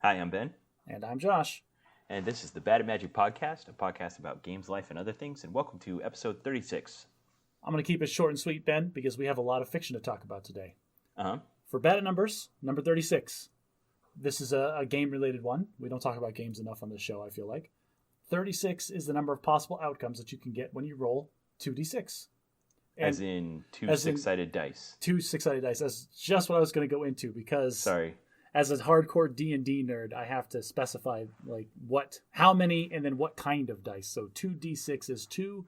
Hi, I'm Ben, And I'm Josh. and this is the Bad at Magic podcast, a podcast about games, life, and other things. And welcome to episode 36. I'm going to keep it short and sweet, Ben, because we have a lot of fiction to talk about today. Uh huh. For Bad at Numbers, number 36. This is a game related one. We don't talk about games enough on this show, I feel like. 36 is the number of possible outcomes that you can get when you roll 2d6. And As in two as in six-sided dice. two six-sided dice. That's just what I was going to go into because Sorry. as a hardcore D&D nerd, I have to specify like how many, and then what kind of dice. So 2d6 is 2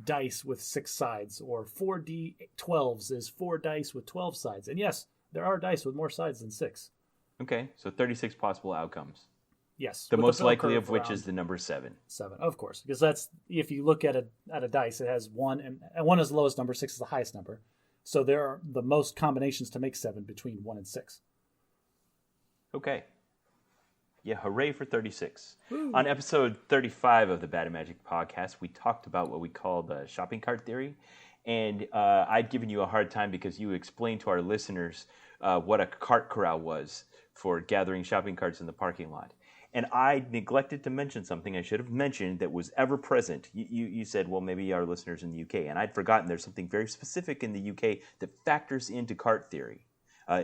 dice with 6 sides, or 4d12s is 4 dice with 12 sides. And yes, there are dice with more sides than 6. Okay, so 36 possible outcomes. Yes, The with most bell likely curve of which around is the number 7. 7, of course, because that's if you look at a dice, it has 1 and 1 is the lowest number, 6 is the highest number. So there are the most combinations to make 7 between 1 and 6. Okay. Yeah, hooray for 36. Woo. On episode 35 of the Bad at Magic podcast, we talked about what we call the shopping cart theory. And I'd given you a hard time because you explained to our listeners what a cart corral was for gathering shopping carts in the parking lot. And I neglected to mention something I should have mentioned that was ever present. You said, well, maybe our listeners in the UK. And I'd forgotten there's something very specific in the UK that factors into cart theory.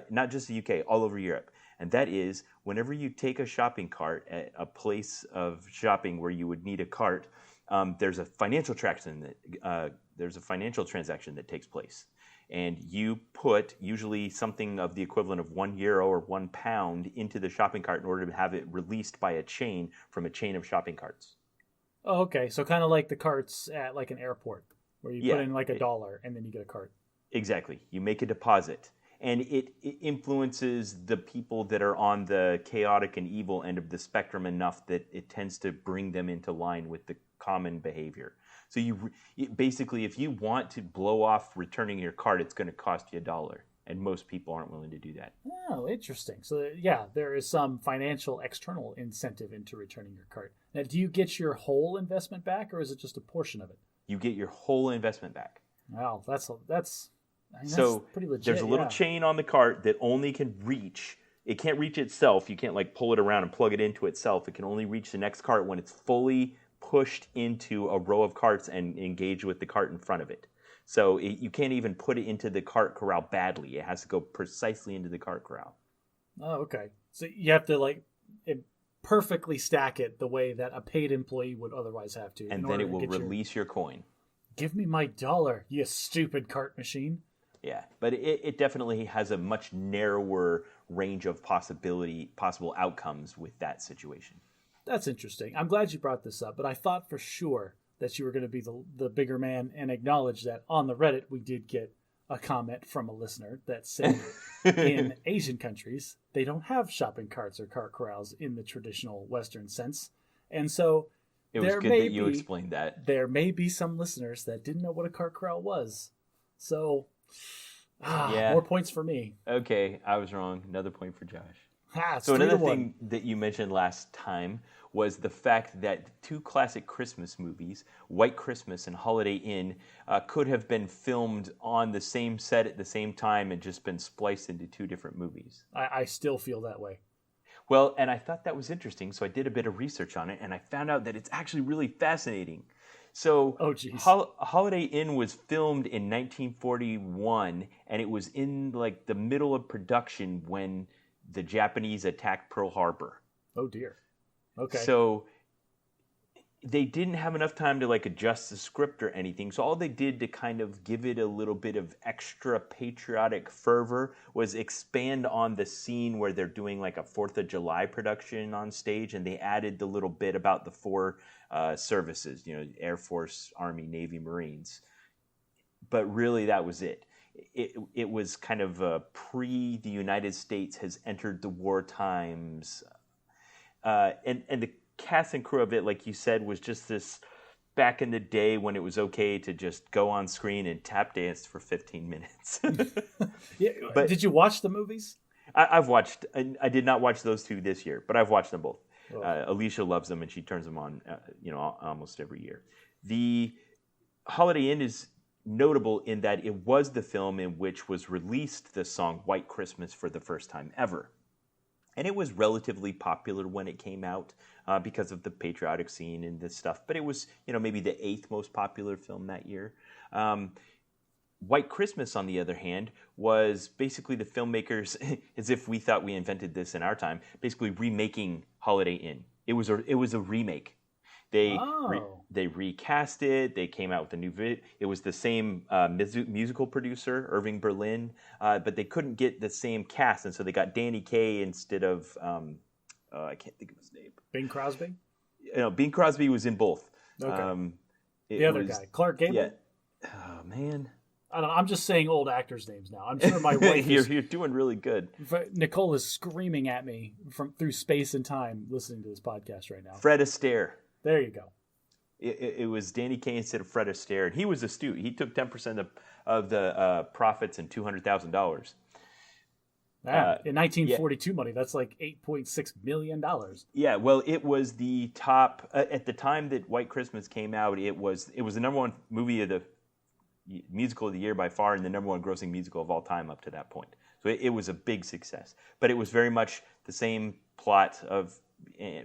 Not just the UK, all over Europe. And that is, whenever you take a shopping cart at a place of shopping where you would need a cart, there's a financial transaction that takes place. And you put usually something of the equivalent of €1 or £1 into the shopping cart in order to have it released by a chain from a chain of shopping carts. Oh, okay. So kind of like the carts at like an airport where you Yeah. put in like $1 and then you get a cart. Exactly. You make a deposit. And it influences the people that are on the chaotic and evil end of the spectrum enough that it tends to bring them into line with the common behavior. So basically, if you want to blow off returning your cart, it's going to cost you $1. And most people aren't willing to do that. Oh, interesting. So yeah, there is some financial external incentive into returning your cart. Now, do you get your whole investment back, or is it just a portion of it? You get your whole investment back. Wow, that's So pretty legit. there's a little chain on the cart that only can reach. It can't reach itself. You can't like pull it around and plug it into itself. It can only reach the next cart when it's fully pushed into a row of carts and engage with the cart in front of it. So you can't even put it into the cart corral badly. It has to go precisely into the cart corral. Oh, okay. So you have to perfectly stack it the way that a paid employee would otherwise have to. And then it will release your coin. Give me my $1, you stupid cart machine. Yeah, but it definitely has a much narrower range of possible outcomes with that situation. That's interesting. I'm glad you brought this up, but I thought for sure that you were going to be the bigger man and acknowledge that on the Reddit we did get a comment from a listener that said in Asian countries they don't have shopping carts or cart corrals in the traditional Western sense. And so it was good that you explained that. There may be some listeners that didn't know what a cart corral was. So yeah. More points for me. Okay, I was wrong. Another point for Josh. So another thing that you mentioned last time was the fact that 2 classic Christmas movies, White Christmas and Holiday Inn, could have been filmed on the same set at the same time and just been spliced into 2 different movies. I still feel that way. Well, and I thought that was interesting, so I did a bit of research on it, and I found out that it's actually really fascinating. So, Holiday Inn was filmed in 1941, and it was in like the middle of production when the Japanese attacked Pearl Harbor. Oh dear. Okay. So they didn't have enough time to like adjust the script or anything. So all they did to kind of give it a little bit of extra patriotic fervor was expand on the scene where they're doing like a 4th of July production on stage, and they added the little bit about the 4 services, Air Force, Army, Navy, Marines. But really that was it. It was kind of pre the United States has entered the war times. And the cast and crew of it, like you said, was just this back in the day when it was okay to just go on screen and tap dance for 15 minutes. Yeah, but did you watch the movies? I've watched. I did not watch those 2 this year, but I've watched them both. Oh. Alicia loves them, and she turns them on, almost every year. The Holiday Inn is notable in that it was the film in which was released the song White Christmas for the first time ever. and it was relatively popular when it came out because of the patriotic scene and this stuff. But it was, maybe the eighth most popular film that year. Um, White Christmas, on the other hand, was basically the filmmakers, as if we thought we invented this in our time, basically remaking Holiday Inn. It was a remake. Oh, They recast it. They came out with a new vid. It was the same musical producer, Irving Berlin, but they couldn't get the same cast, and so they got Danny Kaye instead of I can't think of his name. Bing Crosby. Bing Crosby was in both. Okay, It the other was, guy, Clark Gable. yeah. Oh man, I don't know. I'm just saying old actors' names now. I'm sure my wife you're doing really good. Nicole is screaming at me from through space and time listening to this podcast right now. Fred Astaire. There you go. It was Danny Kaye instead of Fred Astaire, and he was astute. He took 10% of the profits and $200,000. In 1942 money, that's like $8.6 million. Yeah, well, it was the top at the time that White Christmas came out. It was the number one movie of the musical of the year by far, and the number one grossing musical of all time up to that point. So it was a big success. But it was very much the same plot of.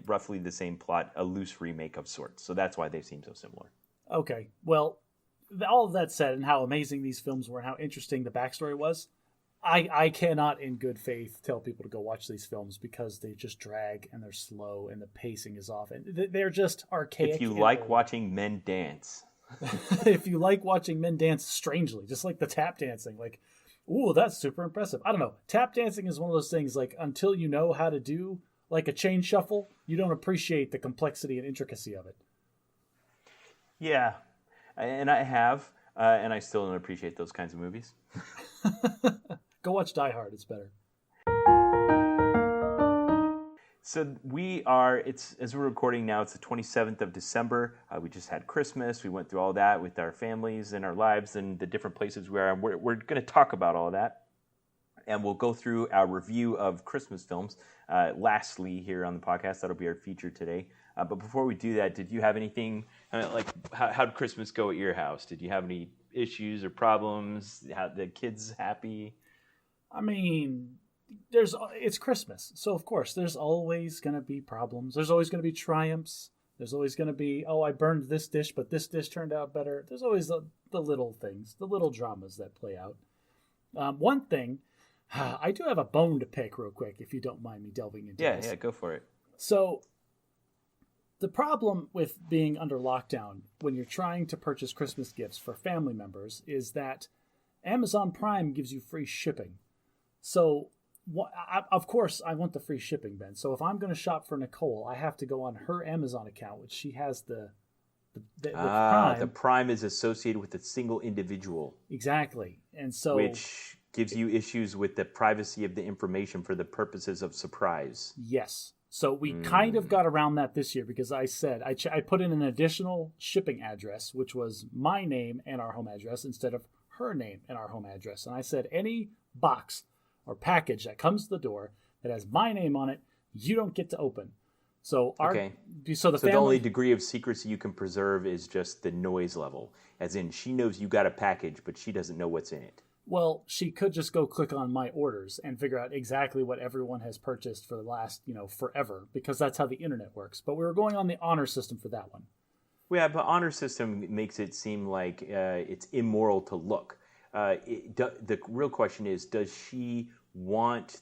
Roughly the same plot, a loose remake of sorts. So that's why they seem so similar. Okay, well, all of that said, and how amazing these films were, and how interesting the backstory was, I cannot in good faith tell people to go watch these films because they just drag and they're slow and the pacing is off and they're just archaic. If you like watching men dance. If you like watching men dance strangely, just like the tap dancing, like, ooh, that's super impressive. I don't know. Tap dancing is one of those things, like, until you know how to do like a chain shuffle, you don't appreciate the complexity and intricacy of it. Yeah, and I have, and I still don't appreciate those kinds of movies. Go watch Die Hard, it's better. So as we're recording now, it's the 27th of December. We just had Christmas. We went through all that with our families and our lives and the different places we are. We're going to talk about all that. And we'll go through our review of Christmas films. Lastly, here on the podcast, that'll be our feature today. But before we do that, did you have anything, how'd Christmas go at your house? Did you have any issues or problems? How the kids happy? I mean, it's Christmas. So, of course, there's always going to be problems. There's always going to be triumphs. There's always going to be, oh, I burned this dish, but this dish turned out better. There's always the little things, the little dramas that play out. One thing, I do have a bone to pick real quick, if you don't mind me delving into this. Yeah, go for it. So, the problem with being under lockdown when you're trying to purchase Christmas gifts for family members is that Amazon Prime gives you free shipping. So, of course, I want the free shipping, Ben. So, if I'm going to shop for Nicole, I have to go on her Amazon account, which she has the Prime. The Prime is associated with a single individual. Exactly. And so, which gives you issues with the privacy of the information for the purposes of surprise. Yes. So we kind of got around that this year because I said I put in an additional shipping address, which was my name and our home address instead of her name and our home address. And I said, any box or package that comes to the door that has my name on it, you don't get to open. So the only degree of secrecy you can preserve is just the noise level, as in she knows you got a package, but she doesn't know what's in it. Well, she could just go click on my orders and figure out exactly what everyone has purchased for the last, forever, because that's how the internet works. But we were going on the honor system for that one. Yeah, but honor system makes it seem like it's immoral to look. The real question is, does she want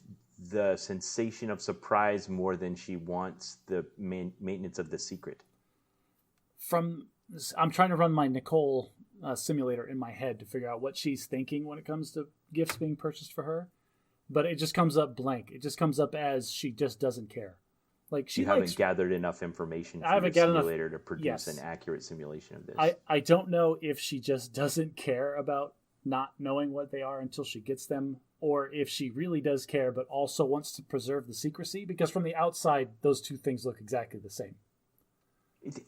the sensation of surprise more than she wants the maintenance of the secret? I'm trying to run my Nicole simulator in my head to figure out what she's thinking when it comes to gifts being purchased for her, but it just comes up blank. It just comes up as she just doesn't care. Like you haven't gathered enough information for your simulator to produce an accurate simulation of this. I don't know if she just doesn't care about not knowing what they are until she gets them, or if she really does care but also wants to preserve the secrecy, because from the outside those two things look exactly the same.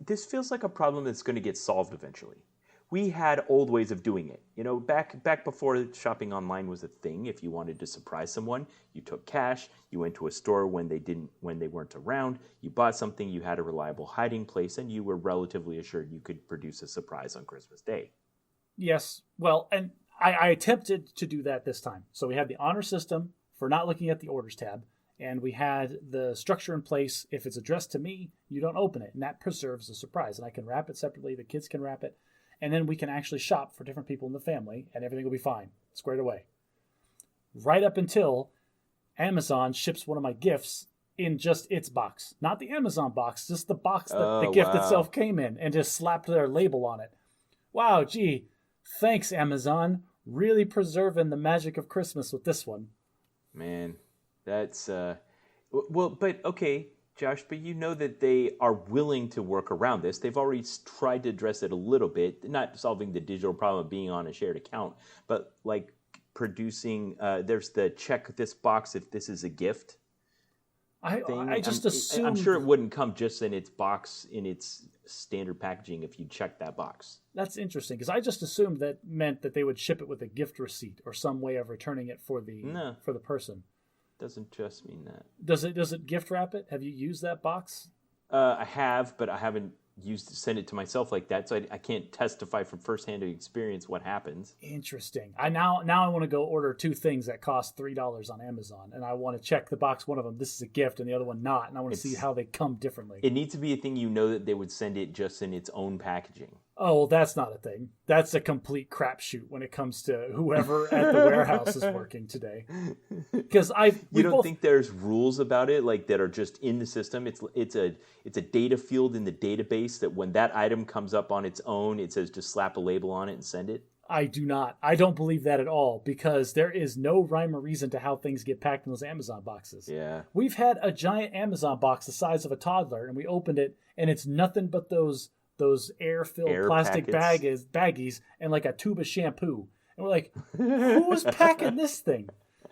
This feels like a problem that's going to get solved eventually. We had old ways of doing it. Back before shopping online was a thing. If you wanted to surprise someone, you took cash, you went to a store when they weren't around, you bought something, you had a reliable hiding place, and you were relatively assured you could produce a surprise on Christmas Day. Yes. Well, and I attempted to do that this time. So we had the honor system for not looking at the orders tab, And we had the structure in place. If it's addressed to me, you don't open it. And that preserves the surprise. And I can wrap it separately. The kids can wrap it. And then we can actually shop for different people in the family. And everything will be fine. Squared away. Right up until Amazon ships one of my gifts in just its box. Not the Amazon box. Just the box that the gift itself came in. And just slapped their label on it. Wow, gee. Thanks, Amazon. Really preserving the magic of Christmas with this one. Man. That's, well, but okay, Josh, but you know that they are willing to work around this. They've already tried to address it a little bit, not solving the digital problem of being on a shared account, but like producing, there's the check this box if this is a gift thing. I just assumed... I'm sure it wouldn't come just in its box, in its standard packaging if you check that box. That's interesting, because I just assumed that meant that they would ship it with a gift receipt or some way of returning it for the person. Doesn't just mean that. Does it gift wrap it? Have you used that box? I have, but I haven't send it to myself like that, so I can't testify from firsthand experience what happens. Interesting. Now I want to go order 2 things that cost $3 on Amazon, and I want to check the box. One of them, this is a gift, and the other one not, and I want to see how they come differently. It needs to be a thing that they would send it just in its own packaging. Oh, well, that's not a thing. That's a complete crapshoot when it comes to whoever at the warehouse is working today. Because you don't think there's rules about it like that are just in the system? It's a data field in the database that when that item comes up on its own, it says just slap a label on it and send it. I do not. I don't believe that at all, because there is no rhyme or reason to how things get packed in those Amazon boxes. Yeah. We've had a giant Amazon box the size of a toddler, and we opened it, and it's nothing but those air-filled plastic baggies and like a tube of shampoo. And we're like, who's packing this thing?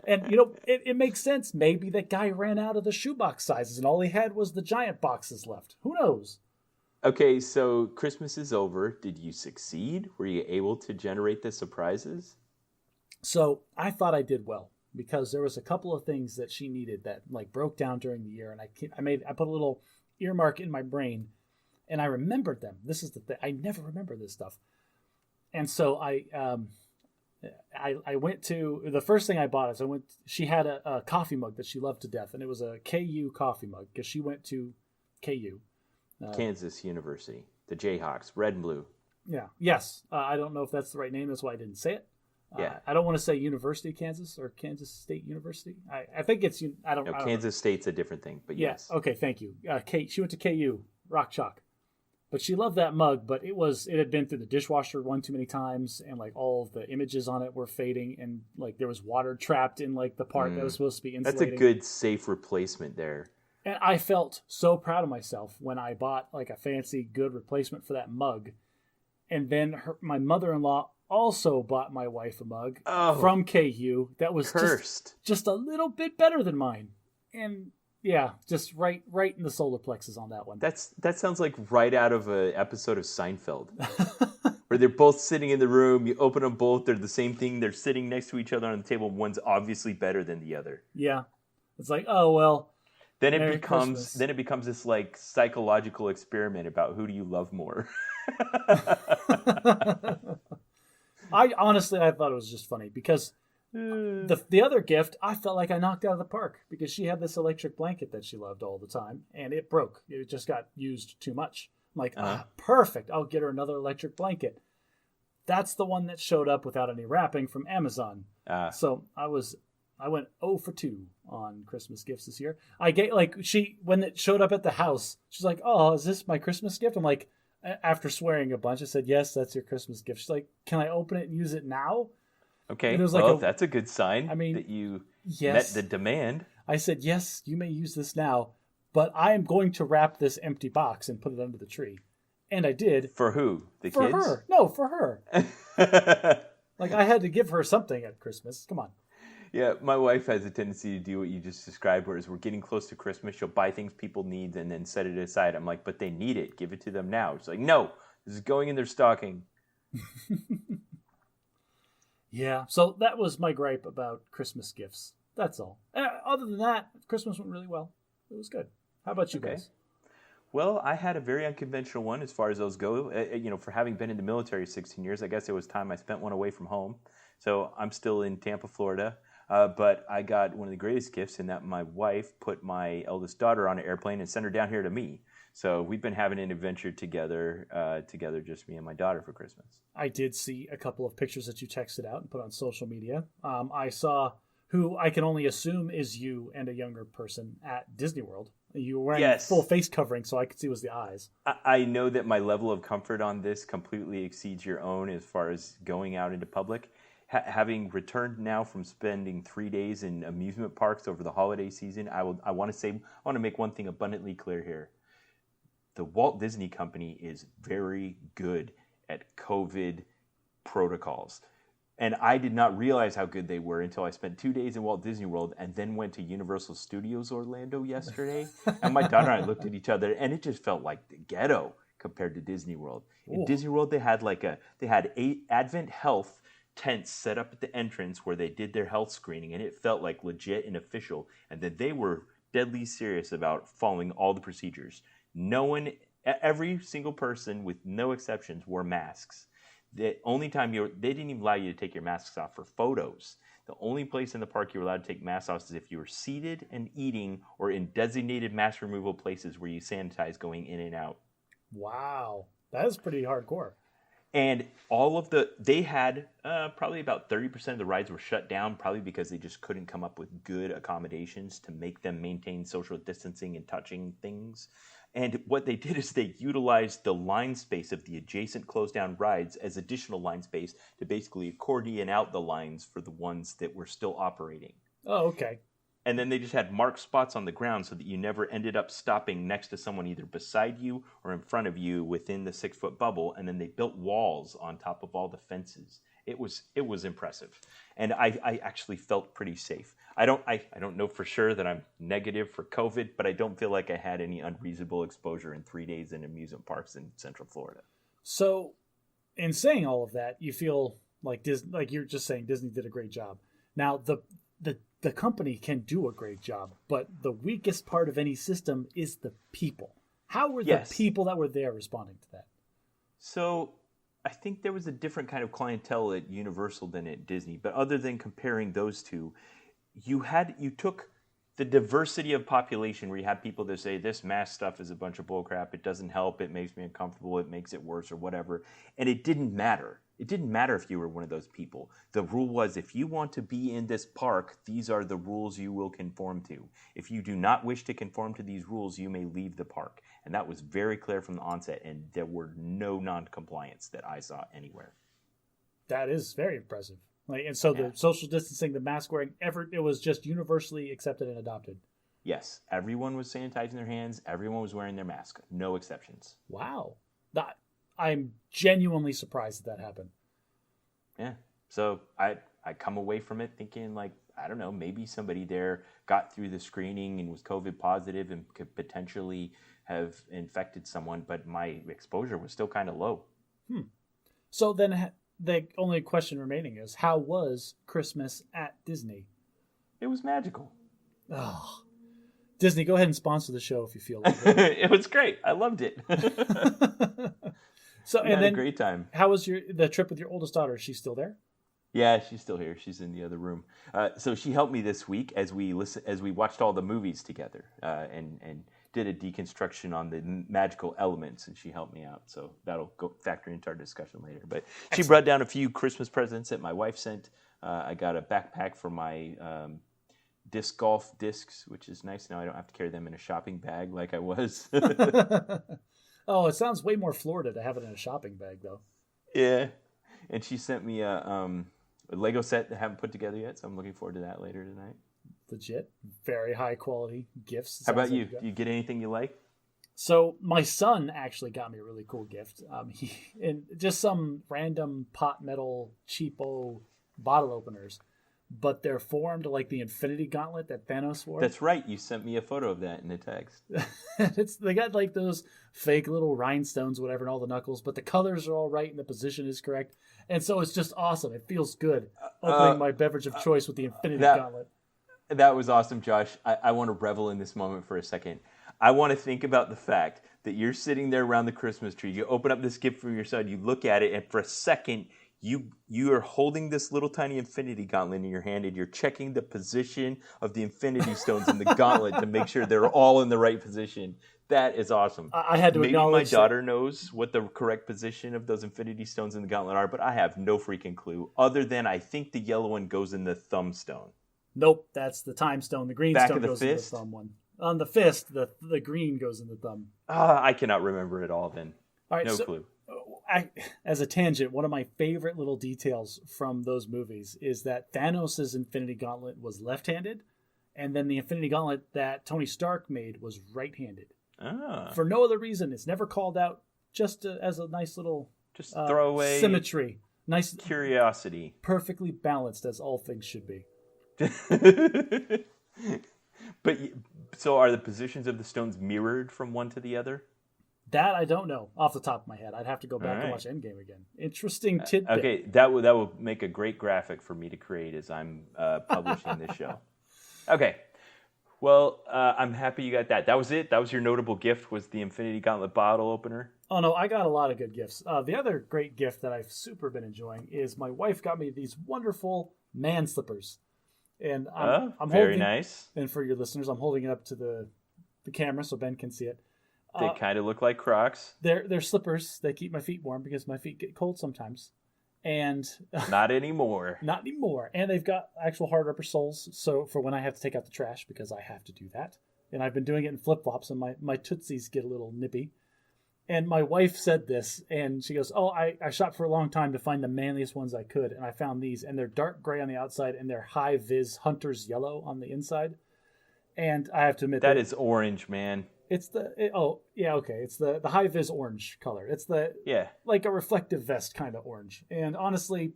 And, it makes sense. Maybe that guy ran out of the shoebox sizes and all he had was the giant boxes left. Who knows? Okay, so Christmas is over. Did you succeed? Were you able to generate the surprises? So I thought I did well, because there was a couple of things that she needed that like broke down during the year. And I put a little earmark in my brain, and I remembered them. This is the thing. I never remember this stuff. And so I went to, the first thing I bought is she had a coffee mug that she loved to death. And it was a KU coffee mug, because she went to KU. Kansas University. The Jayhawks. Red and blue. Yeah. Yes. I don't know if that's the right name. That's why I didn't say it. Yeah. I don't want to say University of Kansas or Kansas State University. I think it's, I don't know. Kansas State's a different thing, but yes. Okay, thank you. She went to KU, Rock Chalk. But she loved that mug, but it had been through the dishwasher one too many times, and like all of the images on it were fading, and like there was water trapped in like the part that was supposed to be insulating. That's a good safe replacement there. And I felt so proud of myself when I bought like a fancy good replacement for that mug. And then my mother-in-law also bought my wife a mug from KU that was just a little bit better than mine. And yeah, just right in the solar plexus on that one. That sounds like right out of an episode of Seinfeld. Where they're both sitting in the room, you open them both, they're the same thing, they're sitting next to each other on the table, one's obviously better than the other. Yeah. It's like, oh well. Then it becomes this like psychological experiment about who do you love more. I thought it was just funny because the other gift I felt like I knocked out of the park, because she had this electric blanket that she loved all the time, and it broke. It just got used too much. I'm like, perfect. I'll get her another electric blanket. That's the one that showed up without any wrapping from Amazon. So I went 0 for 2 on Christmas gifts this year. I get when it showed up at the house, she's like, "Oh, is this my Christmas gift?" I'm like, after swearing a bunch, I said, "Yes, that's your Christmas gift." She's like, "Can I open it and use it now?" Okay, well, that's a good sign. I mean, that you met the demand. I said, "Yes, you may use this now, but I am going to wrap this empty box and put it under the tree." And I did. For who? Kids? For her. No, for her. Like I had to give her something at Christmas. Come on. Yeah, my wife has a tendency to do what you just described, whereas we're getting close to Christmas. She'll buy things people need and then set it aside. I'm like, but they need it. Give it to them now. She's like, no, this is going in their stocking. Yeah, so that was my gripe about Christmas gifts. That's all. Other than that, Christmas went really well. It was good. How about you guys? Well, I had a very unconventional one as far as those go. For having been in the military 16 years, I guess it was time I spent one away from home. So I'm still in Tampa, Florida. But I got one of the greatest gifts in that my wife put my eldest daughter on an airplane and sent her down here to me. So we've been having an adventure together, just me and my daughter for Christmas. I did see a couple of pictures that you texted out and put on social media. I saw who I can only assume is you and a younger person at Disney World. You were wearing Yes. full face covering, so I could see was the eyes. I know that my level of comfort on this completely exceeds your own as far as going out into public. Having returned now from spending 3 days in amusement parks over the holiday season, I want to make one thing abundantly clear here. The Walt Disney Company is very good at COVID protocols. And I did not realize how good they were until I spent 2 days in Walt Disney World and then went to Universal Studios Orlando yesterday. And my daughter and I looked at each other, and it just felt like the ghetto compared to Disney World. In Ooh. Disney World, they had 8 Advent Health tents set up at the entrance where they did their health screening, and it felt like legit and official. And that they were deadly serious about following all the procedures. Every single person, with no exceptions, wore masks. The only time they didn't even allow you to take your masks off for photos. The only place in the park you were allowed to take masks off is if you were seated and eating or in designated mask removal places where you sanitize going in and out. Wow. That is pretty hardcore. And they had probably about 30% of the rides were shut down, probably because they just couldn't come up with good accommodations to make them maintain social distancing and touching things. And what they did is they utilized the line space of the adjacent closed down rides as additional line space to basically accordion out the lines for the ones that were still operating. Oh, okay. And then they just had marked spots on the ground so that you never ended up stopping next to someone either beside you or in front of you within the 6-foot bubble. And then they built walls on top of all the fences. It was impressive. And I actually felt pretty safe. I don't know for sure that I'm negative for COVID, but I don't feel like I had any unreasonable exposure in 3 days in amusement parks in Central Florida. So, in saying all of that, you feel like like you're just saying Disney did a great job. Now, the company can do a great job, but the weakest part of any system is the people. How were the people that were there responding to that? So, I think there was a different kind of clientele at Universal than at Disney, but other than comparing those two, you took the diversity of population where you had people that say this mask stuff is a bunch of bullcrap, it doesn't help, it makes me uncomfortable, it makes it worse or whatever, and it didn't matter. It didn't matter if you were one of those people. The rule was if you want to be in this park, these are the rules you will conform to. If you do not wish to conform to these rules, you may leave the park. And that was very clear from the onset, and there were no non-compliance that I saw anywhere. That is very impressive. And so the social distancing, the mask wearing, it was just universally accepted and adopted. Yes, everyone was sanitizing their hands. Everyone was wearing their mask. No exceptions. Wow. I'm genuinely surprised that happened. Yeah. So I come away from it thinking like, I don't know, maybe somebody there got through the screening and was COVID positive and could potentially have infected someone, but my exposure was still kind of low. So then the only question remaining is, how was Christmas at Disney? It was magical. Oh, Disney, go ahead and sponsor the show if you feel like it. It was great. I loved it. So we had a great time. How was the trip with your oldest daughter? Is she still there? Yeah, she's still here. She's in the other room. So she helped me this week as we watched all the movies together and did a deconstruction on the magical elements, and she helped me out. So that'll go factor into our discussion later. But she brought down a few Christmas presents that my wife sent. I got a backpack for my disc golf discs, which is nice. Now I don't have to carry them in a shopping bag like I was. Oh, it sounds way more Florida to have it in a shopping bag, though. Yeah. And she sent me a Lego set that I haven't put together yet, so I'm looking forward to that later tonight. Legit. Very high quality gifts. How about you? Do you get anything you like? So my son actually got me a really cool gift. And just some random pot metal cheapo bottle openers, but they're formed like the Infinity Gauntlet that Thanos wore. That's right. You sent me a photo of that in the text. They got like those fake little rhinestones, whatever, and all the knuckles, but the colors are all right and the position is correct. And so it's just awesome. It feels good opening my beverage of choice with the Infinity Gauntlet. That was awesome, Josh. I want to revel in this moment for a second. I want to think about the fact that you're sitting there around the Christmas tree. You open up this gift from your son, you look at it, and for a second, You are holding this little tiny Infinity Gauntlet in your hand, and you're checking the position of the Infinity Stones in the gauntlet to make sure they're all in the right position. That is awesome. I had to Maybe my acknowledge daughter knows what the correct position of those Infinity Stones in the gauntlet are, but I have no freaking clue. Other than I think the yellow one goes in the thumb stone. Nope, that's the time stone. The green Back stone of the goes fist? in the thumb one. On the fist, the green goes in the thumb. I cannot remember it all then. All right, No so clue. as a tangent, one of my favorite little details from those movies is that Thanos' Infinity Gauntlet was left-handed, and then the Infinity Gauntlet that Tony Stark made was right-handed. For no other reason. It's never called out, just as a nice little just throwaway symmetry. Nice curiosity. Perfectly balanced, as all things should be. But so are the positions of the stones mirrored from one to the other? That I don't know off the top of my head. I'd have to go back and watch Endgame again. Interesting tidbit. Okay, that will make a great graphic for me to create as I'm publishing this show. Okay. Well, I'm happy you got that. That was it? That was your notable gift, was the Infinity Gauntlet bottle opener? Oh, no, I got a lot of good gifts. The other great gift that I've super been enjoying is my wife got me these wonderful man slippers. And I'm very holding, nice. And for your listeners, I'm holding it up to the camera so Ben can see it. They kind of look like Crocs. They're slippers. They keep my feet warm because my feet get cold sometimes. And not anymore. Not anymore. And they've got actual hard rubber soles, so for when I have to take out the trash, because I have to do that. And I've been doing it in flip-flops, and my tootsies get a little nippy. And my wife said this, and she goes, I shopped for a long time to find the manliest ones I could, and I found these, and they're dark gray on the outside, and they're high-vis hunter's yellow on the inside. And I have to admit that is orange, man. It's It's the high-vis orange color. It's like a reflective vest kind of orange. And honestly,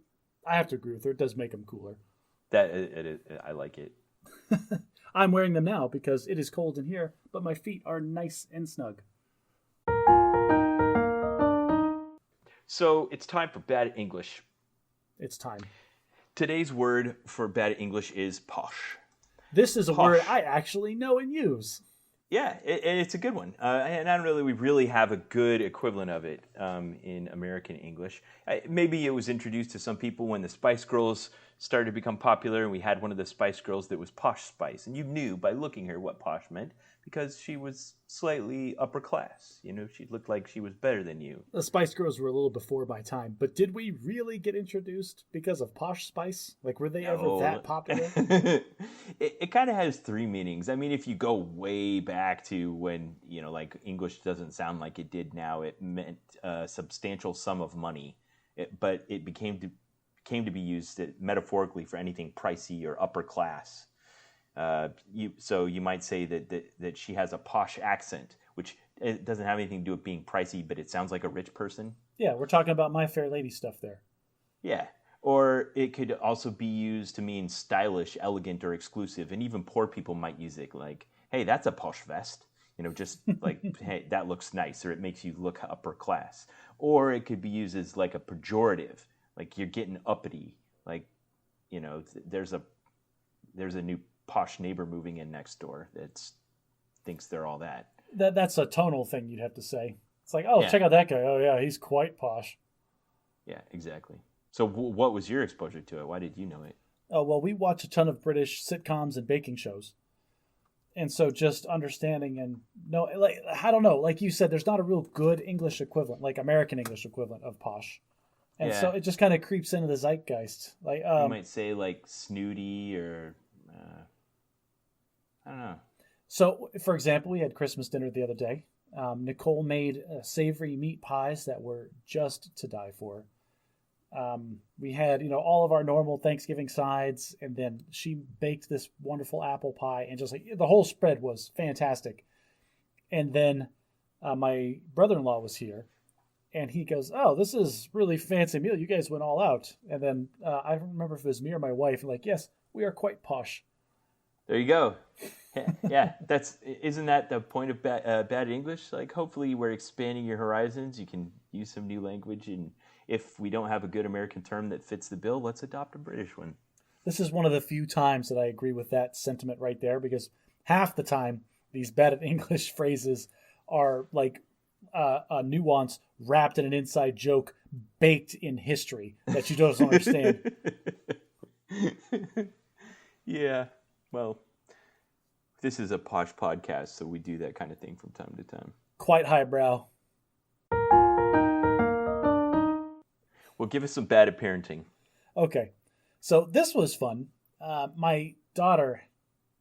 I have to agree with her. It does make them cooler. I like it. I'm wearing them now because it is cold in here, but my feet are nice and snug. So it's time for Bad English. It's time. Today's word for bad English is posh. This is a word I actually know and use. Yeah, it's a good one. And I don't know that we really have a good equivalent of it in American English. Maybe it was introduced to some people when the Spice Girls started to become popular, and we had one of the Spice Girls that was Posh Spice. And you knew by looking at her what posh meant because she was slightly upper class. You know, she looked like she was better than you. The Spice Girls were a little before my time, but did we really get introduced because of Posh Spice? Like, were they ever that popular? It kind of has three meanings. I mean, if you go way back to when, like English doesn't sound like it did now, it meant a substantial sum of money. But it came to be used metaphorically for anything pricey or upper class. So you might say that she has a posh accent, which it doesn't have anything to do with being pricey, but it sounds like a rich person. Yeah, we're talking about My Fair Lady stuff there. Yeah. Or it could also be used to mean stylish, elegant, or exclusive. And even poor people might use it like, hey, that's a posh vest. Just like, hey, that looks nice, or it makes you look upper class. Or it could be used as like a pejorative, like you're getting uppity. Like, there's a new posh neighbor moving in next door that thinks they're all that. That's a tonal thing you'd have to say. It's like, check out that guy. Oh, yeah, he's quite posh. Yeah, exactly. So what was your exposure to it? Why did you know it? Oh, well, we watch a ton of British sitcoms and baking shows. And so just understanding and I don't know, like you said, there's not a real good English equivalent, like American English equivalent of posh. And so it just kind of creeps into the zeitgeist. Like you might say like snooty or I don't know. So, for example, we had Christmas dinner the other day. Nicole made savory meat pies that were just to die for. We had, all of our normal Thanksgiving sides, and then she baked this wonderful apple pie, and just like the whole spread was fantastic. And then my brother-in-law was here, and he goes, "Oh, this is really fancy meal. You guys went all out." And then I don't remember if it was me or my wife. Like, yes, we are quite posh. There you go. Yeah, isn't that the point of bad English? Like, hopefully we're expanding your horizons. You can use some new language, and if we don't have a good American term that fits the bill, let's adopt a British one. This is one of the few times that I agree with that sentiment right there, because half the time these bad English phrases are like a nuance wrapped in an inside joke baked in history that you don't understand. Yeah. Well, this is a posh podcast, so we do that kind of thing from time to time. Quite highbrow. Well, give us some bad at parenting. Okay, so this was fun. My daughter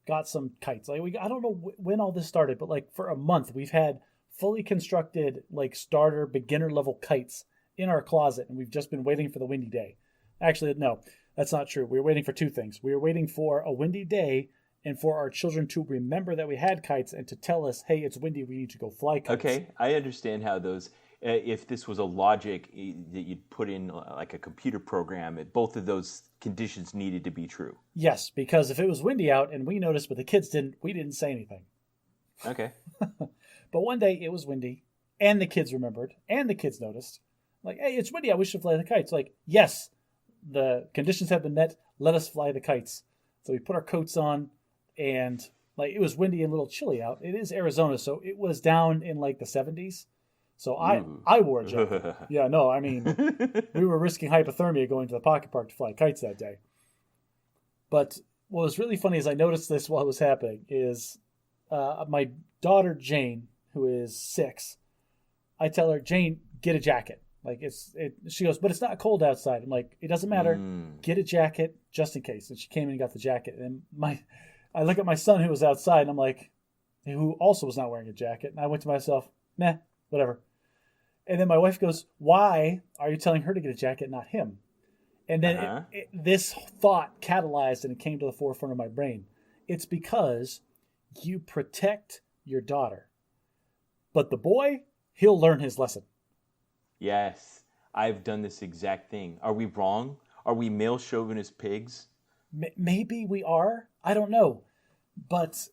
got some kites. Like I don't know when all this started, but like for a month we've had fully constructed like starter beginner level kites in our closet, and we've just been waiting for the windy day. Actually, no, that's not true. We were waiting for two things. We were waiting for a windy day and for our children to remember that we had kites and to tell us, hey, it's windy, we need to go fly kites. Okay, I understand how those. If this was a logic that you'd put in like a computer program, both of those conditions needed to be true. Yes, because if it was windy out and we noticed, but the kids didn't, we didn't say anything. Okay. But one day it was windy, and the kids remembered, and the kids noticed. Like, hey, it's windy out, we should fly the kites. Like, yes, the conditions have been met. Let us fly the kites. So we put our coats on, and like it was windy and a little chilly out. It is Arizona, so it was down in like the 70s. So I wore a jacket. Yeah, no, I mean, we were risking hypothermia going to the pocket park to fly kites that day. But what was really funny is I noticed this while it was happening is my daughter Jane, who is 6, I tell her, Jane, get a jacket. Like she goes, but it's not cold outside. I'm like, it doesn't matter. Get a jacket just in case. And she came in and got the jacket. And I look at my son who was outside, and I'm like, who also was not wearing a jacket. And I went to myself, nah, whatever. And then my wife goes, why are you telling her to get a jacket, not him? And then this thought catalyzed and it came to the forefront of my brain. It's because you protect your daughter. But the boy, he'll learn his lesson. Yes, I've done this exact thing. Are we wrong? Are we male chauvinist pigs? Maybe we are. I don't know. But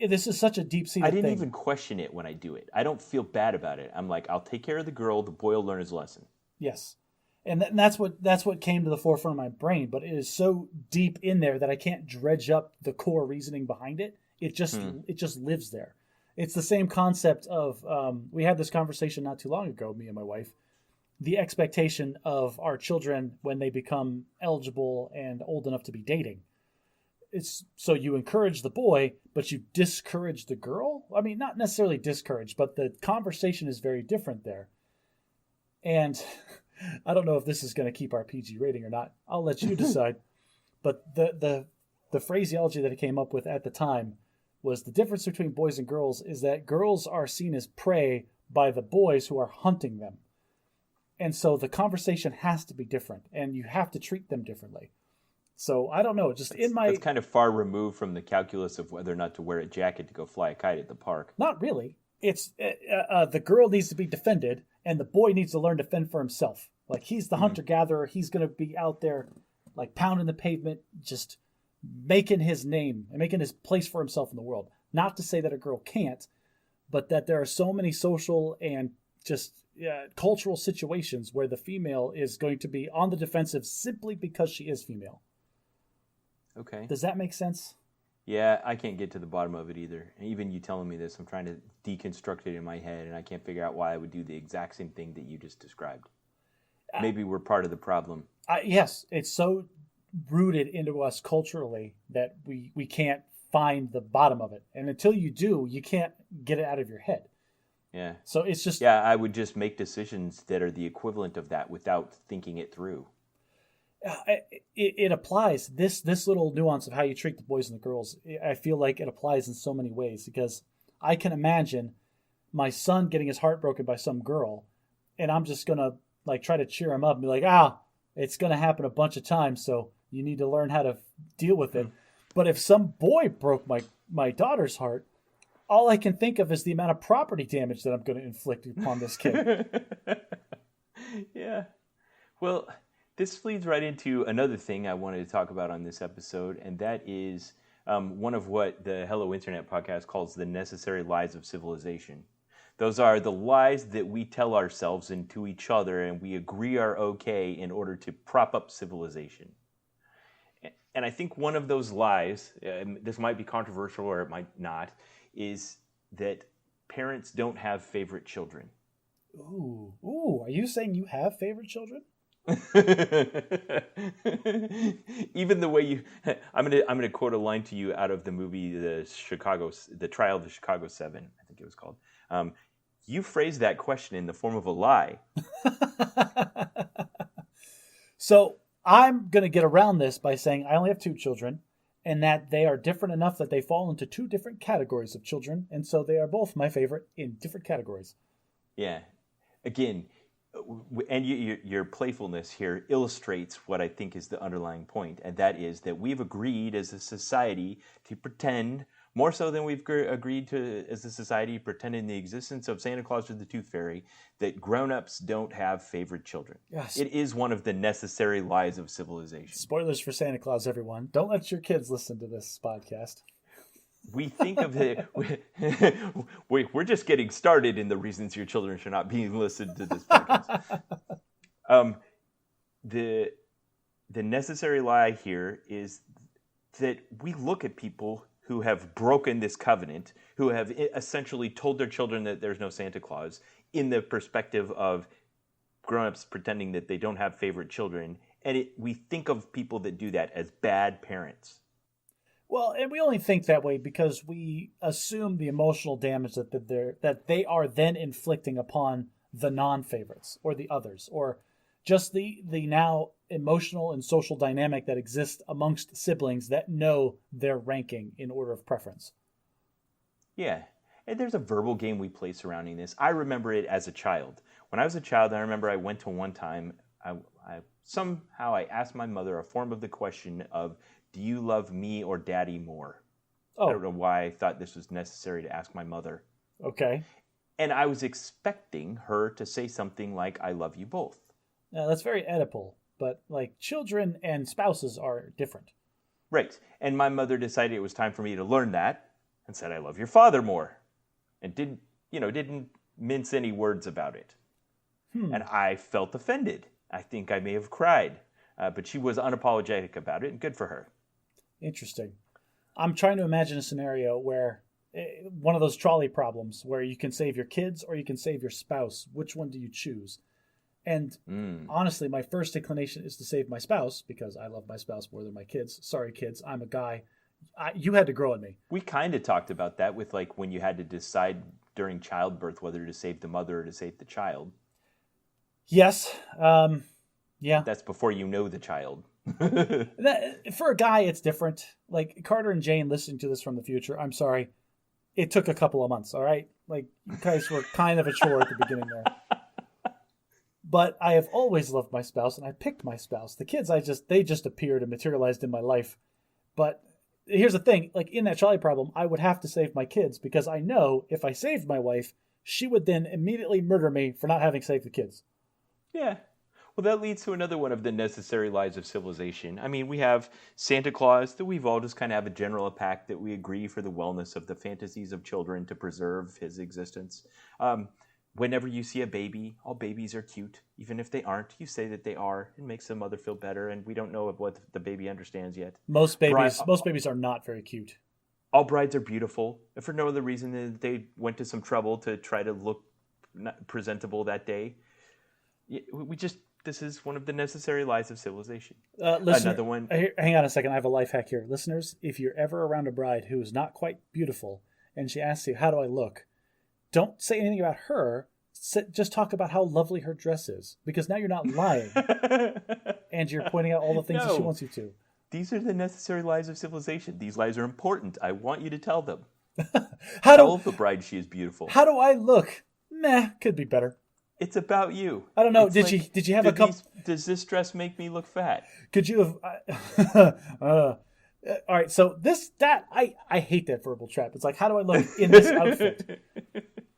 this is such a deep-seated thing. I didn't even question it when I do it. I don't feel bad about it. I'm like, I'll take care of the girl. The boy will learn his lesson. Yes. And that's what came to the forefront of my brain. But it is so deep in there that I can't dredge up the core reasoning behind it. It just lives there. It's the same concept of, we had this conversation not too long ago, me and my wife, the expectation of our children when they become eligible and old enough to be dating. It's so you encourage the boy, but you discourage the girl. I mean, not necessarily discourage, but the conversation is very different there. And I don't know if this is going to keep our PG rating or not. I'll let you decide. But the phraseology that I came up with at the time was the difference between boys and girls is that girls are seen as prey by the boys who are hunting them. And so the conversation has to be different, and you have to treat them differently. So I don't know, that's kind of far removed from the calculus of whether or not to wear a jacket to go fly a kite at the park. Not really. It's the girl needs to be defended, and the boy needs to learn to fend for himself. Like he's the hunter-gatherer. He's going to be out there like pounding the pavement, just making his name and making his place for himself in the world. Not to say that a girl can't, but that there are so many social and just cultural situations where the female is going to be on the defensive simply because she is female. Okay. Does that make sense? Yeah, I can't get to the bottom of it either. And even you telling me this, I'm trying to deconstruct it in my head, and I can't figure out why I would do the exact same thing that you just described. Maybe we're part of the problem. Yes, it's so rooted into us culturally that we can't find the bottom of it. And until you do, you can't get it out of your head. Yeah. So it's just... Yeah, I would just make decisions that are the equivalent of that without thinking it through. It applies. This little nuance of how you treat the boys and the girls, I feel like it applies in so many ways, because I can imagine my son getting his heart broken by some girl, and I'm just going to like try to cheer him up and be like, it's going to happen a bunch of times, so you need to learn how to deal with it. But if some boy broke my daughter's heart, all I can think of is the amount of property damage that I'm going to inflict upon this kid. Yeah. Well, this leads right into another thing I wanted to talk about on this episode, and that is one of what the Hello Internet podcast calls the necessary lies of civilization. Those are the lies that we tell ourselves and to each other, and we agree are okay in order to prop up civilization. And I think one of those lies, this might be controversial or it might not, is that parents don't have favorite children. Ooh, are you saying you have favorite children? Even the way you, I'm gonna quote a line to you out of the movie the Trial of the Chicago Seven, I think it was called. Um, you phrased that question in the form of a lie. So I'm going to get around this by saying I only have two children and that they are different enough that they fall into two different categories of children. And so they are both my favorite in different categories. Yeah. Again, and your playfulness here illustrates what I think is the underlying point, and that is that we've agreed as a society to pretend, more so than we've agreed to as a society pretend in the existence of Santa Claus or the Tooth Fairy, that grown-ups don't have favorite children. Yes. It is one of the necessary lies of civilization. Spoilers for Santa Claus, everyone. Don't let your kids listen to this podcast. We think of it, we're just getting started in the reasons your children should not be listened to this podcast. The necessary lie here is that we look at people who have broken this covenant, who have essentially told their children that there's no Santa Claus, in the perspective of grown-ups pretending that they don't have favorite children, and we think of people that do that as bad parents. Well, and we only think that way because we assume the emotional damage that they are then inflicting upon the non-favorites or the others, or just the now emotional and social dynamic that exists amongst siblings that know their ranking in order of preference. Yeah, and there's a verbal game we play surrounding this. I remember it as a child. When I was a child, I remember I went to one time, somehow I asked my mother a form of the question of, do you love me or daddy more? Oh. I don't know why I thought this was necessary to ask my mother. Okay. And I was expecting her to say something like, I love you both. Now, that's very Oedipal, but like children and spouses are different. Right. And my mother decided it was time for me to learn that and said, I love your father more. And didn't mince any words about it. And I felt offended. I think I may have cried. But she was unapologetic about it, and good for her. Interesting. I'm trying to imagine a scenario where one of those trolley problems where you can save your kids or you can save your spouse. Which one do you choose? And honestly, my first inclination is to save my spouse because I love my spouse more than my kids. Sorry, kids. I'm a guy. You had to grow on me. We kind of talked about that with like when you had to decide during childbirth whether to save the mother or to save the child. Yes. Yeah. That's before you know the child. For a guy, it's different. Like Carter and Jane listening to this from the future, I'm sorry. It took a couple of months, all right? Like, you guys were kind of a chore at the beginning there. But I have always loved my spouse, and I picked my spouse. The kids, they just appeared and materialized in my life. But here's the thing. Like, in that trolley problem, I would have to save my kids because I know if I saved my wife, she would then immediately murder me for not having saved the kids. Yeah. Well, that leads to another one of the necessary lies of civilization. I mean, we have Santa Claus, that we've all just kind of have a general pact that we agree for the wellness of the fantasies of children to preserve his existence. Whenever you see a baby, all babies are cute. Even if they aren't, you say that they are. It makes the mother feel better, and we don't know what the baby understands yet. Most babies are not very cute. All brides are beautiful, if for no other reason than they went to some trouble to try to look presentable that day. This is one of the necessary lies of civilization. Another one. Hang on a second. I have a life hack here. Listeners, if you're ever around a bride who is not quite beautiful and she asks you, how do I look? Don't say anything about her. Just talk about how lovely her dress is. Because now you're not lying. And you're pointing out all the things that she wants you to. These are the necessary lies of civilization. These lies are important. I want you to tell them. Tell the bride she is beautiful. How do I look? Meh, could be better. It's about you. I don't know. Did you have a couple? Does this dress make me look fat? Could you have? All right. So I hate that verbal trap. It's like, how do I look in this outfit?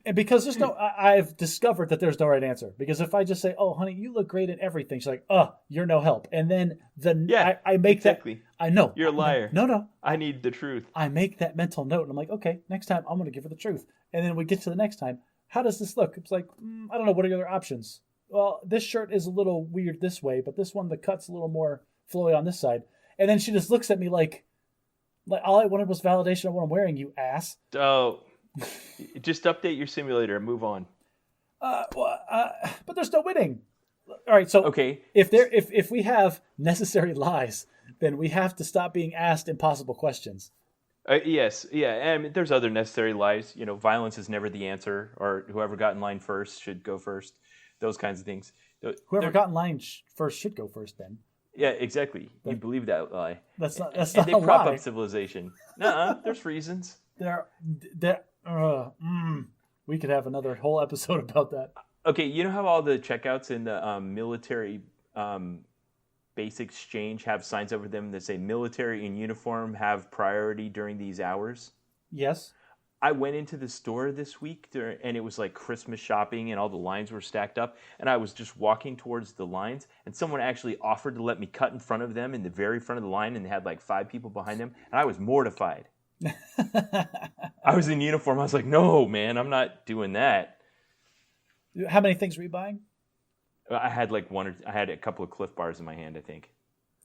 And because I've discovered that there's no right answer. Because if I just say, "Oh, honey, you look great at everything," she's like, "Oh, you're no help." And then I make exactly. that. I know you're a liar. No. I need the truth. I make that mental note, and I'm like, okay, next time I'm going to give her the truth. And then we get to the next time. How does this look? It's like, I don't know. What are your other options? Well, this shirt is a little weird this way, but this one, the cut's a little more flowy on this side. And then she just looks at me like all I wanted was validation of what I'm wearing, you ass. Oh, just update your simulator and move on. Well, But there's no winning. All right, so Okay. if we have necessary lies, then we have to stop being asked impossible questions. Yes, yeah, and there's other necessary lies. You know, violence is never the answer, or whoever got in line first should go first. Those kinds of things. Whoever got in line first should go first. Then Yeah, exactly. You that, believe that lie. that's And not they a prop up lie. civilization. Nuh-uh, there's reasons. There, there. We could have another whole episode about that. Okay, you know how all the checkouts in the military base exchange have signs over them that say military in uniform have priority during these hours? Yes. I went into the store this week and it was like Christmas shopping and all the lines were stacked up. And I was just walking towards the lines and someone actually offered to let me cut in front of them in the very front of the line and they had like 5 people behind them. And I was mortified. I was in uniform. I was like, no, man, I'm not doing that. How many things were you buying? I had like I had a couple of Cliff Bars in my hand, I think.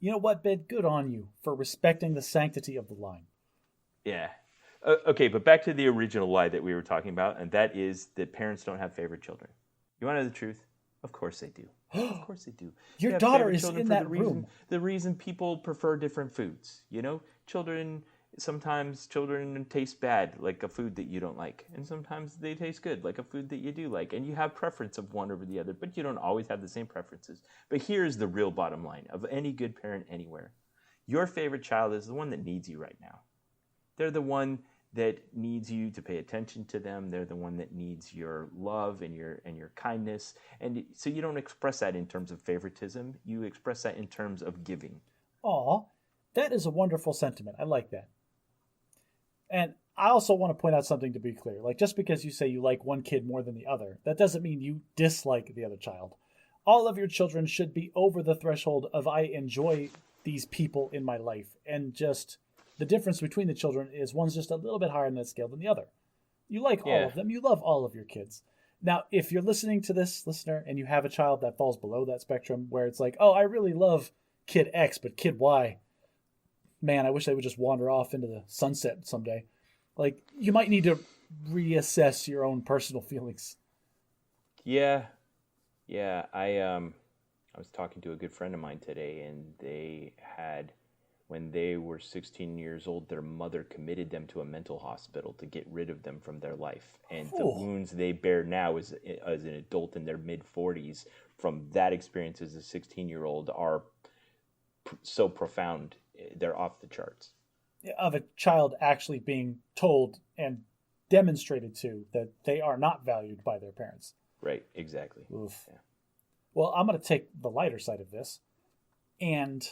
You know what, Ben? Good on you for respecting the sanctity of the line. Yeah. Okay, but back to the original lie that we were talking about, and that is that parents don't have favorite children. You want to know the truth? Of course they do. Of course they do. Your daughter is in that room. The reason people prefer different foods. You know, sometimes children taste bad, like a food that you don't like. And sometimes they taste good, like a food that you do like. And you have preference of one over the other, but you don't always have the same preferences. But here's the real bottom line of any good parent anywhere. Your favorite child is the one that needs you right now. They're the one that needs you to pay attention to them. They're the one that needs your love and your kindness. And so you don't express that in terms of favoritism. You express that in terms of giving. Aw, that is a wonderful sentiment. I like that. And I also want to point out something to be clear. Like, just because you say you like one kid more than the other, that doesn't mean you dislike the other child. All of your children should be over the threshold of I enjoy these people in my life. And just the difference between the children is one's just a little bit higher on that scale than the other. You like all of them. You love all of your kids. Now, if you're listening to this, listener, and you have a child that falls below that spectrum where it's like, oh, I really love kid X, but kid Y, man, I wish they would just wander off into the sunset someday. Like, you might need to reassess your own personal feelings. Yeah. I was talking to a good friend of mine today, and they had, when they were 16 years old, their mother committed them to a mental hospital to get rid of them from their life. And the wounds they bear now as an adult in their mid-40s from that experience as a 16-year-old are so profound. They're off the charts. Of a child actually being told and demonstrated to that they are not valued by their parents. Right, exactly. Oof. Yeah. Well, I'm going to take the lighter side of this. And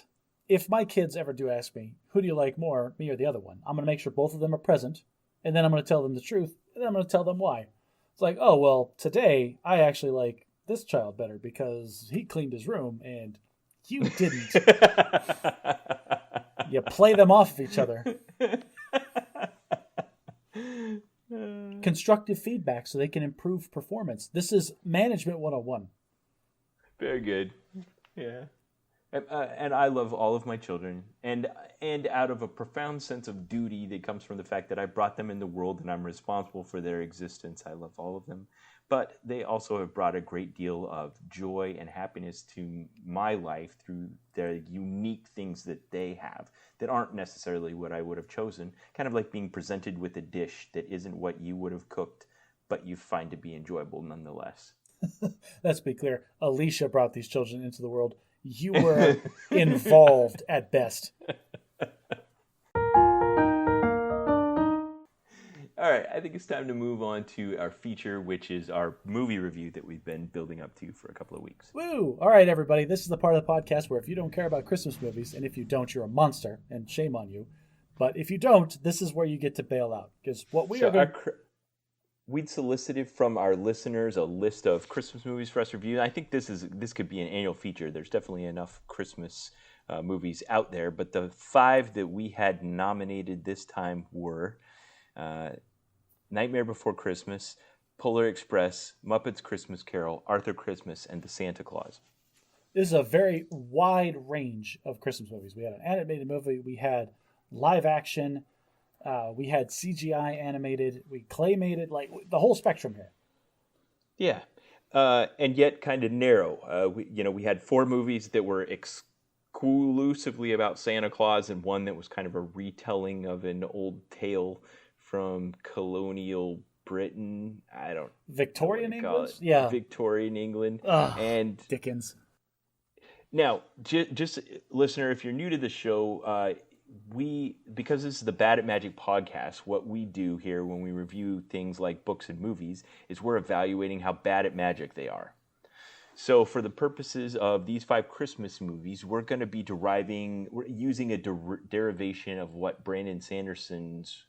if my kids ever do ask me, who do you like more, me or the other one? I'm going to make sure both of them are present. And then I'm going to tell them the truth. And then I'm going to tell them why. It's like, oh, well, today I actually like this child better because he cleaned his room and you didn't. You play them off of each other. Constructive feedback so they can improve performance. This is management 101. Very good. Yeah. And I love all of my children. And out of a profound sense of duty that comes from the fact that I brought them in the world and I'm responsible for their existence, I love all of them. But they also have brought a great deal of joy and happiness to my life through their unique things that they have that aren't necessarily what I would have chosen. Kind of like being presented with a dish that isn't what you would have cooked, but you find to be enjoyable nonetheless. Let's be clear. Alicia brought these children into the world. You were involved at best. All right, I think it's time to move on to our feature, which is our movie review that we've been building up to for a couple of weeks. Woo! All right, everybody. This is the part of the podcast where if you don't care about Christmas movies, and if you don't, you're a monster, and shame on you. But if you don't, this is where you get to bail out. Because what we are going we'd solicited from our listeners a list of Christmas movies for us to review. I think this could be an annual feature. There's definitely enough Christmas movies out there. But the 5 that we had nominated this time were Nightmare Before Christmas, Polar Express, Muppets Christmas Carol, Arthur Christmas, and The Santa Claus. This is a very wide range of Christmas movies. We had an animated movie. We had live action. We had CGI animated. We claymated, like the whole spectrum here. Yeah. and yet kind of narrow. We had 4 movies that were exclusively about Santa Claus, and one that was kind of a retelling of an old tale from colonial Britain. I don't know what Victorian to call England? it. Yeah. Victorian England. Ugh, And Dickens. now, just listener, if you're new to the show, because this is the Bad at Magic podcast, what we do here when we review things like books and movies is we're evaluating how bad at magic they are. So for the purposes of these 5 Christmas movies, we're going to be we're using a derivation of what Brandon Sanderson's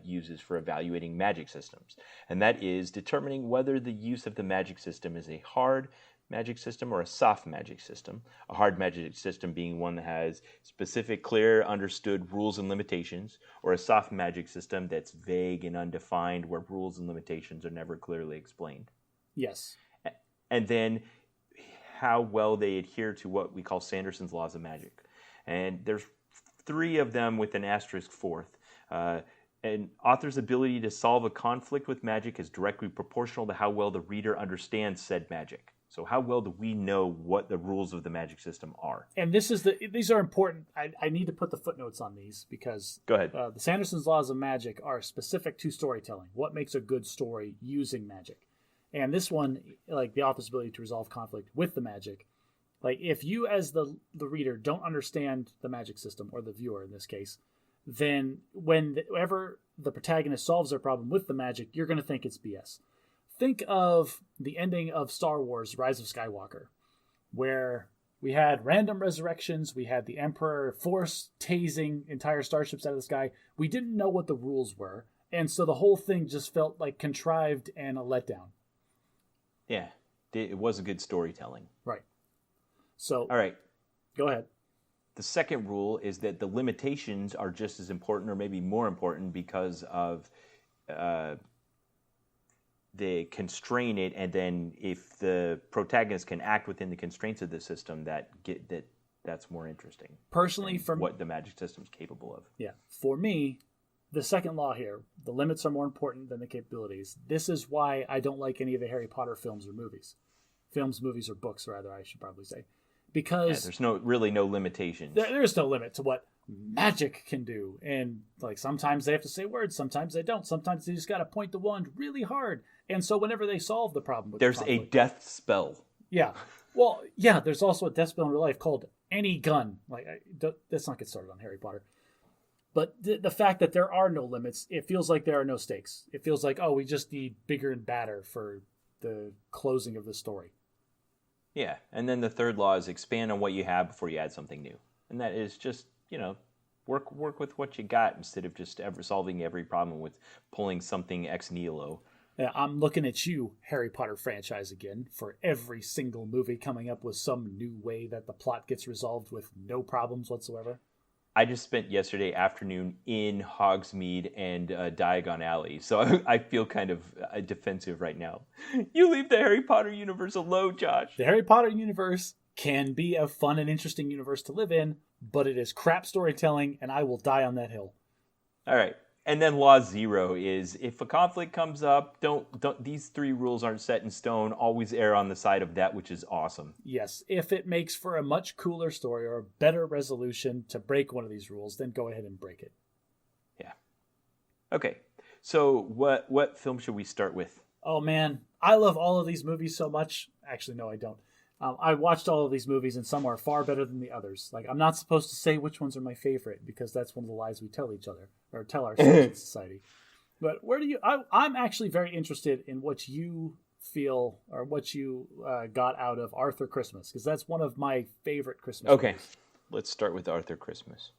uses for evaluating magic systems. And that is determining whether the use of the magic system is a hard magic system or a soft magic system. A hard magic system being one that has specific, clear, understood rules and limitations, or a soft magic system that's vague and undefined where rules and limitations are never clearly explained. Yes. And then how well they adhere to what we call Sanderson's laws of magic. And there's 3 of them with an asterisk 4th. An author's ability to solve a conflict with magic is directly proportional to how well the reader understands said magic. So how well do we know what the rules of the magic system are? And these are important. I need to put the footnotes on these because Go ahead. The Sanderson's laws of magic are specific to storytelling. What makes a good story using magic? And this one, like the author's ability to resolve conflict with the magic, like if you as the reader don't understand the magic system, or the viewer in this case, then whenever the protagonist solves their problem with the magic, you're going to think it's BS. Think of the ending of Star Wars Rise of Skywalker, where we had random resurrections, we had the Emperor force tasing entire starships out of the sky. We didn't know what the rules were, and so the whole thing just felt like contrived and a letdown. Yeah, it wasn't good storytelling. Right. So, all right, go ahead. The second rule is that the limitations are just as important, or maybe more important, because of they constrain it, and then if the protagonist can act within the constraints of the system, that's more interesting. Personally, for what the magic system is capable of. Yeah, for me, the second law here: the limits are more important than the capabilities. This is why I don't like any of the Harry Potter films or movies. Movies, or books, rather, I should probably say. Because there's really no limitations. There is no limit to what magic can do. And like sometimes they have to say words, sometimes they don't. Sometimes they just got to point the wand really hard. And so whenever they solve the problem with there's a death spell. Yeah. Well, yeah, there's also a death spell in real life called any gun. Like, let's not get started on Harry Potter. But the fact that there are no limits, it feels like there are no stakes. It feels like, we just need bigger and badder for the closing of the story. Yeah, and then the third law is expand on what you have before you add something new. And that is just, work with what you got instead of just solving every problem with pulling something ex nihilo. Yeah, I'm looking at you, Harry Potter franchise, again, for every single movie coming up with some new way that the plot gets resolved with no problems whatsoever. I just spent yesterday afternoon in Hogsmeade and Diagon Alley, so I feel kind of defensive right now. You leave the Harry Potter universe alone, Josh. The Harry Potter universe can be a fun and interesting universe to live in, but it is crap storytelling, and I will die on that hill. All right. And then law 0 is if a conflict comes up, don't these 3 rules aren't set in stone. Always err on the side of that which is awesome. Yes, if it makes for a much cooler story or a better resolution to break one of these rules, then go ahead and break it. Yeah. Okay. So what film should we start with? Oh man, I love all of these movies so much. Actually, no, I don't. I watched all of these movies, and some are far better than the others. Like, I'm not supposed to say which ones are my favorite, because that's one of the lies we tell each other, or tell ourselves in society. But I'm actually very interested in what you feel, or what you got out of Arthur Christmas, because that's one of my favorite Christmas movies. Let's start with Arthur Christmas.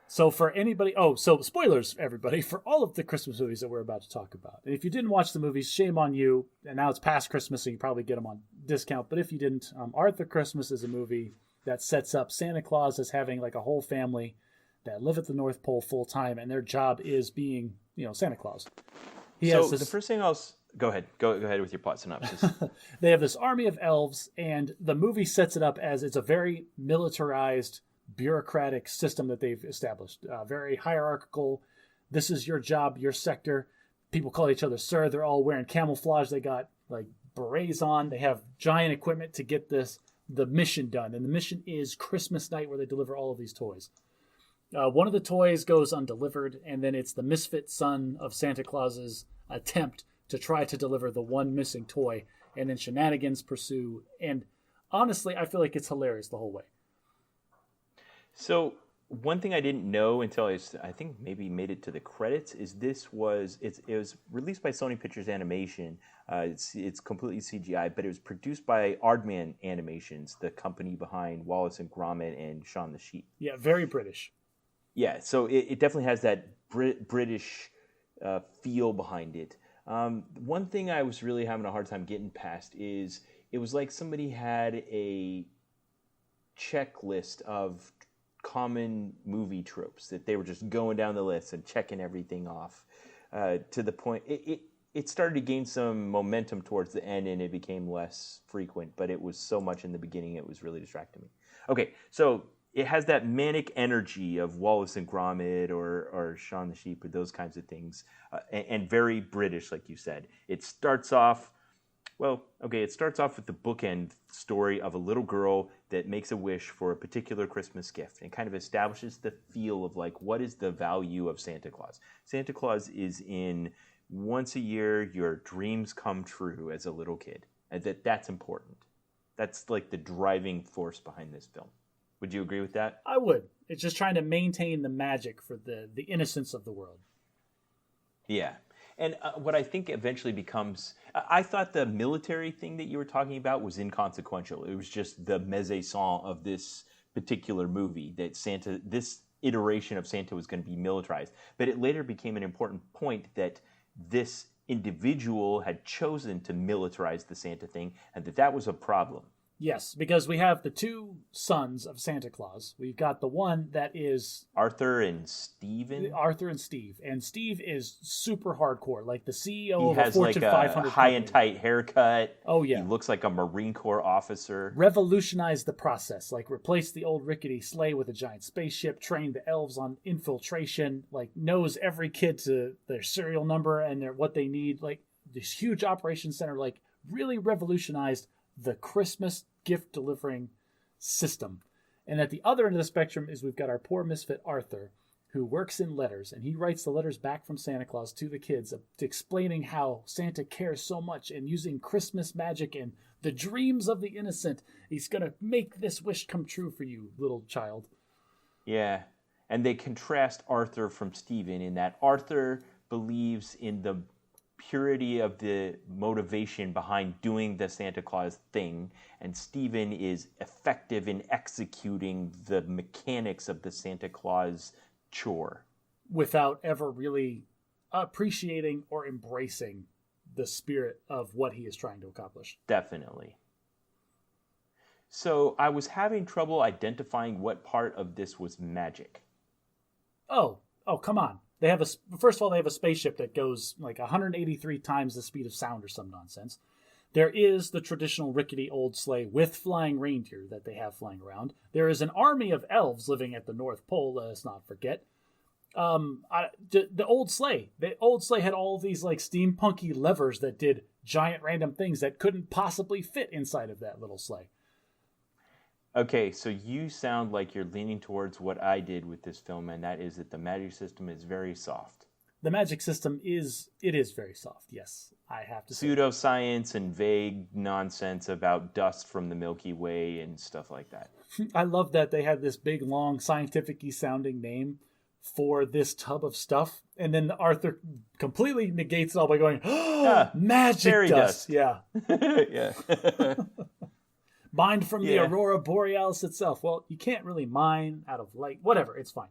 So for anybody, so spoilers, everybody, for all of the Christmas movies that we're about to talk about. And if you didn't watch the movies, shame on you. And now it's past Christmas, so you probably get them on discount. But if you didn't, Arthur Christmas is a movie that sets up Santa Claus as having like a whole family that live at the North Pole full time, and their job is being, Santa Claus. The first thing go ahead with your plot synopsis. They have this army of elves, and the movie sets it up as it's a very militarized, bureaucratic system that they've established. Very hierarchical. This is your job, your sector. People call each other sir. They're all wearing camouflage. They got like berets on. They have giant equipment to get the mission done. And the mission is Christmas night where they deliver all of these toys. One of the toys goes undelivered, and then it's the misfit son of Santa Claus's attempt to try to deliver the one missing toy, and then shenanigans pursue. And honestly, I feel like it's hilarious the whole way. So one thing I didn't know until I think maybe made it to the credits is it was released by Sony Pictures Animation. It's completely CGI, but it was produced by Aardman Animations, the company behind Wallace and Gromit and Shaun the Sheep. Yeah, very British. Yeah, so it definitely has that British feel behind it. One thing I was really having a hard time getting past is it was like somebody had a checklist of common movie tropes that they were just going down the list and checking everything off to the point it started to gain some momentum towards the end, and it became less frequent, but it was so much in the beginning it was really distracting me. Okay, so it has that manic energy of Wallace and Gromit or Shaun the Sheep or those kinds of things, and very British, like you said. It starts off with the bookend story of a little girl that makes a wish for a particular Christmas gift and kind of establishes the feel of like, what is the value of Santa Claus? Santa Claus is in once a year, your dreams come true as a little kid. And that's important. That's like the driving force behind this film. Would you agree with that? I would. It's just trying to maintain the magic for the innocence of the world. Yeah. And what I think eventually becomes... I thought the military thing that you were talking about was inconsequential. It was just the mise-en-scène of this particular movie, that this iteration of Santa was going to be militarized. But it later became an important point that this individual had chosen to militarize the Santa thing, and that was a problem. Yes, because we have the two sons of Santa Claus. We've got the one that is... Arthur and Steve. And Steve is super hardcore, like the CEO of a Fortune 500 He has like a high and tight haircut. Oh, yeah. He looks like a Marine Corps officer. Revolutionized the process, like replaced the old rickety sleigh with a giant spaceship, trained the elves on infiltration, like knows every kid to their serial number and what they need. Like this huge operations center, like really revolutionized the Christmas gift delivering system. And at the other end of the spectrum is we've got our poor misfit Arthur, who works in letters, and he writes the letters back from Santa Claus to the kids, explaining how Santa cares so much, and using Christmas magic and the dreams of the innocent, he's going to make this wish come true for you, little child. Yeah, and they contrast Arthur from Stephen in that Arthur believes in the purity of the motivation behind doing the Santa Claus thing, and Stephen is effective in executing the mechanics of the Santa Claus chore without ever really appreciating or embracing the spirit of what he is trying to accomplish. Definitely. So I was having trouble identifying what part of this was magic. Oh, come on. They have first of all, they have a spaceship that goes like 183 times the speed of sound or some nonsense. There is the traditional rickety old sleigh with flying reindeer that they have flying around. There is an army of elves living at the North Pole, let us not forget. The old sleigh. The old sleigh had all these like steampunky levers that did giant random things that couldn't possibly fit inside of that little sleigh. Okay, so you sound like you're leaning towards what I did with this film, and that is that the magic system is very soft. The magic system is very soft, yes, I have to say. Pseudoscience and vague nonsense about dust from the Milky Way and stuff like that. I love that they had this big, long, scientific-y sounding name for this tub of stuff, and then Arthur completely negates it all by going, magic dust. Yeah. Yeah. Mined from the Aurora Borealis itself. Well, you can't really mine out of light. Whatever, it's fine.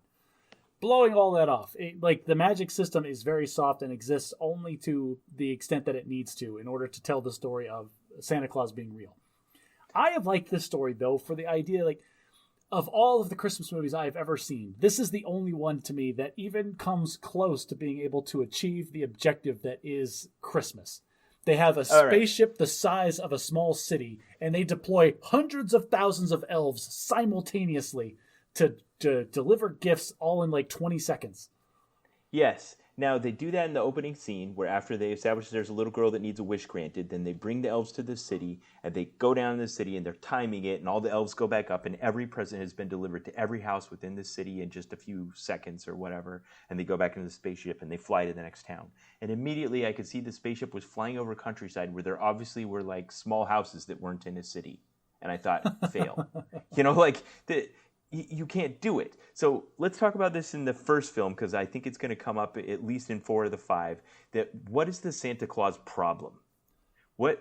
Blowing all that off. The magic system is very soft and exists only to the extent that it needs to in order to tell the story of Santa Claus being real. I have liked this story, though, for the idea, of all of the Christmas movies I've ever seen, this is the only one to me that even comes close to being able to achieve the objective that is Christmas. They have a spaceship the size of a small city, and they deploy hundreds of thousands of elves simultaneously to deliver gifts all in 20 seconds. Yes, Now, they do that in the opening scene where after they establish there's a little girl that needs a wish granted, then they bring the elves to the city, and they go down to the city, and they're timing it, and all the elves go back up, and every present has been delivered to every house within the city in just a few seconds or whatever, and they go back into the spaceship, and they fly to the next town. And immediately I could see the spaceship was flying over countryside where there obviously were, like, small houses that weren't in a city. And I thought, fail. You can't do it. So let's talk about this in the first film, because I think it's going to come up at least in 4 of the 5. What is the Santa Claus problem? I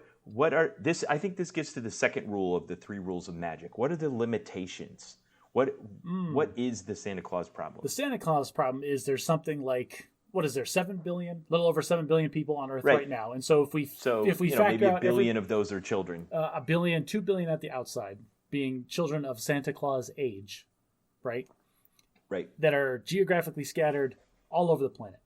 think this gets to the second rule of the 3 rules of magic. What are the limitations? What is the Santa Claus problem? The Santa Claus problem is there's something like, what is there, 7 billion? A little over 7 billion people on Earth right now. And so if we factor maybe a out billion of those are children. A billion, 2 billion at the outside, being children of Santa Claus age, right? Right. That are geographically scattered all over the planet.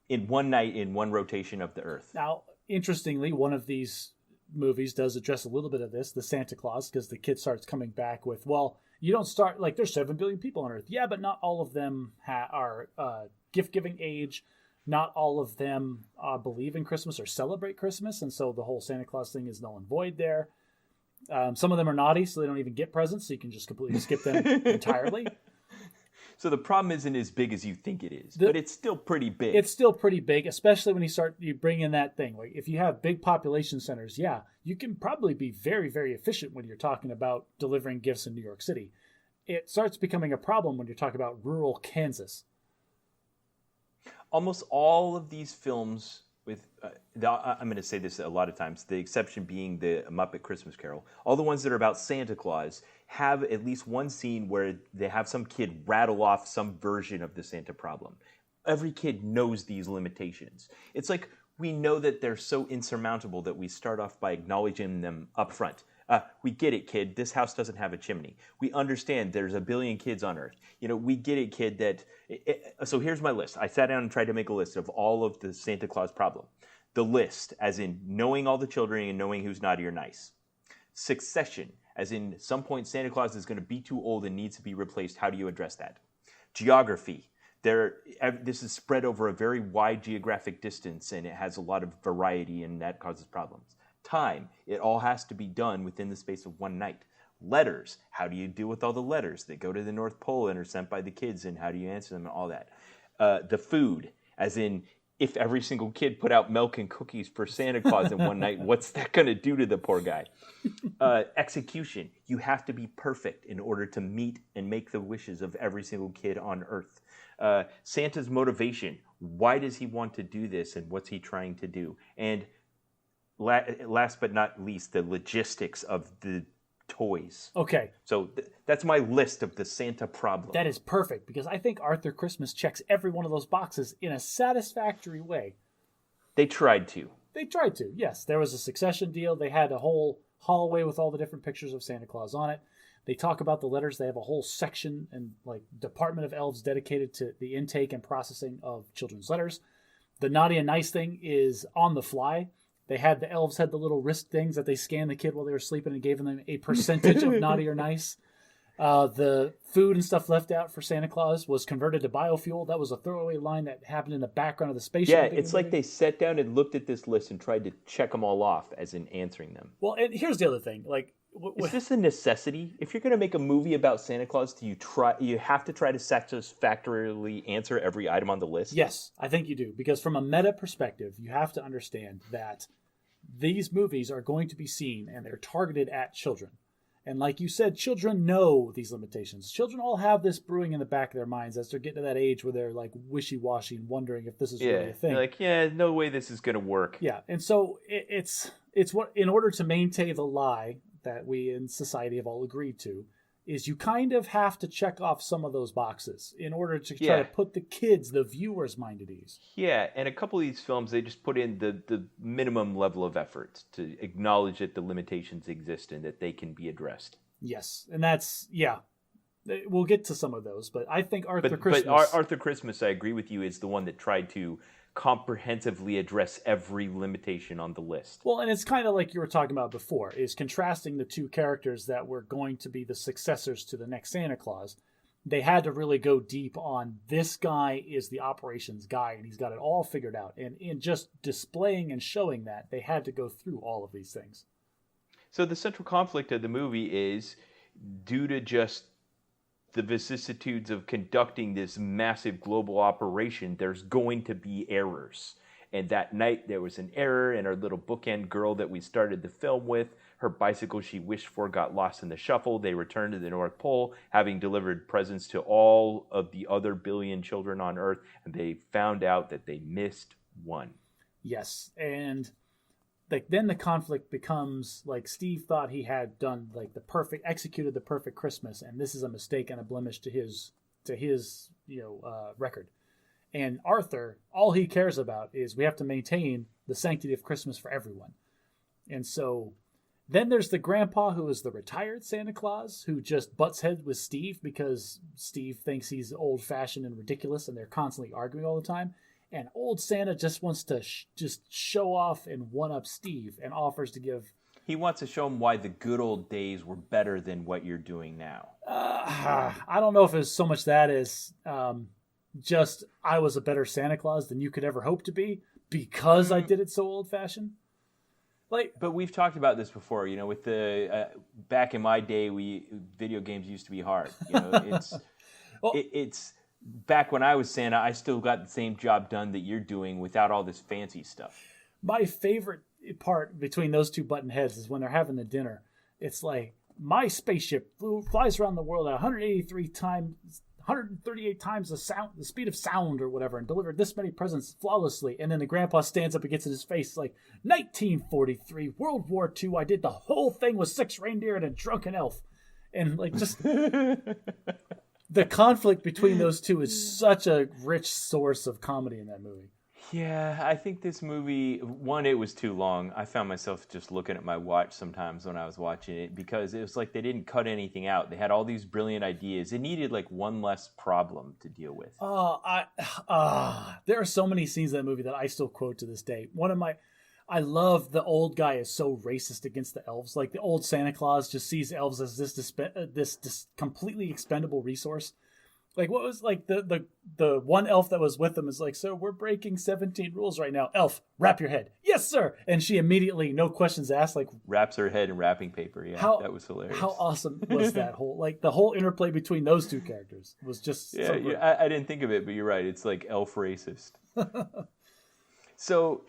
In one night, in one rotation of the Earth. Now, interestingly, one of these movies does address a little bit of this, the Santa Claus, because the kid starts coming back with, well, you don't start, like, there's 7 billion people on Earth. Yeah, but not all of them are gift-giving age. Not all of them believe in Christmas or celebrate Christmas, and so the whole Santa Claus thing is null and void there. Some of them are naughty, so they don't even get presents, so you can just completely skip them entirely. So the problem isn't as big as you think it is, but it's still pretty big. It's still pretty big, especially when you bring in that thing. Like if you have big population centers, yeah, you can probably be very, very efficient when you're talking about delivering gifts in New York City. It starts becoming a problem when you're talking about rural Kansas. Almost all of these films with, I'm going to say this a lot of times, the exception being the Muppet Christmas Carol, all the ones that are about Santa Claus have at least one scene where they have some kid rattle off some version of the Santa problem. Every kid knows these limitations. It's like we know that they're so insurmountable that we start off by acknowledging them up front. We get it, kid. This house doesn't have a chimney. We understand there's a billion kids on Earth. We get it, kid, that... So here's my list. I sat down and tried to make a list of all of the Santa Claus problem. The list, as in knowing all the children and knowing who's naughty or nice. Succession, as in some point Santa Claus is going to be too old and needs to be replaced. How do you address that? Geography. This is spread over a very wide geographic distance, and it has a lot of variety, and that causes problems. Time. It all has to be done within the space of one night. Letters. How do you deal with all the letters that go to the North Pole and are sent by the kids, and how do you answer them and all that? The food, as in if every single kid put out milk and cookies for Santa Claus in one night, what's that going to do to the poor guy? Execution. You have to be perfect in order to meet and make the wishes of every single kid on Earth. Santa's motivation. Why does he want to do this, and what's he trying to do? And last but not least, the logistics of the toys. Okay. So that's my list of the Santa problem. That is perfect, because I think Arthur Christmas checks every one of those boxes in a satisfactory way. They tried to. Yes. There was a Succession deal. They had a whole hallway with all the different pictures of Santa Claus on it. They talk about the letters. They have a whole section and Department of Elves dedicated to the intake and processing of children's letters. The naughty and nice thing is on the fly. The elves had the little wrist things that they scanned the kid while they were sleeping and gave them a percentage of naughty or nice. The food and stuff left out for Santa Claus was converted to biofuel. That was a throwaway line that happened in the background of the spaceship. Yeah, it's like they sat down and looked at this list and tried to check them all off as in answering them. Well, and here's the other thing. Is this a necessity? If you're going to make a movie about Santa Claus, you have to try to satisfactorily answer every item on the list? Yes, I think you do. Because from a meta perspective, you have to understand that these movies are going to be seen and they're targeted at children. And like you said, children know these limitations. Children all have this brewing in the back of their minds as they're getting to that age where they're like wishy-washy and wondering if this is really a thing. Like, no way this is going to work. Yeah, and so it's what, in order to maintain the lie that we in society have all agreed to, is you kind of have to check off some of those boxes in order to try to put the kids, the viewers' mind at ease. Yeah, and a couple of these films, they just put in the minimum level of effort to acknowledge that the limitations exist and that they can be addressed. Yes, and that's, we'll get to some of those, but I think Arthur Christmas... But Arthur Christmas, I agree with you, is the one that tried to comprehensively address every limitation on the list. Well, and it's kind of like you were talking about before, is contrasting the two characters that were going to be the successors to the next Santa Claus. they had to really go deep on this guy is the operations guy and he's got it all figured out. And in just displaying and showing that, they had to go through all of these things. So the central conflict of the movie is due to just the vicissitudes of conducting this massive global operation, there's going to be errors. And that night there was an error, and our little bookend girl that we started the film with, her bicycle she wished for got lost in the shuffle. They returned to the North Pole, having delivered presents to all of the other billion children on Earth, and they found out that they missed one. Yes, and like then the conflict becomes like Steve thought he had done like executed the perfect Christmas, and this is a mistake and a blemish to his record. And Arthur, all he cares about is we have to maintain the sanctity of Christmas for everyone. And so then there's the grandpa who is the retired Santa Claus who just butts heads with Steve because Steve thinks he's old-fashioned and ridiculous, and they're constantly arguing all the time. And old Santa just wants to just show off and one-up Steve and offers to give... He wants to show him why the good old days were better than what you're doing now. I don't know if it's so much that as... just I was a better Santa Claus than you could ever hope to be because I did it so old-fashioned. But we've talked about this before, with the back in my day, video games used to be hard. It's it's back when I was Santa, I still got the same job done that you're doing without all this fancy stuff. My favorite part between those two button heads is when they're having the dinner. It's like my spaceship flies around the world at 138 times the speed of sound or whatever, and delivered this many presents flawlessly. And then the grandpa stands up and gets in his face like 1943, World War II. I did the whole thing with 6 reindeer and a drunken elf. And like just the conflict between those two is such a rich source of comedy in that movie. Yeah, I think this movie, one, it was too long. I found myself just looking at my watch sometimes when I was watching it because it was like they didn't cut anything out. They had all these brilliant ideas. It needed like one less problem to deal with. There are so many scenes in that movie that I still quote to this day. I love the old guy is so racist against the elves. Like the old Santa Claus just sees elves as this completely expendable resource. Like what was like the one elf that was with them is like, so we're breaking 17 rules right now. Elf, wrap your head. Yes, sir. And she immediately, no questions asked, like wraps her head in wrapping paper. Yeah, that was hilarious. How awesome was that the whole interplay between those two characters was just so great. I didn't think of it, but you're right. It's like elf racist. So,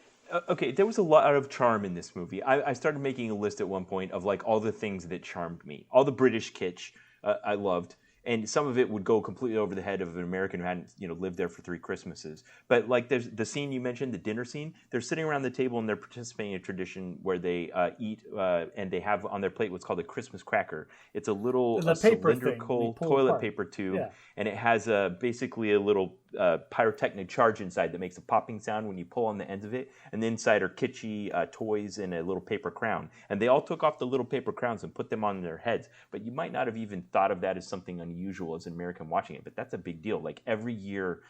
okay, there was a lot of charm in this movie. I started making a list at one point of like all the things that charmed me. All the British kitsch I loved. And some of it would go completely over the head of an American who hadn't, lived there for 3 Christmases. But like there's the scene you mentioned, the dinner scene. They're sitting around the table and they're participating in a tradition where they eat and they have on their plate what's called a Christmas cracker. It's a little cylindrical toilet paper tube, and it has basically a little pyrotechnic charge inside that makes a popping sound when you pull on the ends of it. And the inside are kitschy toys and a little paper crown. And they all took off the little paper crowns and put them on their heads. But you might not have even thought of that as something unusual as an American watching it, but that's a big deal. Like every year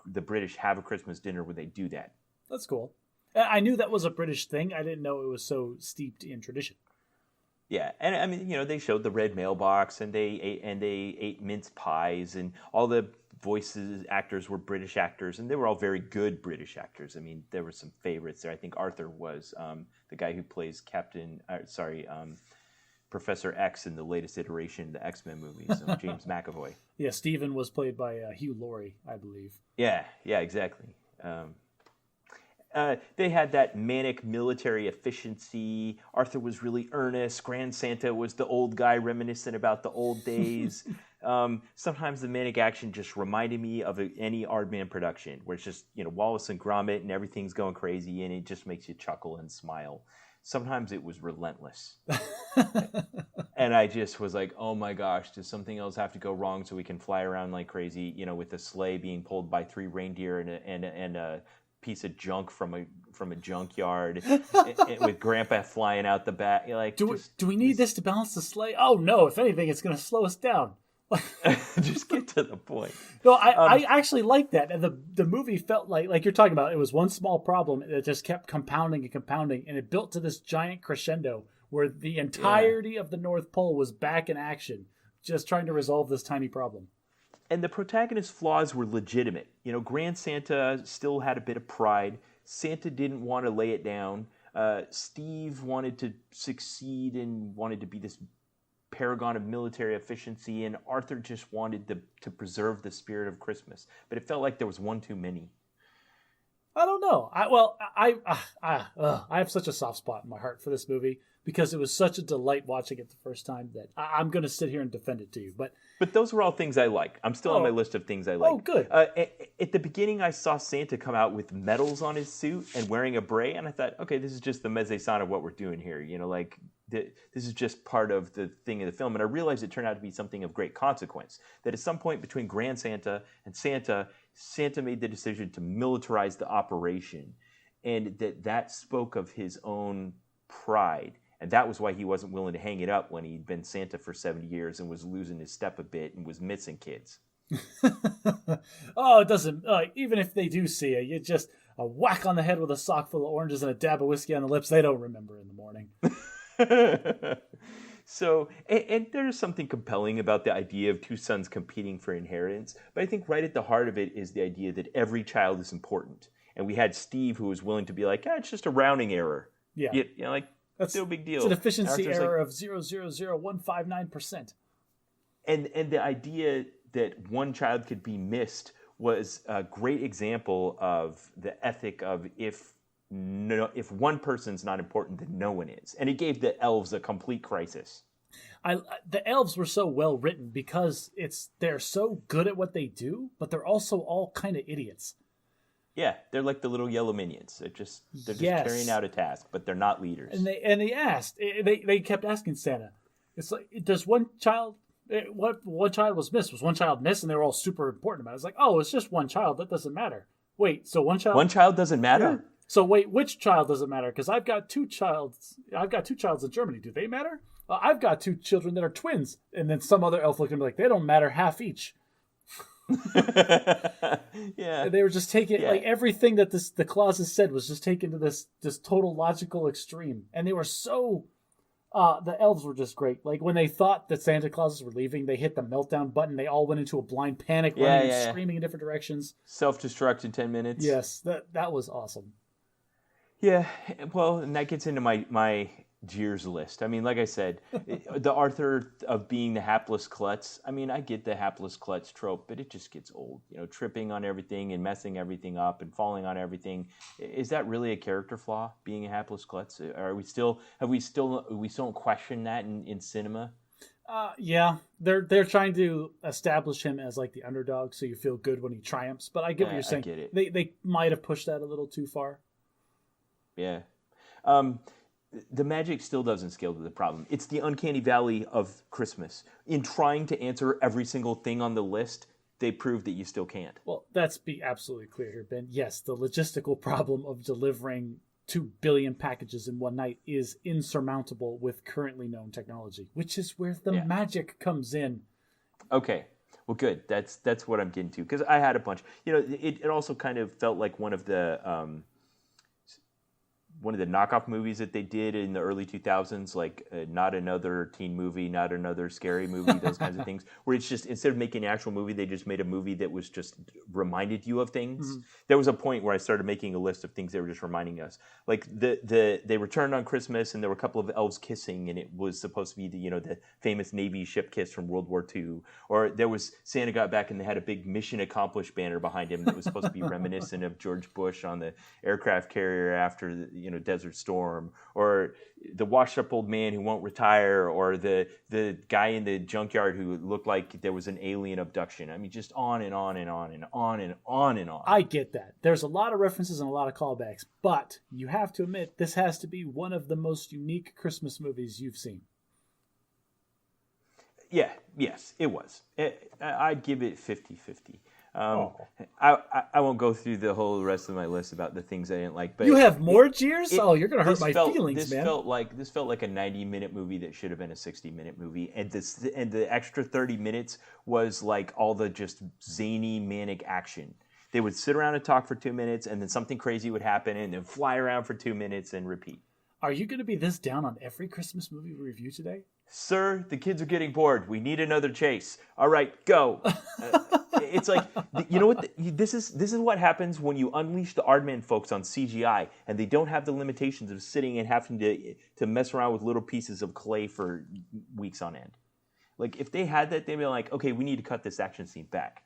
the British have a Christmas dinner where they do that. That's cool. I knew that was a British thing. I didn't know it was so steeped in tradition. Yeah, and I mean, they showed the red mailbox and they ate mince pies, and all the actors were British actors, and they were all very good British actors. I mean, there were some favorites there. I think Arthur was the guy who plays Professor X in the latest iteration of the X-Men movies, James McAvoy. Yeah, Stephen was played by Hugh Laurie, I believe. Yeah, exactly. They had that manic military efficiency. Arthur was really earnest. Grand Santa was the old guy reminiscent about the old days. Sometimes the manic action just reminded me of any Aardman production, where it's just, Wallace and Gromit and everything's going crazy, and it just makes you chuckle and smile. Sometimes it was relentless. And I just was like, oh my gosh, does something else have to go wrong so we can fly around like crazy, with a sleigh being pulled by 3 reindeer and a piece of junk from a junkyard with Grandpa flying out the back. You're like, do we need this to balance the sleigh? Oh no, if anything, it's going to slow us down. Just get to the point. No, I actually like that. And the movie felt like you're talking about, it was one small problem that just kept compounding and compounding, and it built to this giant crescendo where the entirety of the North Pole was back in action, just trying to resolve this tiny problem. And the protagonist's flaws were legitimate. Grand Santa still had a bit of pride. Santa didn't want to lay it down. Steve wanted to succeed and wanted to be this paragon of military efficiency, and Arthur just wanted to preserve the spirit of Christmas. But it felt like there was one too many. I don't know. I have such a soft spot in my heart for this movie because it was such a delight watching it the first time that I'm going to sit here and defend it to you. But those were all things I like. I'm still on my list of things I like. Oh, good. At the beginning, I saw Santa come out with medals on his suit and wearing a beret, and I thought, okay, this is just the mise-en-scène of what we're doing here. This is just part of the thing of the film. And I realized it turned out to be something of great consequence. That at some point between Grand Santa and Santa made the decision to militarize the operation, and that spoke of his own pride. And that was why he wasn't willing to hang it up when he'd been Santa for 70 years and was losing his step a bit and was missing kids. Oh, it doesn't. Even if they do see it, you just a whack on the head with a sock full of oranges and a dab of whiskey on the lips. They don't remember in the morning. So, and there's something compelling about the idea of two sons competing for inheritance. But I think right at the heart of it is the idea that every child is important. And we had Steve who was willing to be like, it's just a rounding error. Yeah. That's no big deal. It's an efficiency error of 0.00159%. And the idea that one child could be missed was a great example of the ethic of if one person's not important, then no one is. And it gave the elves a complete crisis. The elves were so well written because they're so good at what they do, but they're also all kind of idiots. Yeah, they're like the little yellow minions. They're just carrying out a task, but they're not leaders. And they kept asking Santa, it's like, does one child, what one child was missed? Was one child missed? And they were all super important about it. It's like, it's just one child. That doesn't matter. Wait, so one child doesn't matter? Yeah. So wait, which child doesn't matter? Because I've got two childs in Germany. Do they matter? I've got two children that are twins. And then some other elf looked at me like, they don't matter half each. Yeah. And they were just taking like everything that the clauses said was just taken to this total logical extreme. And they were so the elves were just great. Like when they thought that Santa Clauses were leaving, they hit the meltdown button. They all went into a blind panic, running and screaming in different directions. Self-destruct in 10 minutes. Yes, that was awesome. Yeah, well, and that gets into my Jeers list. I mean, like I said, the Arthur of being the hapless klutz. I mean, I get the hapless klutz trope, but it just gets old. Tripping on everything and messing everything up and falling on everything. Is that really a character flaw, being a hapless klutz? Are we still don't question that in cinema? Yeah, they're trying to establish him as like the underdog, so you feel good when he triumphs. But I get what you're saying. I get it. They might have pushed that a little too far. Yeah. The magic still doesn't scale to the problem. It's the uncanny valley of Christmas. In trying to answer every single thing on the list, they prove that you still can't. Well, let's be absolutely clear here, Ben. Yes, the logistical problem of delivering 2 billion packages in one night is insurmountable with currently known technology, which is where the magic comes in. Okay. Well, good. That's what I'm getting to. Because I had a bunch. It also kind of felt like one of the knockoff movies that they did in the early 2000s, like Not Another Teen Movie, Not Another Scary Movie, those kinds of things, where it's just, instead of making an actual movie, they just made a movie that was just reminded you of things. Mm-hmm. There was a point where I started making a list of things they were just reminding us. Like they returned on Christmas and there were a couple of elves kissing and it was supposed to be the famous Navy ship kiss from World War II. Or there was Santa got back and they had a big mission accomplished banner behind him that was supposed to be reminiscent of George Bush on the aircraft carrier after the Desert Storm, or the washed up old man who won't retire, or the guy in the junkyard who looked like there was an alien abduction. I mean, just on and on and on and on and on and on. I get that. There's a lot of references and a lot of callbacks, but you have to admit this has to be one of the most unique Christmas movies you've seen. Yeah, yes, it was. I'd give it 50-50. I won't go through the whole rest of my list about the things I didn't like. But you have more jeers? You're going to hurt my feelings, man. This felt like a 90-minute movie that should have been a 60-minute movie, and the extra 30 minutes was like all the just zany, manic action. They would sit around and talk for 2 minutes, and then something crazy would happen, and then fly around for 2 minutes and repeat. Are you going to be this down on every Christmas movie we review today? Sir, the kids are getting bored. We need another chase. All right, go. It's like, you know what? This is what happens when you unleash the Aardman folks on CGI, and they don't have the limitations of sitting and having to mess around with little pieces of clay for weeks on end. Like, if they had that, they'd be like, okay, we need to cut this action scene back.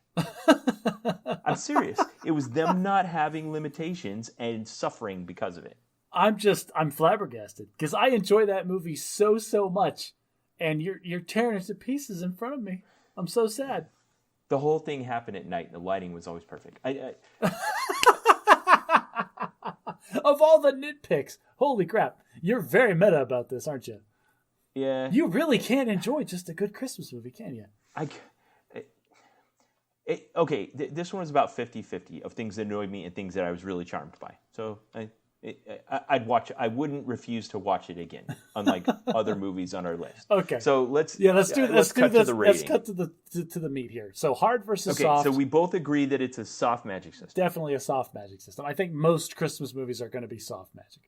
I'm serious. It was them not having limitations and suffering because of it. I'm flabbergasted because I enjoy that movie so much, and you're tearing it to pieces in front of me. I'm so sad. The whole thing happened at night. And the lighting was always perfect. Of all the nitpicks, holy crap! You're very meta about this, aren't you? Yeah. You really can't enjoy just a good Christmas movie, can you? Okay, this one was about 50-50 of things that annoyed me and things that I was really charmed by. So I'd watch it. I wouldn't refuse to watch it again, unlike other movies on our list. Okay. So let's cut to the meat here. So hard versus soft. So we both agree that it's a soft magic system. Definitely a soft magic system. I think most Christmas movies are going to be soft magic.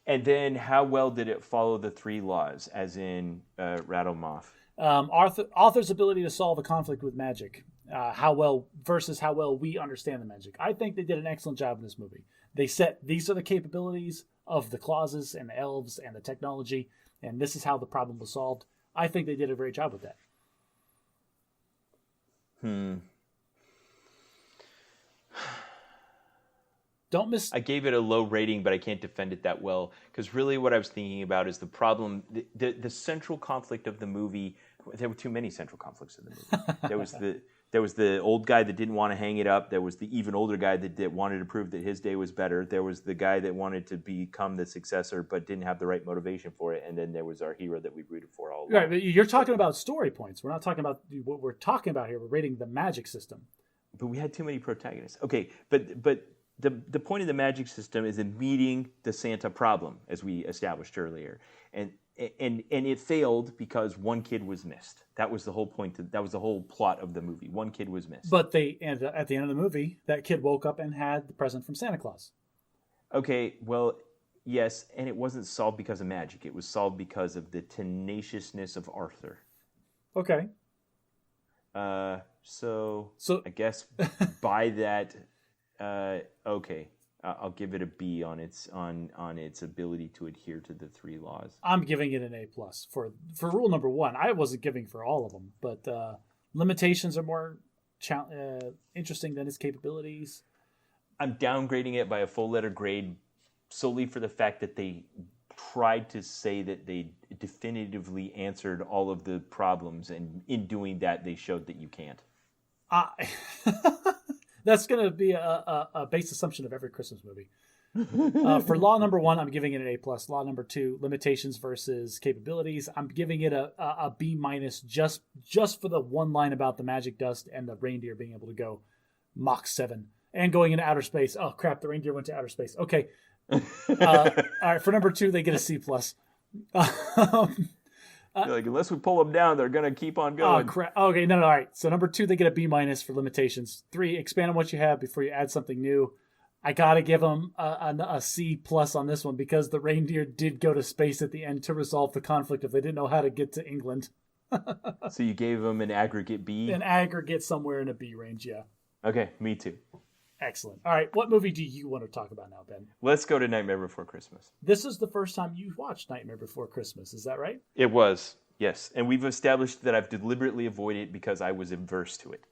And then how well did it follow the 3 laws, as in Rattle Moth? Author's ability to solve a conflict with magic. How well we understand the magic. I think they did an excellent job in this movie. They said these are the capabilities of the clauses and the elves and the technology, and this is how the problem was solved. I think they did a great job with that. I gave it a low rating, but I can't defend it that well, because really what I was thinking about is the problem, the central conflict of the movie. There were too many central conflicts in the movie. There was the old guy that didn't want to hang it up. There was the even older guy that wanted to prove that his day was better. There was the guy that wanted to become the successor but didn't have the right motivation for it. And then there was our hero that we rooted for all along. Right, but you're talking about story points. We're not talking about what we're talking about here. We're rating the magic system. But we had too many protagonists. Okay, but the point of the magic system is in meeting the Santa problem, as we established earlier. And it failed because one kid was missed. That was the whole point. That was the whole plot of the movie. One kid was missed. But at the end of the movie, that kid woke up and had the present from Santa Claus. Okay, well, yes, and it wasn't solved because of magic. It was solved because of the tenaciousness of Arthur. Okay. So I guess by that, okay. I'll give it a B on its ability to adhere to the 3 laws. I'm giving it an A+ for rule number 1. I wasn't giving for all of them, but limitations are more interesting than its capabilities. I'm downgrading it by a full letter grade solely for the fact that they tried to say that they definitively answered all of the problems, and in doing that, they showed that you can't. That's going to be a base assumption of every Christmas movie. For law number 1, I'm giving it an A+. Law number 2, limitations versus capabilities, I'm giving it a B- just for the one line about the magic dust and the reindeer being able to go Mach 7 and going into outer space. Oh, crap, the reindeer went to outer space. Okay. All right, for number 2, they get a C+. Unless we pull them down, they're going to keep on going. Oh, crap. Okay, no, all right. So number 2, they get a B- for limitations. 3, expand on what you have before you add something new. I got to give them a C+ on this one because the reindeer did go to space at the end to resolve the conflict if they didn't know how to get to England. So you gave them an aggregate B? An aggregate somewhere in a B range, yeah. Okay, me too. Excellent. All right, what movie do you want to talk about now, Ben? Let's go to Nightmare Before Christmas. This is the first time you've watched Nightmare Before Christmas, is that right? It was, yes. And we've established that I've deliberately avoided it because I was averse to it.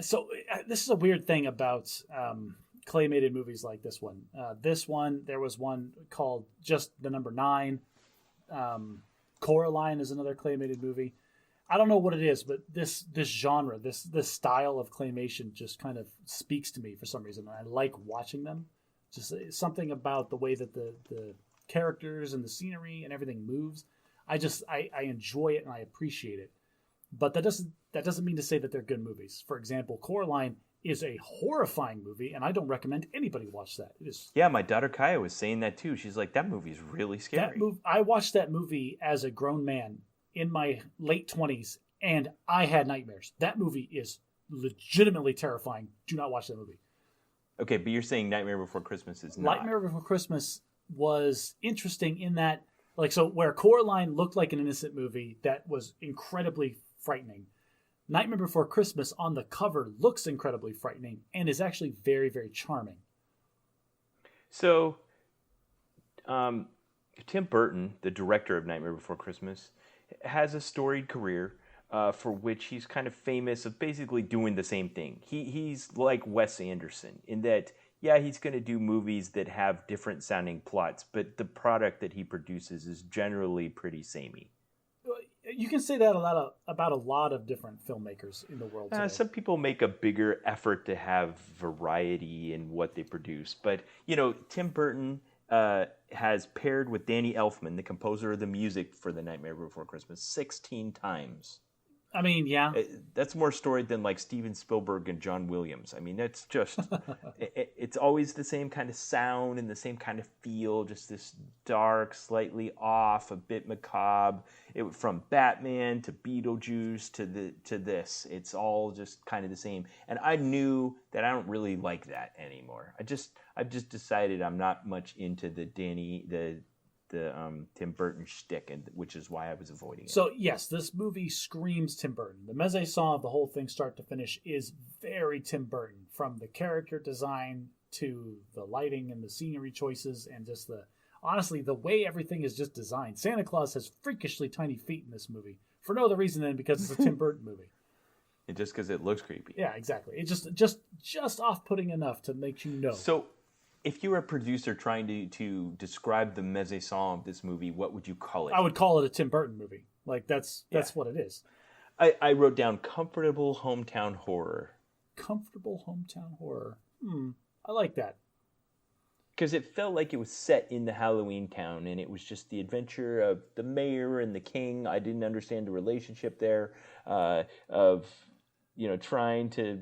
So this is a weird thing about claymated movies like this one. There was one called just the number 9. Coraline is another claymated movie. I don't know what it is, but this genre, this style of claymation just kind of speaks to me for some reason. I like watching them. Just something about the way that the characters and the scenery and everything moves. I enjoy it and I appreciate it. But that doesn't mean to say that they're good movies. For example, Coraline is a horrifying movie, and I don't recommend anybody watch that. It is. Yeah, my daughter Kaya was saying that too. She's like, that movie is really scary. I watched that movie as a grown man in my late 20s, and I had nightmares. That movie is legitimately terrifying. Do not watch that movie. Okay, but you're saying Nightmare Before Christmas is not. Nightmare Before Christmas was interesting in that, like, so where Coraline looked like an innocent movie that was incredibly frightening, Nightmare Before Christmas on the cover looks incredibly frightening and is actually very, very charming. So, Tim Burton, the director of Nightmare Before Christmas, has a storied career for which he's kind of famous of basically doing the same thing. He's like Wes Anderson in that, yeah, he's going to do movies that have different sounding plots, but the product that he produces is generally pretty samey. You can say that about a lot of different filmmakers in the world today. Some people make a bigger effort to have variety in what they produce, but Tim Burton has paired with Danny Elfman, the composer of the music for The Nightmare Before Christmas, 16 times. I mean, yeah. That's more storied than like Steven Spielberg and John Williams. I mean, that's just, it's always the same kind of sound and the same kind of feel, just this dark, slightly off, a bit macabre. From Batman to Beetlejuice to this, it's all just kind of the same. And I knew that I don't really like that anymore. I've just decided I'm not much into the Tim Burton shtick, which is why I was avoiding it. So yes, this movie screams Tim Burton. The mise-en-scène of the whole thing, start to finish, is very Tim Burton, from the character design to the lighting and the scenery choices, and just honestly, the way everything is just designed. Santa Claus has freakishly tiny feet in this movie for no other reason than because it's a Tim Burton movie. And just because it looks creepy. Yeah, exactly. It's just off-putting enough to make you know. So, if you were a producer trying to describe the mise-en-scène of this movie, what would you call it? I would call it a Tim Burton movie. Like, that's what it is. I wrote down comfortable hometown horror. Comfortable hometown horror. I like that. Because it felt like it was set in the Halloween town, and it was just the adventure of the mayor and the king. I didn't understand the relationship there of trying to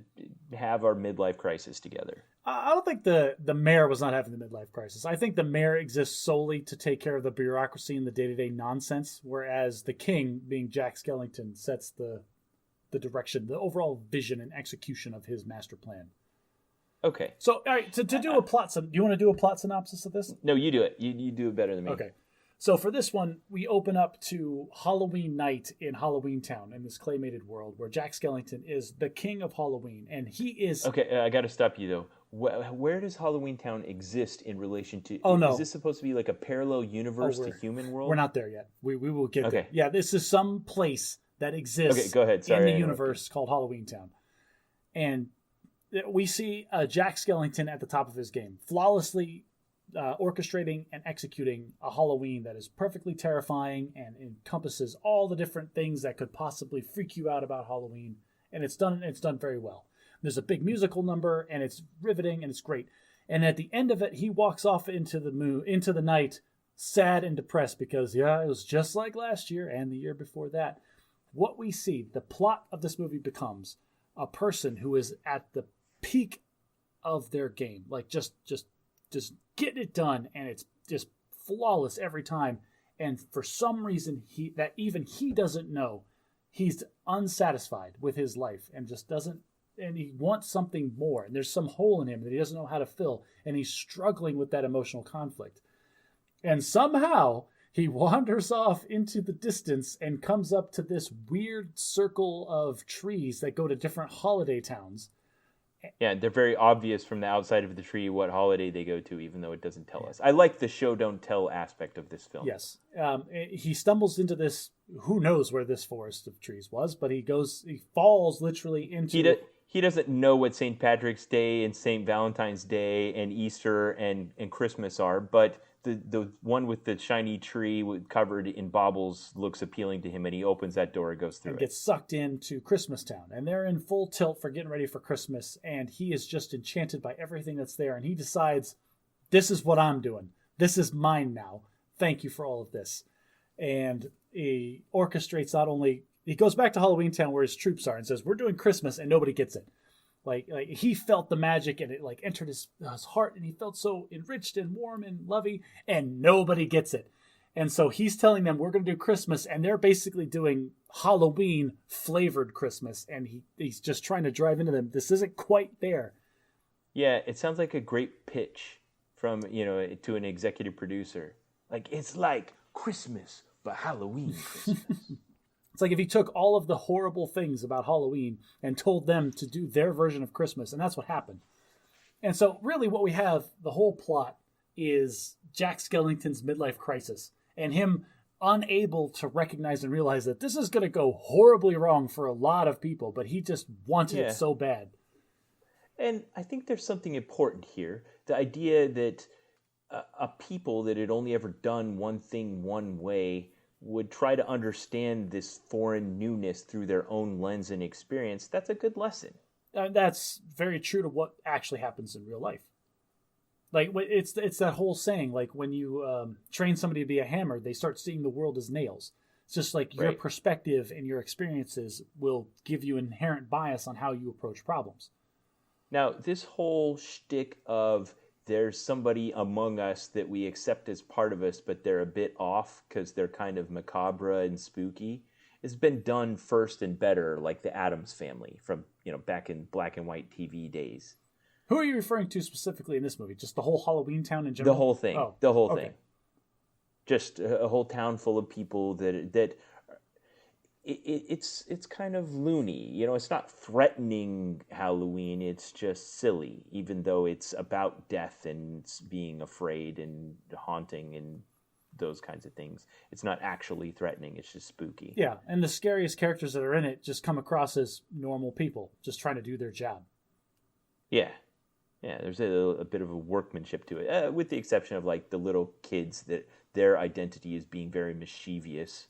have our midlife crisis together. I don't think the mayor was not having the midlife crisis. I think the mayor exists solely to take care of the bureaucracy and the day-to-day nonsense, whereas the king, being Jack Skellington, sets the direction, the overall vision and execution of his master plan. Okay. So, all right, to do a plot, do you want to do a plot synopsis of this? No, you do it. You do it better than me. Okay. So for this one, we open up to Halloween night in Halloween Town, in this claymated world where Jack Skellington is the king of Halloween, and he is... Okay, I got to stop you, though. Where does Halloween Town exist in relation to... Oh, no. Is this supposed to be like a parallel universe to Human World? We're not there yet. We will get there. Yeah, this is some place that exists go ahead. Sorry, in the universe called Halloween Town. And we see Jack Skellington at the top of his game, flawlessly orchestrating and executing a Halloween that is perfectly terrifying and encompasses all the different things that could possibly freak you out about Halloween. And it's done very well. There's a big musical number, and it's riveting, and it's great. And at the end of it, he walks off into the night, sad and depressed because, it was just like last year and the year before that. What we see, the plot of this movie becomes a person who is at the peak of their game, like just getting it done, and it's just flawless every time. And for some reason, he doesn't know, he's unsatisfied with his life and just doesn't. And he wants something more, and there's some hole in him that he doesn't know how to fill, and he's struggling with that emotional conflict. And somehow he wanders off into the distance and comes up to this weird circle of trees that go to different holiday towns. Yeah, they're very obvious from the outside of the tree what holiday they go to, even though it doesn't tell us. I like the show don't tell aspect of this film. Yes. He stumbles into this, who knows where this forest of trees was, but he falls literally into... He doesn't know what St. Patrick's Day and St. Valentine's Day and Easter and Christmas are, but the one with the shiny tree covered in baubles looks appealing to him, and he opens that door and goes through it. Gets sucked into Christmas Town, and they're in full tilt for getting ready for Christmas, and he is just enchanted by everything that's there, and he decides, this is what I'm doing. This is mine now. Thank you for all of this. And he orchestrates not only... He goes back to Halloween Town where his troops are and says, we're doing Christmas, and nobody gets it. Like he felt the magic, and it like entered his heart, and he felt so enriched and warm and lovey, and nobody gets it. And so he's telling them, we're going to do Christmas, and they're basically doing Halloween flavored Christmas, and he's just trying to drive into them. This isn't quite there. Yeah, it sounds like a great pitch from, to an executive producer. Like, it's like Christmas, but Halloween Christmas. It's like if he took all of the horrible things about Halloween and told them to do their version of Christmas, and that's what happened. And so really what we have, the whole plot, is Jack Skellington's midlife crisis and him unable to recognize and realize that this is going to go horribly wrong for a lot of people, but he just wanted it so bad. And I think there's something important here. The idea that a people that had only ever done one thing one way would try to understand this foreign newness through their own lens and experience. That's a good lesson. That's very true to what actually happens in real life. Like, it's that whole saying, like when you train somebody to be a hammer, they start seeing the world as nails. It's just like your perspective and your experiences will give you inherent bias on how you approach problems. Now, this whole shtick of there's somebody among us that we accept as part of us, but they're a bit off because they're kind of macabre and spooky, has been done first and better, like the Addams Family from, back in black and white TV days. Who are you referring to specifically in this movie? Just the whole Halloween town in general? The whole thing. Oh, the whole thing. Just a whole town full of people that it's kind of loony. It's not threatening Halloween. It's just silly, even though it's about death and being afraid and haunting and those kinds of things. It's not actually threatening. It's just spooky. Yeah, and the scariest characters that are in it just come across as normal people, just trying to do their job. Yeah. Yeah, there's a bit of a workmanship to it, with the exception of like the little kids that their identity is being very mischievous.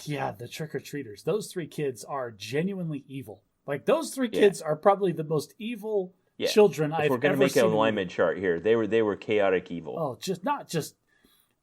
Yeah, the trick-or-treaters. Those three kids are genuinely evil. Like, those three kids are probably the most evil children I've ever seen. If we're going to make an alignment chart here, they were chaotic evil. Oh, not just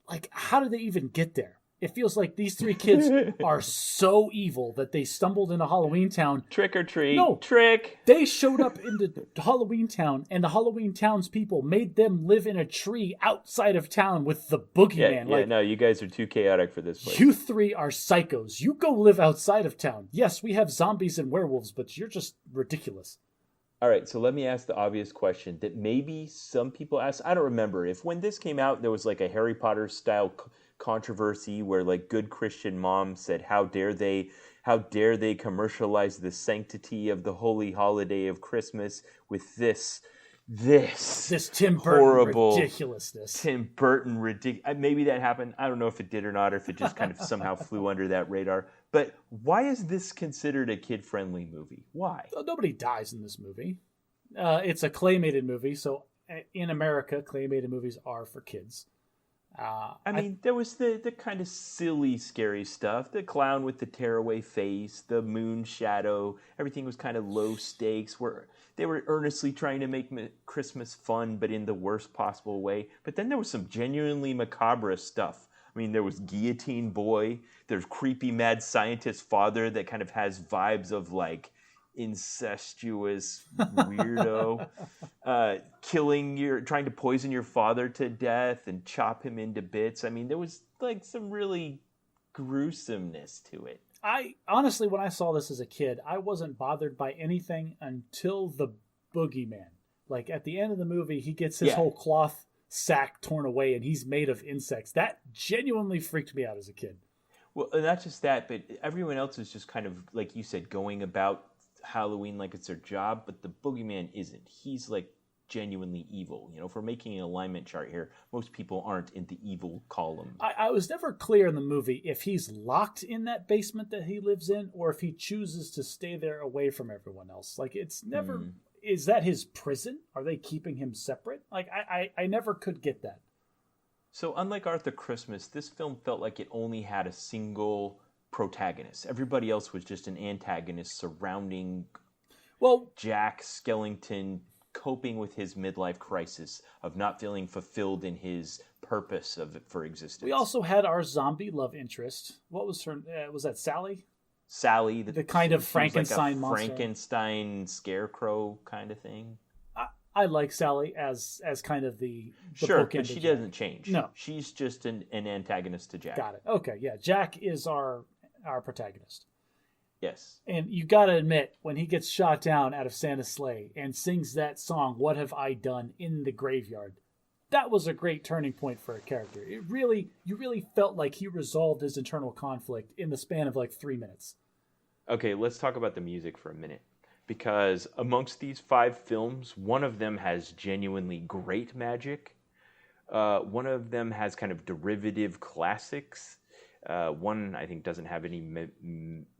like, how did they even get there? It feels like these three kids are so evil that they stumbled into Halloween Town. Trick or treat. No. Trick. They showed up into Halloween Town, and the Halloween Town's people made them live in a tree outside of town with the boogeyman. Yeah, no, you guys are too chaotic for this place. You three are psychos. You go live outside of town. Yes, we have zombies and werewolves, but you're just ridiculous. All right, so let me ask the obvious question that maybe some people ask. I don't remember. If when this came out, there was like a Harry Potter style controversy where like good Christian moms said, how dare they commercialize the sanctity of the holy holiday of Christmas with this Tim Burton horrible ridiculousness. Tim Burton ridiculous. Maybe that happened. I don't know if it did or not, or if it just kind of somehow flew under that radar. But why is this considered a kid-friendly movie? Why? Well, nobody dies in this movie. It's a claymated movie, so in America, claymated movies are for kids. I mean, there was the kind of silly, scary stuff. The clown with the tearaway face, the moon shadow. Everything was kind of low stakes. They were earnestly trying to make Christmas fun, but in the worst possible way. But then there was some genuinely macabre stuff. I mean, there was Guillotine Boy. There's creepy mad scientist father that kind of has vibes of like incestuous weirdo, trying to poison your father to death and chop him into bits. I mean, there was like some really gruesomeness to it. I honestly, when I saw this as a kid, I wasn't bothered by anything until the boogeyman. Like at the end of the movie, he gets his whole cloth sack torn away and he's made of insects. That genuinely freaked me out as a kid. Well, not just that, but everyone else is just kind of, like you said, going about Halloween like it's their job, but the boogeyman isn't. He's like genuinely evil. If we're making an alignment chart here, most people aren't in the evil column. I was never clear in the movie if he's locked in that basement that he lives in or if he chooses to stay there away from everyone else. Like, it's never... Is that his prison? Are they keeping him separate? Like, I never could get that. So unlike Arthur Christmas, this film felt like it only had a single protagonist. Everybody else was just an antagonist surrounding Jack Skellington coping with his midlife crisis of not feeling fulfilled in his purpose for existence. We also had our zombie love interest. What was her... was that Sally? Sally, the kind of Frankenstein like monster. Frankenstein scarecrow kind of thing. I like Sally as kind of the sure, but she doesn't change. No, she's just an antagonist to Jack. Got it. Okay, yeah, Jack is our protagonist. Yes, and you got to admit when he gets shot down out of Santa's sleigh and sings that song, "What Have I Done," in the graveyard, that was a great turning point for a character. You really felt like he resolved his internal conflict in the span of like 3 minutes. Okay, let's talk about the music for a minute. Because amongst these 5 films, one of them has genuinely great magic. One of them has kind of derivative classics. One, I think, doesn't have any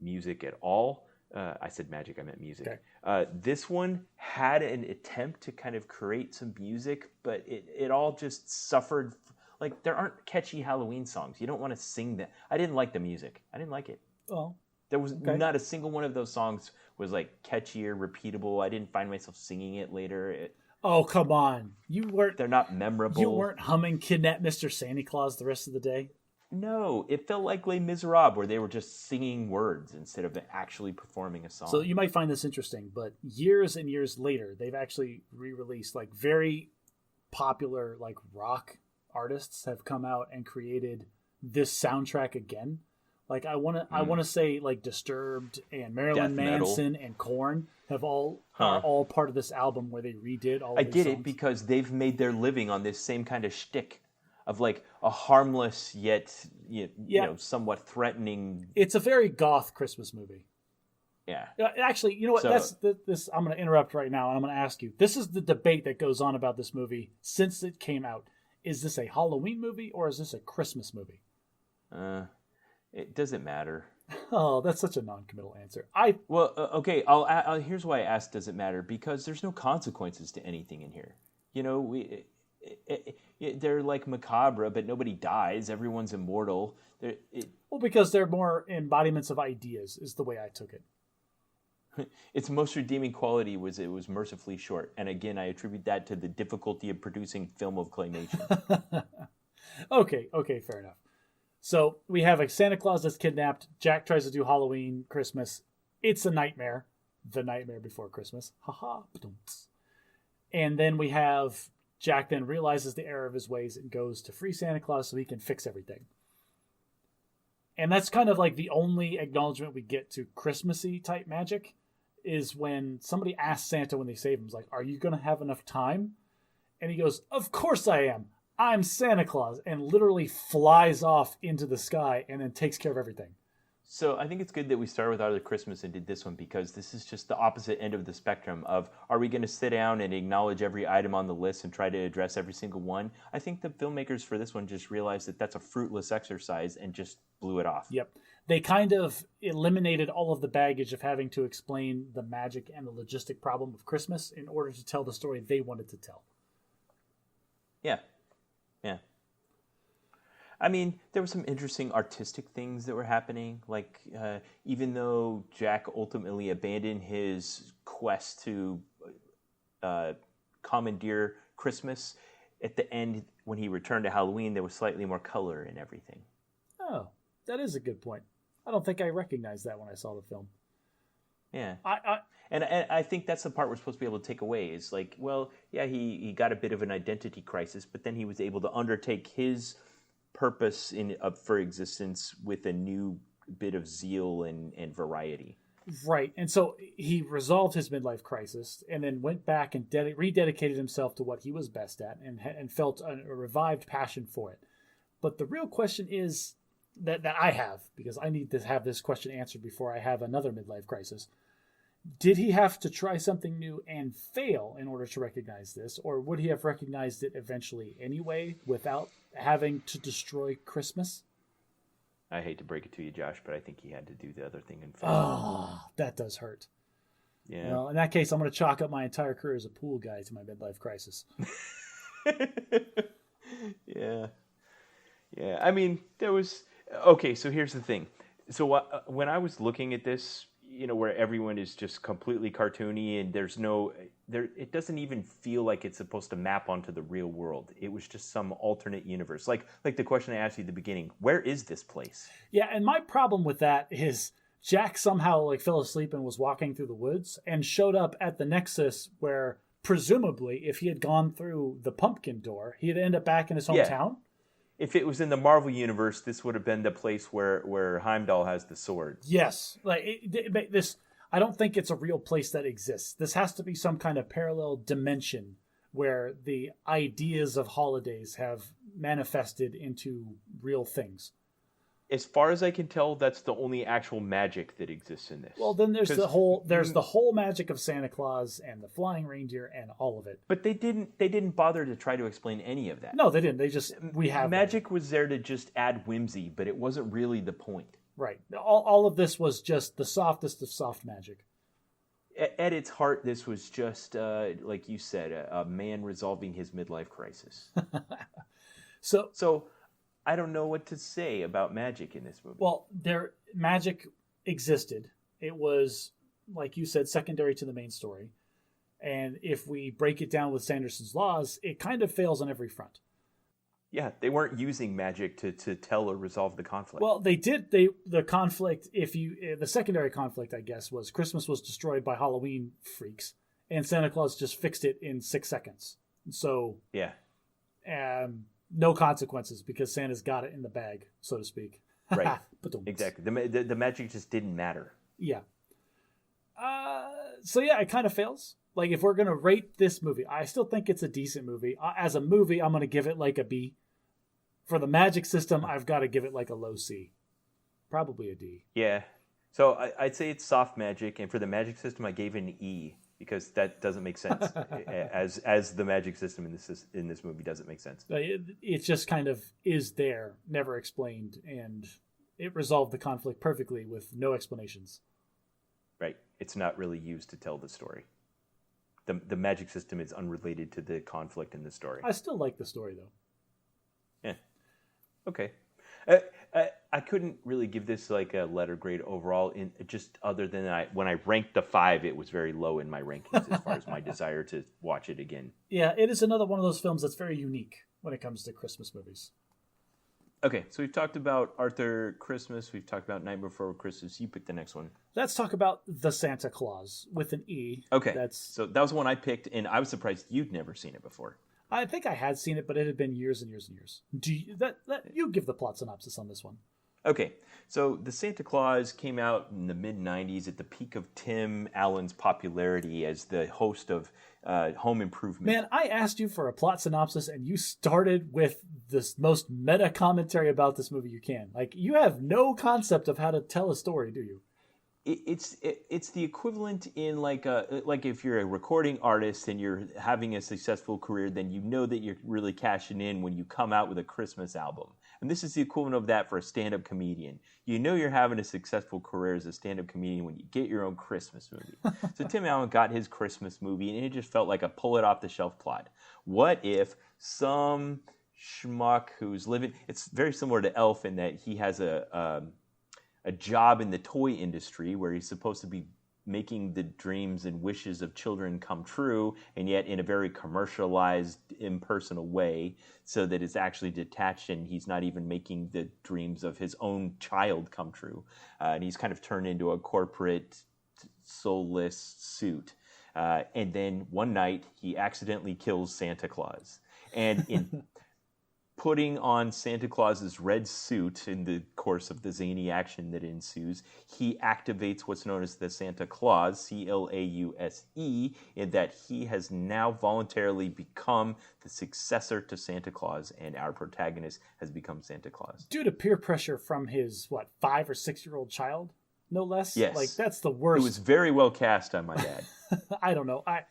music at all. I said magic, I meant music. Okay. This one had an attempt to kind of create some music, but it all just suffered. Like, there aren't catchy Halloween songs. You don't want to sing that. I didn't like the music. I didn't like it. Oh. There was not a single one of those songs was like catchy or repeatable. I didn't find myself singing it later. Oh, come on. They're not memorable. You weren't humming Kidnap Mr. Santa Claus the rest of the day? No, it felt like Les Miserables, where they were just singing words instead of actually performing a song. So you might find this interesting, but years and years later, they've actually re-released like very popular like rock artists have come out and created this soundtrack again. Like I want to say like Disturbed and Marilyn Manson and Korn are all part of this album where they redid all. I get songs. It because they've made their living on this same kind of shtick of like a harmless yet you know somewhat threatening. It's a very goth Christmas movie. Yeah. Actually, you know what? This. I'm going to interrupt right now, and I'm going to ask you. This is the debate that goes on about this movie since it came out. Is this a Halloween movie or is this a Christmas movie? It doesn't matter. Oh, that's such a non-committal answer. Okay. I'll here's why I asked. Does it matter? Because there's no consequences to anything in here. You know, they're like macabre, but nobody dies. Everyone's immortal. Because they're more embodiments of ideas, is the way I took it. Its most redeeming quality was it was mercifully short, and again, I attribute that to the difficulty of producing film of claymation. Okay, fair enough. So we have a Santa Claus that's kidnapped. Jack tries to do Halloween, Christmas. It's a nightmare. The Nightmare Before Christmas. Haha. And then we have Jack then realizes the error of his ways and goes to free Santa Claus so he can fix everything. And that's kind of like the only acknowledgement we get to Christmassy type magic is when somebody asks Santa when they save him, like, are you going to have enough time? And he goes, of course I am. I'm Santa Claus, and literally flies off into the sky and then takes care of everything. So I think it's good that we started with Other Christmas and did this one because this is just the opposite end of the spectrum of are we going to sit down and acknowledge every item on the list and try to address every single one? I think the filmmakers for this one just realized that that's a fruitless exercise and just blew it off. Yep. They kind of eliminated all of the baggage of having to explain the magic and the logistic problem of Christmas in order to tell the story they wanted to tell. Yeah. I mean, there were some interesting artistic things that were happening. Like, even though Jack ultimately abandoned his quest to commandeer Christmas, at the end, when he returned to Halloween, there was slightly more color in everything. Oh, that is a good point. I don't think I recognized that when I saw the film. Yeah. And I think that's the part we're supposed to be able to take away is like, well, yeah, he got a bit of an identity crisis, but then he was able to undertake his purpose for existence with a new bit of zeal and variety. Right. And so he resolved his midlife crisis and then went back and rededicated himself to what he was best at and felt a revived passion for it. But the real question is that I have, because I need to have this question answered before I have another midlife crisis. Did he have to try something new and fail in order to recognize this, or would he have recognized it eventually anyway without having to destroy Christmas? I hate to break it to you, Josh, but I think he had to do the other thing and fail. Oh, that does hurt. Yeah. Well, in that case, I'm going to chalk up my entire career as a pool guy to my midlife crisis. Yeah. I mean, there was... Okay, so here's the thing. So when I was looking at this, you know, where everyone is just completely cartoony and it doesn't even feel like it's supposed to map onto the real world. It was just some alternate universe. Like the question I asked you at the beginning, where is this place? Yeah, and my problem with that is Jack somehow fell asleep and was walking through the woods and showed up at the Nexus where presumably if he had gone through the pumpkin door, he'd end up back in his hometown. Yeah. If it was in the Marvel universe, this would have been the place where Heimdall has the sword. Yes, this. I don't think it's a real place that exists. This has to be some kind of parallel dimension where the ideas of holidays have manifested into real things. As far as I can tell, that's the only actual magic that exists in Well, this. then Because, there's the whole magic of Santa Claus and the flying reindeer and all of it. but they didn't bother to try to explain any of that. No, they didn't. They just we have them. Magic was there to just add whimsy, but it wasn't really the point. Right. All of this was just the softest of soft magic. At its heart, this was just, like you said, a man resolving his midlife crisis. So, So I don't know what to say about magic in this movie. well, their magic existed. It was, like you said, secondary to the main story. And if we break it down with Sanderson's laws, it kind of fails on every front. Yeah, they weren't using magic to tell or resolve the conflict. Well, they did. The conflict, the secondary conflict, I guess, was Christmas was destroyed by Halloween freaks, and Santa Claus just fixed it in 6 seconds. So, yeah, no consequences because Santa's got it in the bag, so to speak. right. Exactly. The magic just didn't matter. Yeah. So yeah, it kind of fails. Like if we're gonna rate this movie, I still think it's a decent movie. As a movie, I'm gonna give it like a B. For the magic system, I've got to give it like a low C, probably a D. Yeah. So I'd say it's soft magic, and for the magic system, I gave it an E because that doesn't make sense. as the magic system in this movie doesn't make sense. It just kind of is there, never explained, and it resolved the conflict perfectly with no explanations. Right. It's not really used to tell the story. The magic system is unrelated to the conflict in the story. I still like the story though. Yeah. Okay. I couldn't really give this like a letter grade overall. In just other than when I ranked the 5, it was very low in my rankings as far as my desire to watch it again. Yeah, it is another one of those films that's very unique when it comes to Christmas movies. Okay, so we've talked about Arthur Christmas. We've talked about Night Before Christmas. You pick the next one. Let's talk about The Santa Claus with an E. Okay, so that was one I picked, and I was surprised you'd never seen it before. I think I had seen it, but it had been years and years and years. You give the plot synopsis on this one. Okay, so The Santa Claus came out in the mid-'90s at the peak of Tim Allen's popularity as the host of Home Improvement. Man, I asked you for a plot synopsis, and you started with this most meta commentary about this movie you can. Like, you have no concept of how to tell a story, do you? It's the equivalent in like if you're a recording artist and you're having a successful career, then you know that you're really cashing in when you come out with a Christmas album. And this is the equivalent of that for a stand-up comedian. You know you're having a successful career as a stand-up comedian when you get your own Christmas movie. So Tim Allen got his Christmas movie, and it just felt like a pull-it-off-the-shelf plot. What if some schmuck who's living... It's very similar to Elf in that he has a job in the toy industry where he's supposed to be making the dreams and wishes of children come true, and yet in a very commercialized, impersonal way, so that it's actually detached and he's not even making the dreams of his own child come true. And he's kind of turned into a corporate, soulless suit. And then one night, he accidentally kills Santa Claus. And in putting on Santa Claus's red suit in the course of the zany action that ensues, he activates what's known as the Santa Claus, Clause, in that he has now voluntarily become the successor to Santa Claus, and our protagonist has become Santa Claus. Due to peer pressure from his, 5 or 6-year-old child, no less? Yes. Like, that's the worst. It was very well cast, I might add. I don't know. I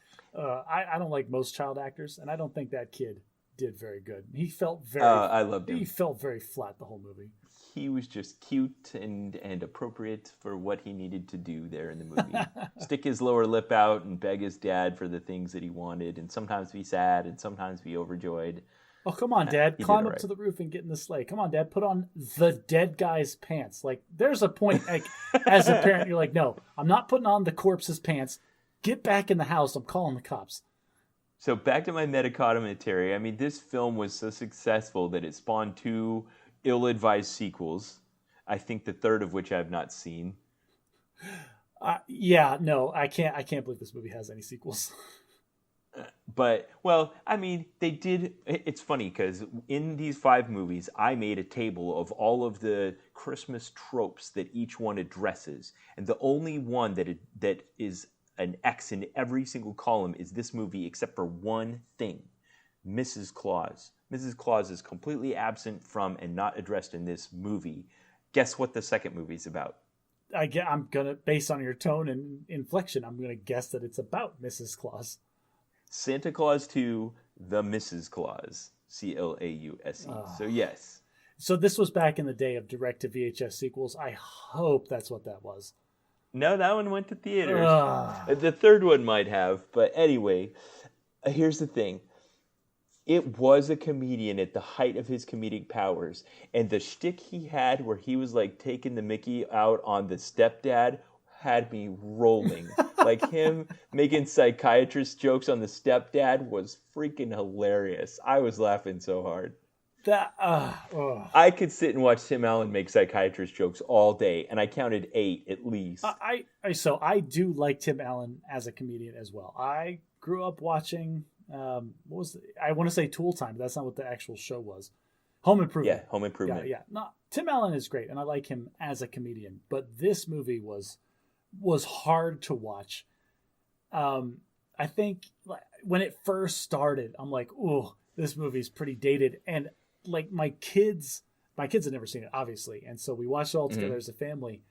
don't like most child actors, and I don't think that kid did very good. He felt very... I loved him. He felt very flat the whole movie. He was just cute and appropriate for what he needed to do there in the movie. Stick his lower lip out and beg his dad for the things that he wanted, and sometimes be sad and sometimes be overjoyed. Oh, come on, Dad. Climb up to the roof and get in the sleigh. Come on, Dad. Put on the dead guy's pants. Like, there's a point, like, as a parent, you're like, no, I'm not putting on the corpse's pants. Get back in the house. I'm calling the cops. So back to my metacommentary. I mean, this film was so successful that it spawned 2 ill-advised sequels. I think the third of which I have not seen. Yeah, no, I can't believe this movie has any sequels. But, well, I mean, they did... It's funny because in these 5 movies, I made a table of all of the Christmas tropes that each one addresses. And the only one that is an X in every single column is this movie, except for one thing: Mrs. Claus. Mrs. Claus is completely absent from and not addressed in this movie. Guess what the second movie's about? I'm gonna, based on your tone and inflection, I'm gonna guess that it's about Mrs. Claus. Santa Claus 2, The Mrs. Claus. Clause. So yes. So this was back in the day of direct to VHS sequels. I hope that's what that was. No, that one went to theaters. The third one might have, but anyway, here's the thing. It was a comedian at the height of his comedic powers, and the shtick he had where he was like taking the Mickey out on the stepdad had me rolling. Like him making psychiatrist jokes on the stepdad was freaking hilarious. I was laughing so hard. I could sit and watch Tim Allen make psychiatrist jokes all day, and I counted 8 at least. I do like Tim Allen as a comedian as well. I grew up watching what was I want to say Tool Time, but that's not what the actual show was. Home Improvement. Yeah, Home Improvement. Yeah. No, Tim Allen is great, and I like him as a comedian. But this movie was hard to watch. I think when it first started, I'm like, "Ooh, this movie's pretty dated." And like my kids had never seen it, obviously, and so we watched it all together as a family.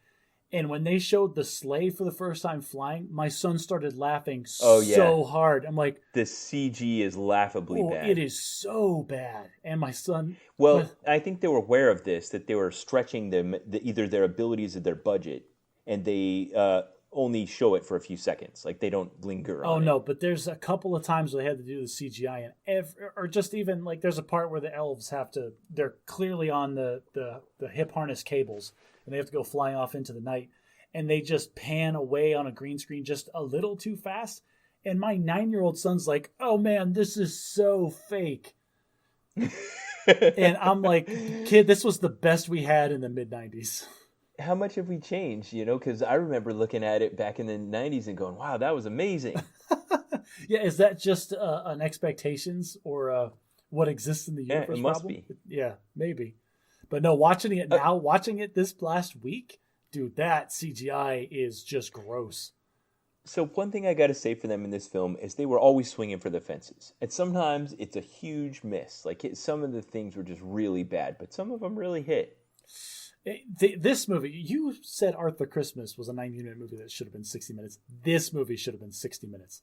And when they showed the sleigh for the first time flying, my son started laughing so hard. I'm like, the CG is laughably bad. It is so bad. And my son... Well, I think they were aware of this, that they were stretching either their abilities or their budget, and they only show it for a few seconds. Like, they don't linger on it. Oh, no, but there's a couple of times where they had to do the CGI, or just even, like, there's a part where the elves they're clearly on the hip harness cables, and they have to go flying off into the night, and they just pan away on a green screen just a little too fast. And my 9-year-old son's like, "Oh man, this is so fake." And I'm like, "Kid, this was the best we had in the mid-90s." How much have we changed, Because I remember looking at it back in the 90s and going, wow, that was amazing. Yeah, is that just an expectations or what exists in the universe? Yeah, it must be. Yeah, maybe. But no, watching it this last week, dude, that CGI is just gross. So one thing I got to say for them in this film is they were always swinging for the fences. And sometimes it's a huge miss. Like some of the things were just really bad, but some of them really hit. This movie, you said Arthur Christmas was a 90-minute movie that should have been 60 minutes. This movie should have been 60 minutes.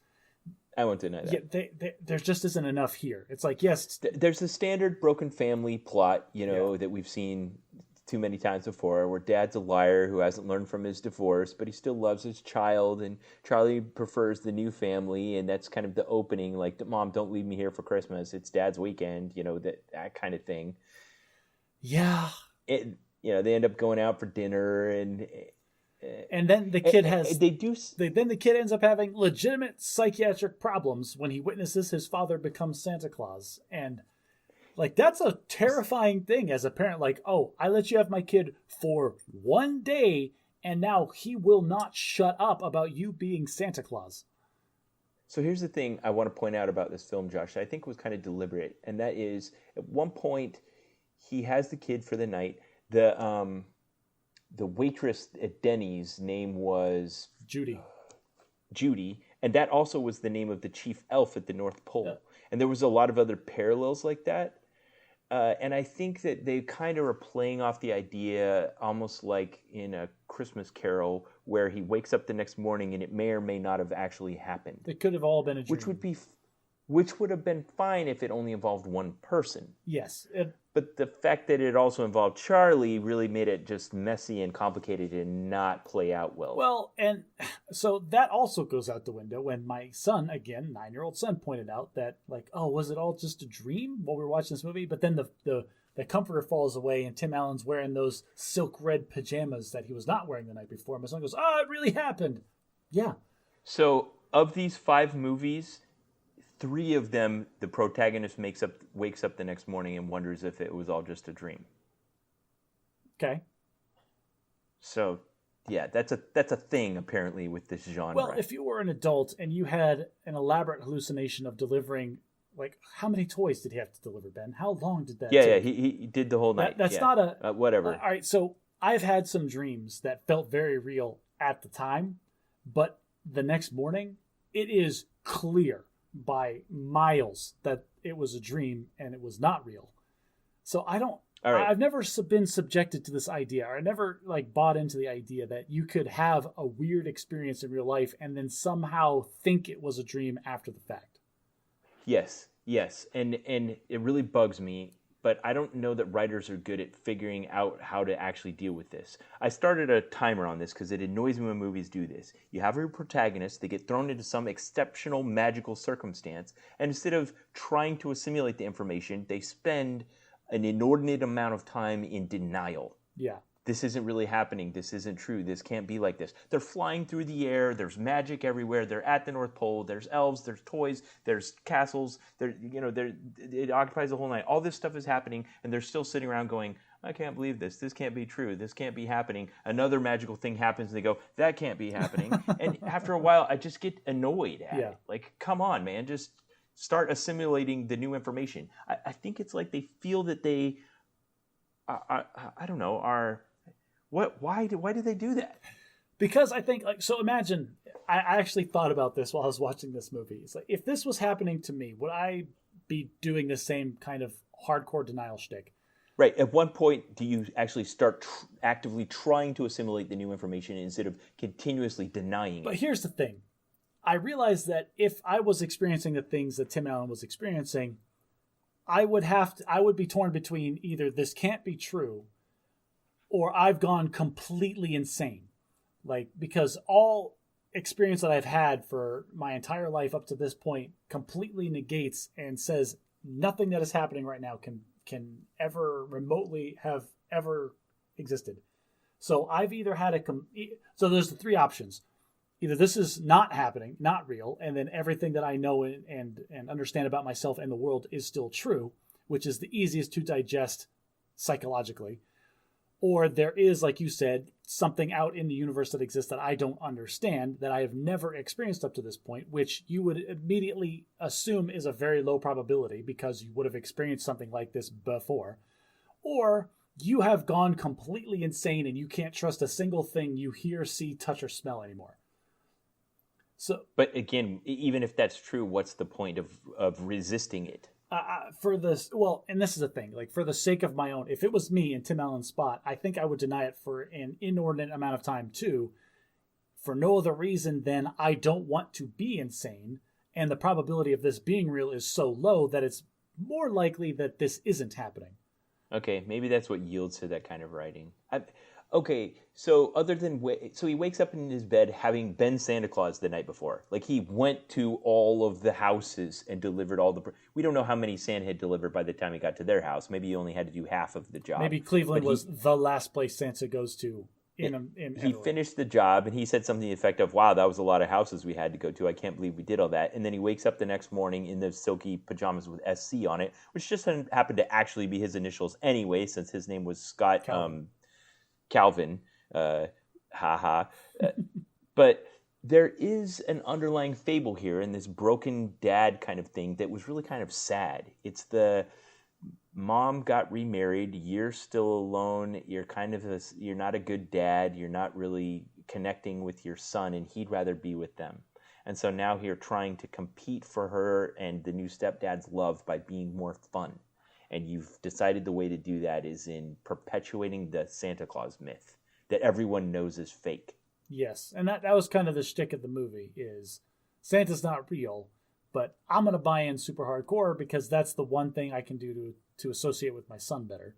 I won't deny that. Yeah, there just isn't enough here. It's like, yes. There's the standard broken family plot, that we've seen too many times before, where dad's a liar who hasn't learned from his divorce, but he still loves his child, and Charlie prefers the new family, and that's kind of the opening, like, Mom, don't leave me here for Christmas. It's Dad's weekend, that kind of thing. Yeah. They end up going out for dinner, and then the kid then the kid ends up having legitimate psychiatric problems when he witnesses his father become Santa Claus. And like, that's a terrifying thing as a parent. Like, oh, I let you have my kid for one day, and now he will not shut up about you being Santa Claus. So here's the thing I want to point out about this film, Josh, I think was kind of deliberate. And that is, at one point, he has the kid for the night. The waitress at Denny's name was Judy, and that also was the name of the chief elf at the North Pole. Yeah. And there was a lot of other parallels like that. And I think that they kind of are playing off the idea, almost like in A Christmas Carol, where he wakes up the next morning and it may or may not have actually happened. It could have all been a dream. Which would have been fine if it only involved one person. Yes. But the fact that it also involved Charlie really made it just messy and complicated and not play out well. Well, and so that also goes out the window when my son, again, 9-year-old son, pointed out that, like, oh, was it all just a dream while we were watching this movie? But then the comforter falls away and Tim Allen's wearing those silk red pajamas that he was not wearing the night before. My son goes, oh, it really happened. Yeah. So of these 5 movies, 3 of them, the protagonist wakes up the next morning and wonders if it was all just a dream. Okay. So, yeah, that's a thing apparently with this genre. Well, if you were an adult and you had an elaborate hallucination of delivering, like, how many toys did he have to deliver, Ben? How long did that take? Yeah, he did the whole night. That's not a whatever. All right, so I've had some dreams that felt very real at the time, but the next morning, it is clear by miles that it was a dream and it was not real. So All right. I've never been subjected to this idea, or I never like bought into the idea that you could have a weird experience in real life and then somehow think it was a dream after the fact. Yes, yes, and it really bugs me, but I don't know that writers are good at figuring out how to actually deal with this. I started a timer on this because it annoys me when movies do this. You have a protagonist, they get thrown into some exceptional magical circumstance, and instead of trying to assimilate the information, they spend an inordinate amount of time in denial. Yeah. This isn't really happening. This isn't true. This can't be like this. They're flying through the air. There's magic everywhere. They're at the North Pole. There's elves. There's toys. There's castles. It occupies the whole night. All this stuff is happening, and they're still sitting around going, I can't believe this. This can't be true. This can't be happening. Another magical thing happens, and they go, that can't be happening. And after a while, I just get annoyed at it. Like, come on, man. Just start assimilating the new information. I think it's like they feel that they, I don't know, are... Why do they do that? Because I think, like, so imagine, I actually thought about this while I was watching this movie. It's like, if this was happening to me, would I be doing the same kind of hardcore denial shtick? Right. At one point, do you actually start actively trying to assimilate the new information instead of continuously denying it? But here's the thing. I realized that if I was experiencing the things that Tim Allen was experiencing, I would be torn between either this can't be true or I've gone completely insane. Like, because all experience that I've had for my entire life up to this point completely negates and says nothing that is happening right now can ever remotely have ever existed. So I've either had so there's the three options. Either this is not happening, not real, and then everything that I know and understand about myself and the world is still true, which is the easiest to digest psychologically. Or there is, like you said, something out in the universe that exists that I don't understand, that I have never experienced up to this point, which you would immediately assume is a very low probability because you would have experienced something like this before. Or you have gone completely insane and you can't trust a single thing you hear, see, touch, or smell anymore. So, but again, even if that's true, what's the point of resisting it? For this, well, and this is the thing, like, for the sake of my own, if it was me in Tim Allen's spot, I think I would deny it for an inordinate amount of time too, for no other reason than I don't want to be insane, and the probability of this being real is so low that it's more likely that this isn't happening. Okay, maybe that's what yields to that kind of writing. Okay, so so he wakes up in his bed having been Santa Claus the night before. Like, he went to all of the houses and delivered all the... We don't know how many Santa had delivered by the time he got to their house. Maybe he only had to do half of the job. Maybe Cleveland was the last place Santa goes to he finished the job, and he said something to the effect of, wow, that was a lot of houses we had to go to. I can't believe we did all that. And then he wakes up the next morning in the silky pajamas with SC on it, which just happened to actually be his initials anyway, since his name was Scott Calvin. But there is an underlying fable here in this broken dad kind of thing that was really kind of sad. It's the mom got remarried, you're still alone, you're not a good dad, you're not really connecting with your son, and he'd rather be with them. And so now you're trying to compete for her and the new stepdad's love by being more fun. And you've decided the way to do that is in perpetuating the Santa Claus myth that everyone knows is fake. Yes, and that was kind of the shtick of the movie, is Santa's not real, but I'm going to buy in super hardcore because that's the one thing I can do to associate with my son better.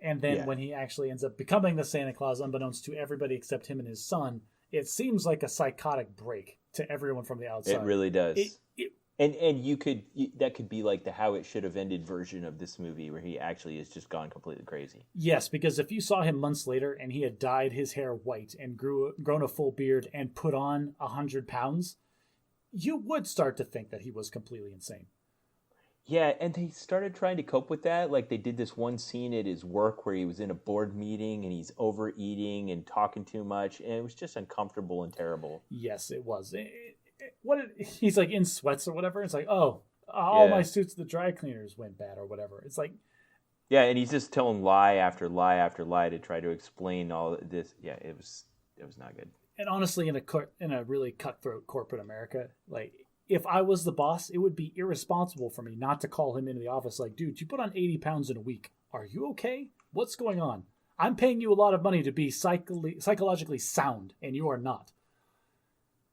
And then when he actually ends up becoming the Santa Claus, unbeknownst to everybody except him and his son, it seems like a psychotic break to everyone from the outside. It really does. And that could be like the how it should have ended version of this movie, where he actually has just gone completely crazy. Yes, because if you saw him months later and he had dyed his hair white and grown a full beard and put on 100 pounds, you would start to think that he was completely insane. Yeah, and they started trying to cope with that. Like, they did this one scene at his work where he was in a board meeting and he's overeating and talking too much, and it was just uncomfortable and terrible. Yes, it was. He's like in sweats or whatever. It's like, all my suits at the dry cleaners went bad or whatever. It's like, yeah, and he's just telling lie after lie after lie to try to explain all this. Yeah, it was not good. And honestly, in a really cutthroat corporate America, like if I was the boss, it would be irresponsible for me not to call him into the office. Like, dude, you put on 80 pounds in a week. Are you okay? What's going on? I'm paying you a lot of money to be psychologically sound, and you are not.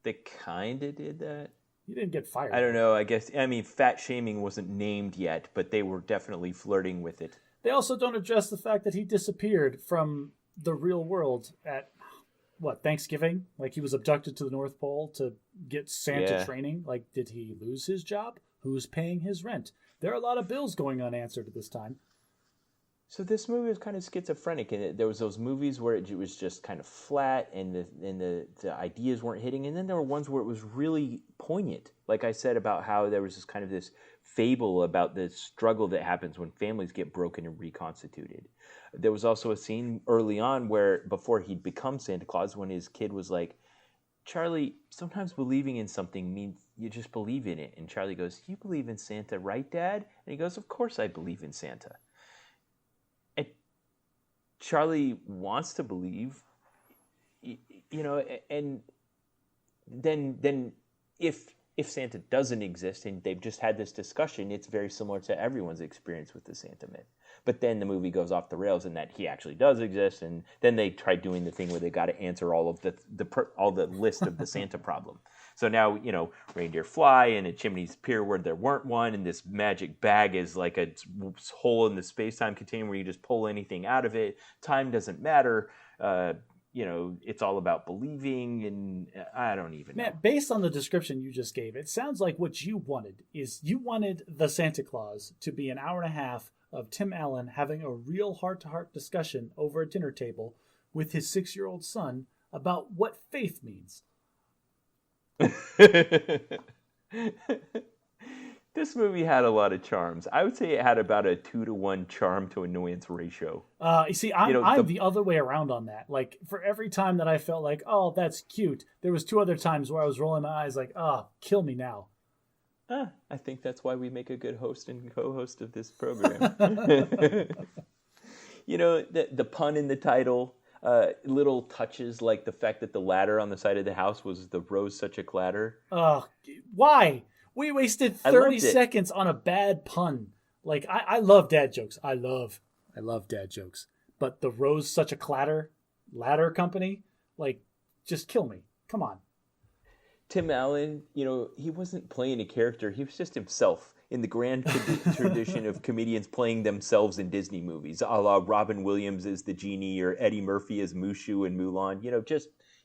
They kind of did that. You didn't get fired. I don't know. I mean, fat shaming wasn't named yet, but they were definitely flirting with it. They also don't address the fact that he disappeared from the real world at Thanksgiving? Like he was abducted to the North Pole to get Santa training? Like, did he lose his job? Who's paying his rent? There are a lot of bills going unanswered at this time. So this movie was kind of schizophrenic, and there was those movies where it was just kind of flat, and the ideas weren't hitting, and then there were ones where it was really poignant. Like I said about how there was this fable about the struggle that happens when families get broken and reconstituted. There was also a scene early on where, before he'd become Santa Claus, when his kid was like, Charlie, sometimes believing in something means you just believe in it. And Charlie goes, you believe in Santa, right, Dad? And he goes, of course I believe in Santa. And Charlie wants to believe, and then if Santa doesn't exist and they've just had this discussion, it's very similar to everyone's experience with the Santa myth. But then the movie goes off the rails in that he actually does exist, and then they try doing the thing where they got to answer all of the list of the Santa problem. So now, reindeer fly in a chimney's pier where there weren't one, and this magic bag is like a hole in the space-time continuum where you just pull anything out of it. Time doesn't matter. It's all about believing, and I don't even know. Matt, based on the description you just gave, it sounds like what you wanted the Santa Claus to be an hour and a half of Tim Allen having a real heart-to-heart discussion over a dinner table with his 6-year-old son about what faith means. This movie had a lot of charms. I would say it had about a 2-to-1 charm to annoyance ratio. You see, I'm the other way around on that. Like, for every time that I felt like, oh, that's cute, there was 2 other times where I was rolling my eyes like, oh, kill me now. I think that's why we make a good host and co-host of this program. The pun in the title, little touches like the fact that the ladder on the side of the house was the rose such a clatter. Why? We wasted 30 seconds on a bad pun. Like, I love dad jokes. I love dad jokes. But the rose such a ladder company, like, just kill me. Come on. Tim Allen, he wasn't playing a character. He was just himself in the grand tradition of comedians playing themselves in Disney movies, a la Robin Williams as the genie or Eddie Murphy as Mushu in Mulan.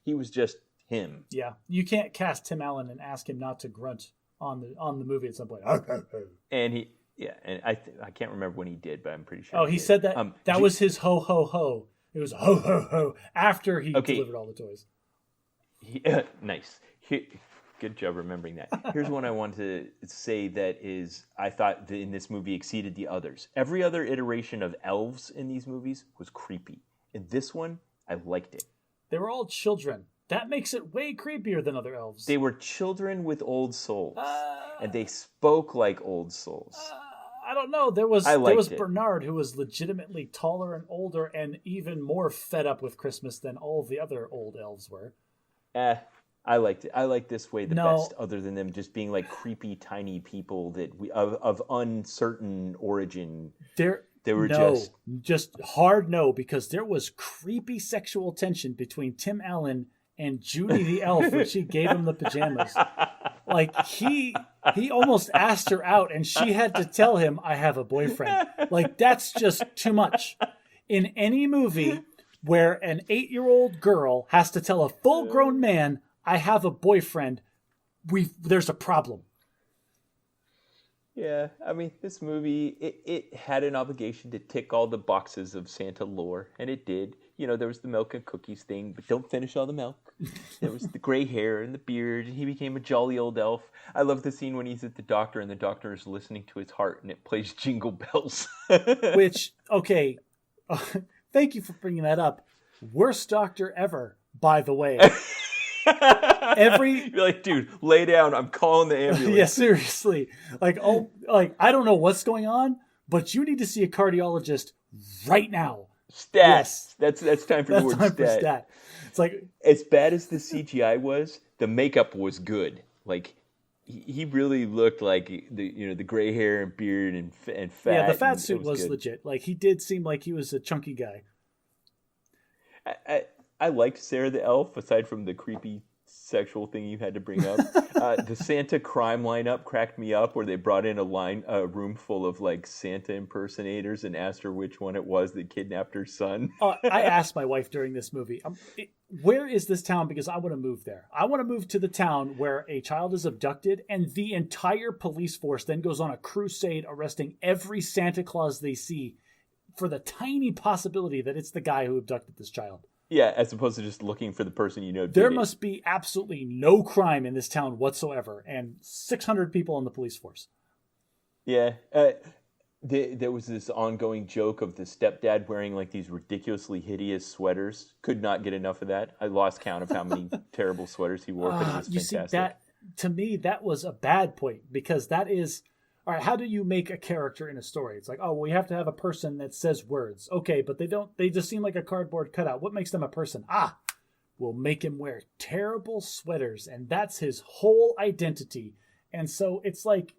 He was just him. Yeah, you can't cast Tim Allen and ask him not to grunt on the movie at some point. And I can't remember when he did, but I'm pretty sure. Oh, he said that that was his ho ho ho. It was ho ho ho after he delivered all the toys. Nice. Good job remembering that. Here's one I want to say that is, I thought in this movie exceeded the others. Every other iteration of elves in these movies was creepy. In this one, I liked it. They were all children. That makes it way creepier than other elves. They were children with old souls, and they spoke like old souls. I don't know. There was Bernard, who was legitimately taller and older and even more fed up with Christmas than all of the other old elves were. I liked it. I like this way the best, other than them just being like creepy, tiny people that of uncertain origin. They were just hard no, because there was creepy sexual tension between Tim Allen and Judy the elf when she gave him the pajamas. Like, he almost asked her out, and she had to tell him, I have a boyfriend. Like, that's just too much. In any movie where an 8-year-old girl has to tell a full-grown man, I have a boyfriend, there's a problem. Yeah, I mean, this movie, it had an obligation to tick all the boxes of Santa lore, and it did. There was the milk and cookies thing, but don't finish all the milk. There was the gray hair and the beard, and he became a jolly old elf. I love the scene when he's at the doctor, and the doctor is listening to his heart, and it plays Jingle Bells. Which, okay, thank you for bringing that up. Worst doctor ever, by the way. You're like, dude, lay down. I'm calling the ambulance. Yeah, seriously. Like, I don't know what's going on, but you need to see a cardiologist right now. Stat. Yes, That's time for the that's word time for stat. stat. It's like, As bad as the CGI was, the makeup was good. Like he really looked like the gray hair and beard and yeah, the fat, fat and it suit was was good. legit. Like he did seem like he was a chunky guy. I, I I liked Sarah the Elf, aside from the creepy sexual thing you had to bring up. The Santa crime lineup cracked me up, where they brought in a room full of like Santa impersonators and asked her which one it was that kidnapped her son. I asked my wife during this movie, where is this town? Because I want to move there. I want to move to the town where a child is abducted and the entire police force then goes on a crusade arresting every Santa Claus they see for the tiny possibility that it's the guy who abducted this child. Yeah, as opposed to just looking for the person There did it. must be absolutely no crime in this town whatsoever, and 600 people in the police force. Yeah. There was this ongoing joke of the stepdad wearing like these ridiculously hideous sweaters. Could not get enough of that. I lost count of how many terrible sweaters he wore, but it was You see, fantastic. that to me, that was a bad point because that is, all right, how do you make a character in a story? It's like, oh, well, we have to have a person that says words. Okay, but they just seem like a cardboard cutout. What makes them a person? We'll make him wear terrible sweaters, and that's his whole identity. And so it's like,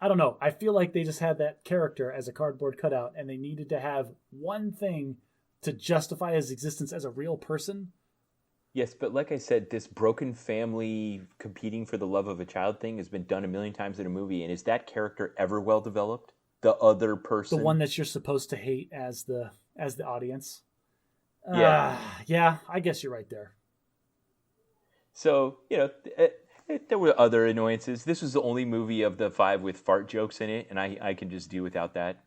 I don't know. I feel like they just had that character as a cardboard cutout, and they needed to have one thing to justify his existence as a real person. Yes, but like I said, this broken family competing for the love of a child thing has been done a million times in a movie. And is that character ever well developed? The other The person? one that you're supposed to hate as the audience. Yeah. Yeah, I guess you're right there. So, there were other annoyances. This was the only movie of the five with fart jokes in it, and I can just do without that.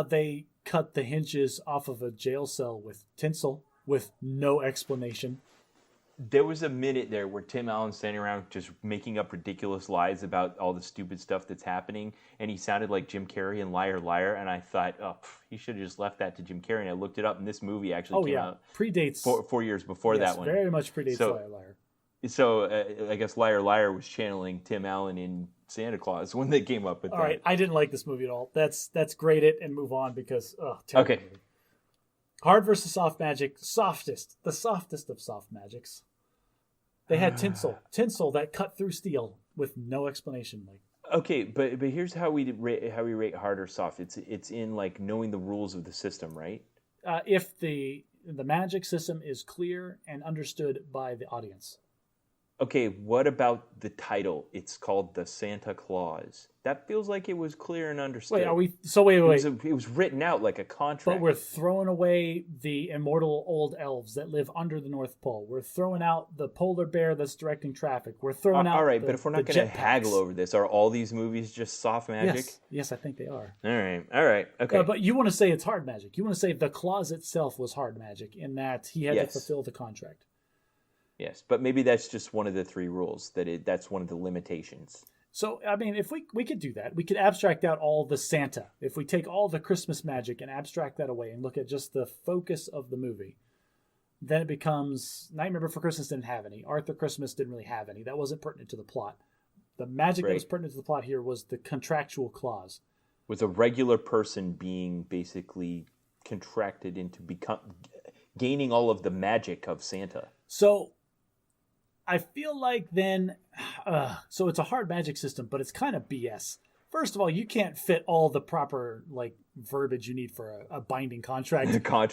They cut the hinges off of a jail cell with tinsel with no explanation. There was a minute there where Tim Allen's standing around just making up ridiculous lies about all the stupid stuff that's happening, and he sounded like Jim Carrey in Liar Liar, and I thought, he should have just left that to Jim Carrey, and I looked it up, and this movie actually came out predates 4 years before yes, that one. very much predates Liar Liar. So I guess Liar Liar was channeling Tim Allen in Santa Claus when they came up with that. All right, I didn't like this movie at all. Let's grade it and move on because terrible Okay. movie. Hard versus soft magic, the softest of soft magics. They had tinsel that cut through steel with no explanation. Like, Okay, but here's how we rate hard or soft. It's in like knowing the rules of the system, right? if the magic system is clear and understood by the audience. Okay, what about the title? It's called The Santa Claus. That feels like it was clear and understood. Wait, are we? So wait. It was written out like a contract. But we're throwing away the immortal old elves that live under the North Pole. We're throwing out the polar bear that's directing traffic. We're throwing out. All right, but if we're not going to haggle jetpacks. over this, are all these movies just soft magic? Yes, I think they are. All right, okay. But you want to say it's hard magic. You want to say the clause itself was hard magic in that he had to fulfill the contract. Yes, but maybe that's just one of the three rules. That's one of the limitations. So, I mean, if we could do that, we could abstract out all the Santa. If we take all the Christmas magic and abstract that away and look at just the focus of the movie, then it becomes Nightmare Before Christmas didn't have any. Arthur Christmas didn't really have any. That wasn't pertinent to the plot. The magic that was pertinent to the plot here was the contractual clause. Was a regular person being basically contracted into gaining all of the magic of Santa. So I feel like then, so it's a hard magic system, but it's kind of BS. First of all, you can't fit all the proper like verbiage you need for a binding contract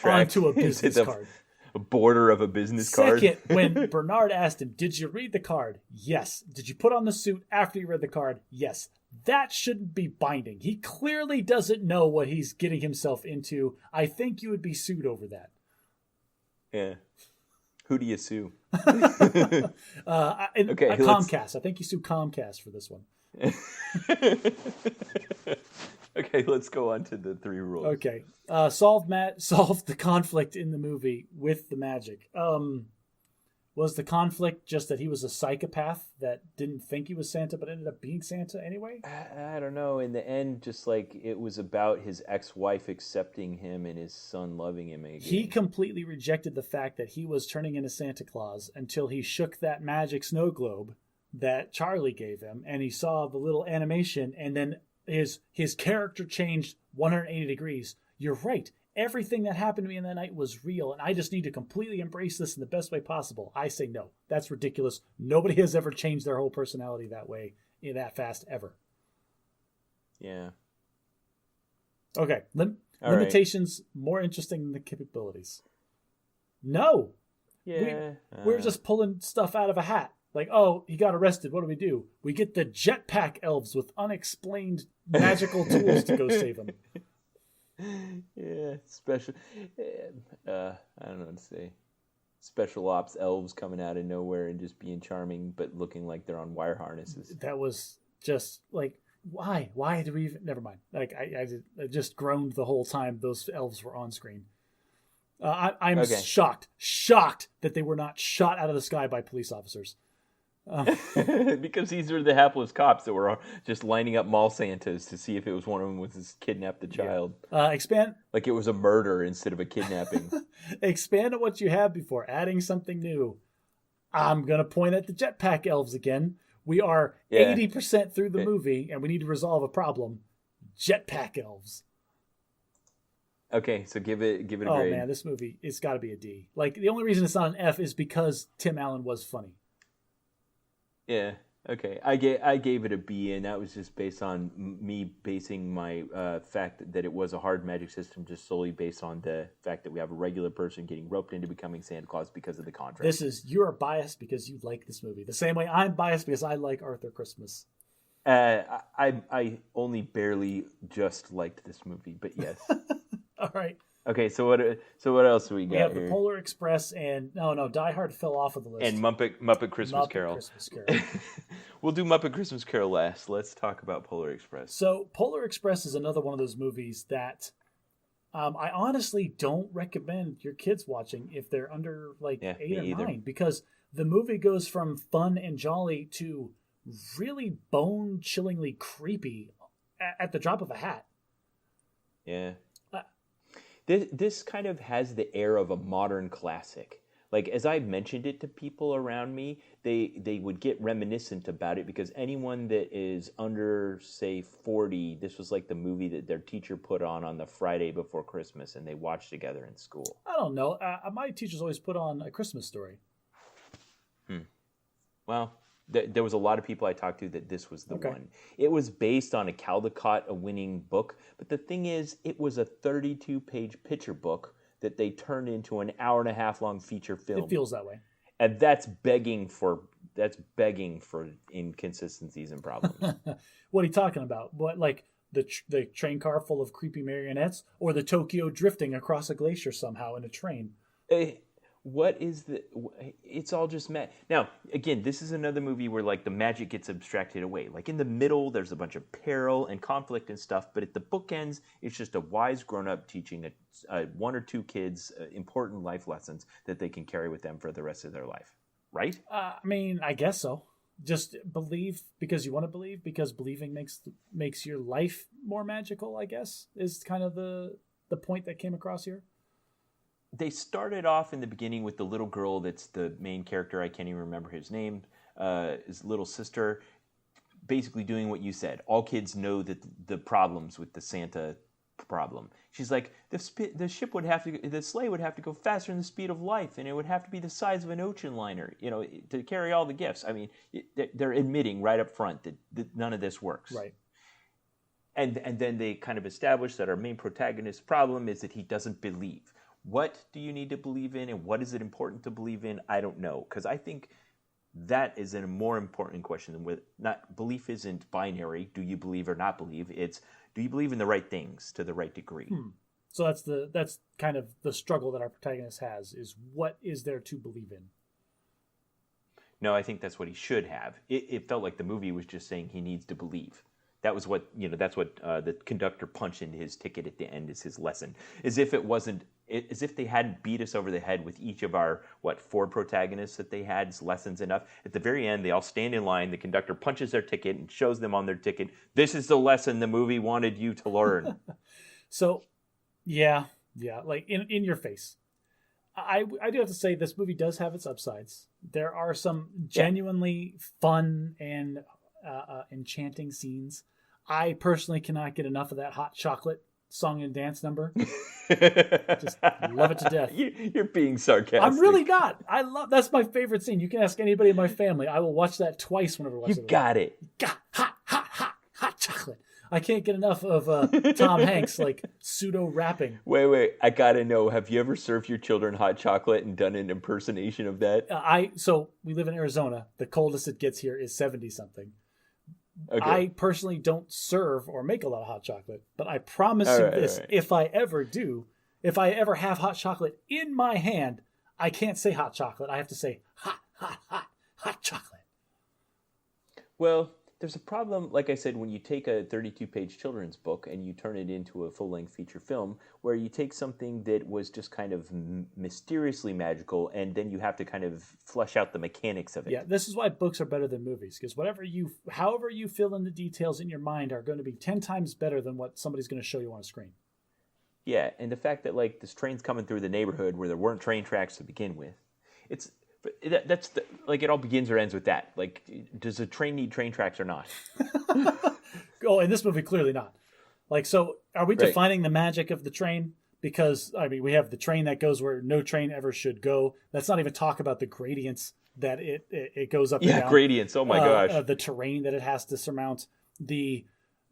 onto a business card. A border of a business card. Second, when Bernard asked him, "Did you read the card?" Yes. Did you put on the suit after you read the card? Yes. That shouldn't be binding. He clearly doesn't know what he's getting himself into. I think you would be sued over that. Yeah. Who do you sue? Comcast. I think you sue Comcast for this one. Okay, let's go on to the three rules. Okay. Solve the conflict in the movie with the magic. Was the conflict just that he was a psychopath that didn't think he was Santa but ended up being Santa anyway? I don't know. In the end, just like it was about his ex-wife accepting him and his son loving him again. He completely rejected the fact that he was turning into Santa Claus until he shook that magic snow globe that Charlie gave him, and he saw the little animation, and then his character changed 180 degrees. You're right. everything that happened to me in that night was real, and I just need to completely embrace this in the best way possible. I say no. That's ridiculous. Nobody has ever changed their whole personality that way, that fast, ever. Yeah. Okay. All Limitations more interesting than the capabilities. No. Yeah. We're just pulling stuff out of a hat. Like, oh, he got arrested. What do? We get the jetpack elves with unexplained magical tools to go save him. Yeah, special. I don't know what to say. Special ops elves coming out of nowhere and just being charming, but looking like they're on wire harnesses. That was just like, why? Why do we even? Never mind. Like, I just groaned the whole time those elves were on screen. I'm okay. shocked that they were not shot out of the sky by police officers. Because these are the hapless cops that were just lining up mall Santas to see if it was one of them was just kidnapped the child. Yeah. Expand. Like it was a murder instead of a kidnapping. Expand on what you have before, adding something new. I'm going to point at the jetpack elves again. We are 80% through the movie, and we need to resolve a problem. Jetpack elves. Okay, so give it a grade. Oh man, this movie, it's got to be a D. Like, the only reason it's not an F is because Tim Allen was funny. Yeah. Okay. I gave it a B, and that was just based on me basing my fact that it was a hard magic system just solely based on the fact that we have a regular person getting roped into becoming Santa Claus because of the contract. You're biased because you like this movie. The same way I'm biased because I like Arthur Christmas. I only barely just liked this movie, but yes. All right. Okay, so what else do we got? We have here? the Polar Express and Die Hard fell off of the list. And Muppet Christmas Carol. We'll do Muppet Christmas Carol last. Let's talk about Polar Express. So Polar Express is another one of those movies that I honestly don't recommend your kids watching if they're under 8 or 9, because the movie goes from fun and jolly to really bone-chillingly creepy at the drop of a hat. Yeah. This kind of has the air of a modern classic. Like, as I've mentioned it to people around me, they would get reminiscent about it because anyone that is under, say, 40, this was like the movie that their teacher put on the Friday before Christmas, and they watched together in school. I don't know. My teachers always put on A Christmas Story. Well, there was a lot of people I talked to that this was the one. It was based on a Caldecott, a winning book. But the thing is, it was a 32-page picture book that they turned into an hour-and-a-half long feature film. It feels that way. And that's begging for inconsistencies and problems. What are you talking about? What, like the train car full of creepy marionettes, or the Tokyo drifting across a glacier somehow in a train? It's all just now, again, this is another movie where like the magic gets abstracted away. Like in the middle, there's a bunch of peril and conflict and stuff, but at the bookends, it's just a wise grown-up teaching one or two kids important life lessons that they can carry with them for the rest of their life. Right? I mean, I guess so. Just believe because you want to believe, because believing makes your life more magical, I guess, is kind of the point that came across here. They started off in the beginning with the little girl that's the main character. I can't even remember his name. His little sister, basically doing what you said. All kids know that the problems with the Santa problem. She's like, the sleigh would have to go faster than the speed of light, and it would have to be the size of an ocean liner, to carry all the gifts. I mean, they're admitting right up front that none of this works. Right. And then they kind of establish that our main protagonist's problem is that he doesn't believe. What do you need to believe in, and what is it important to believe in? I don't know, because I think that is a more important question than belief isn't binary. Do you believe or not believe? It's do you believe in the right things to the right degree? So that's kind of the struggle that our protagonist has, is what is there to believe in? No, I think that's what he should have. It felt like the movie was just saying he needs to believe. That was what that's what the conductor punched into his ticket at the end is his lesson. As if they hadn't beat us over the head with each of our 4 protagonists that they had's lessons enough. At the very end, they all stand in line. The conductor punches their ticket and shows them on their ticket, this is the lesson the movie wanted you to learn. So, yeah, like in your face. I do have to say this movie does have its upsides. There are some genuinely fun and enchanting scenes. I personally cannot get enough of that hot chocolate song and dance number. Just love it to death. You're being sarcastic. I'm really not. That's my favorite scene. You can ask anybody in my family. I will watch that twice whenever I watch it. You got it. Hot chocolate. I can't get enough of Tom Hanks like pseudo rapping. Wait. I gotta know. Have you ever served your children hot chocolate and done an impersonation of that? So we live in Arizona. The coldest it gets here is 70 something. Okay. I personally don't serve or make a lot of hot chocolate, but I promise you this: right. if I ever do, if I ever have hot chocolate in my hand, I can't say hot chocolate. I have to say hot chocolate. Well, there's a problem, like I said, when you take a 32-page children's book and you turn it into a full-length feature film, where you take something that was just kind of mysteriously magical, and then you have to kind of flesh out the mechanics of it. Yeah, this is why books are better than movies, because however you fill in the details in your mind are going to be 10 times better than what somebody's going to show you on a screen. Yeah, and the fact that like this train's coming through the neighborhood where there weren't train tracks to begin with, like it all begins or ends with that. Like, does a train need train tracks or not? Oh, in this movie, clearly not. Like, so are we defining the magic of the train? Because, I mean, we have the train that goes where no train ever should go. Let's not even talk about the gradients that it goes up and down. Yeah, gradients. Oh, my gosh. The terrain that it has to surmount.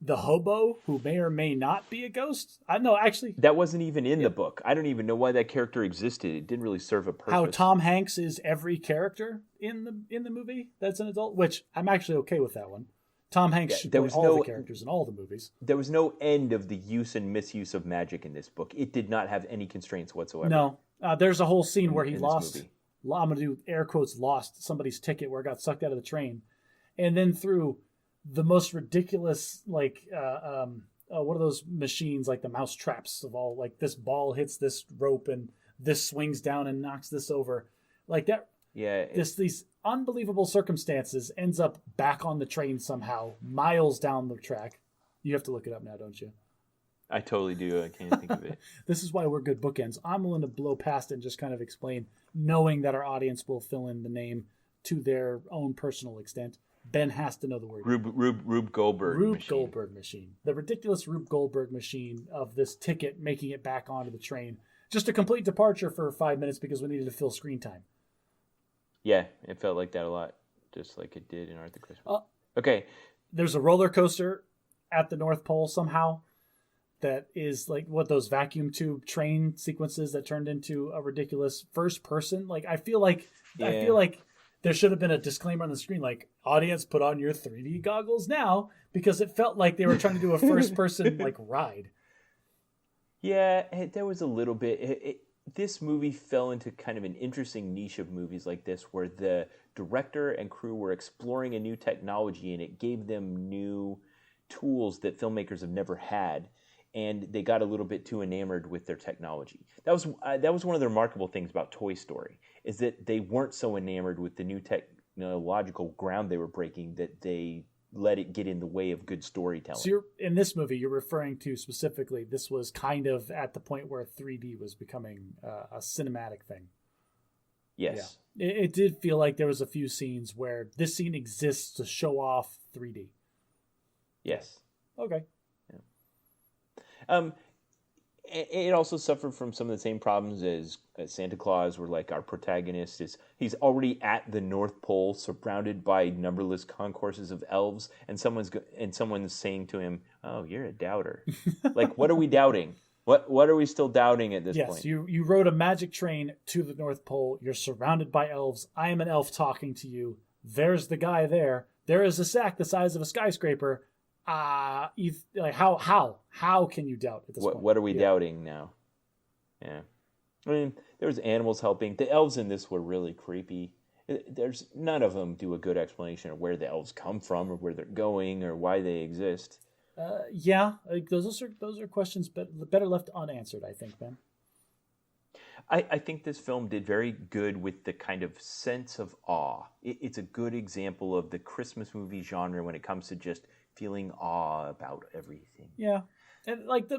The hobo, who may or may not be a ghost. I know, actually. That wasn't even in the book. I don't even know why that character existed. It didn't really serve a purpose. How Tom Hanks is every character in the movie that's an adult, which I'm actually okay with that one. Tom Hanks should play all the characters in all the movies. There was no end of the use and misuse of magic in this book. It did not have any constraints whatsoever. No. There's a whole scene where he lost, I'm going to do air quotes, lost somebody's ticket where it got sucked out of the train. And then through the most ridiculous, like, what are those machines, like the mouse traps of all, like this ball hits this rope and this swings down and knocks this over. Like that. Yeah. These unbelievable circumstances ends up back on the train somehow, miles down the track. You have to look it up now, don't you? I totally do. I can't think of it. This is why we're good bookends. I'm willing to blow past it and just kind of explain, knowing that our audience will fill in the name to their own personal extent. Ben has to know the word. Rube Goldberg machine. Rube Goldberg machine. The ridiculous Rube Goldberg machine of this ticket making it back onto the train. Just a complete departure for 5 minutes because we needed to fill screen time. Yeah, it felt like that a lot, just like it did in Arthur Christmas. Okay. There's a roller coaster at the North Pole somehow that is like what those vacuum tube train sequences that turned into a ridiculous first person. Like I feel like there should have been a disclaimer on the screen, like, audience, put on your 3D goggles now, because it felt like they were trying to do a first-person, like, ride. Yeah, there was a little bit. This movie fell into kind of an interesting niche of movies like this, where the director and crew were exploring a new technology, and it gave them new tools that filmmakers have never had, and they got a little bit too enamored with their technology. That was one of the remarkable things about Toy Story, is that they weren't so enamored with the new technological ground they were breaking that they let it get in the way of good storytelling. So in this movie, you're referring to specifically, this was kind of at the point where 3D was becoming a cinematic thing. Yes. Yeah. It did feel like there was a few scenes where this scene exists to show off 3D. Yes. Okay. Yeah. It also suffered from some of the same problems as Santa Claus, where like our protagonist he's already at the North Pole, surrounded by numberless concourses of elves, and someone's saying to him, "Oh, you're a doubter." Like, what are we doubting? What are we still doubting at this point? Yes, you rode a magic train to the North Pole. You're surrounded by elves. I am an elf talking to you. There's the guy there. There is a sack the size of a skyscraper. How can you doubt at this point? What are we doubting now? Yeah, I mean, there was animals helping. The elves in this were really creepy. There's none of them do a good explanation of where the elves come from, or where they're going, or why they exist. Like those are questions better left unanswered, I think, Ben. I think this film did very good with the kind of sense of awe. It's a good example of the Christmas movie genre when it comes to just feeling awe about everything. Yeah. And like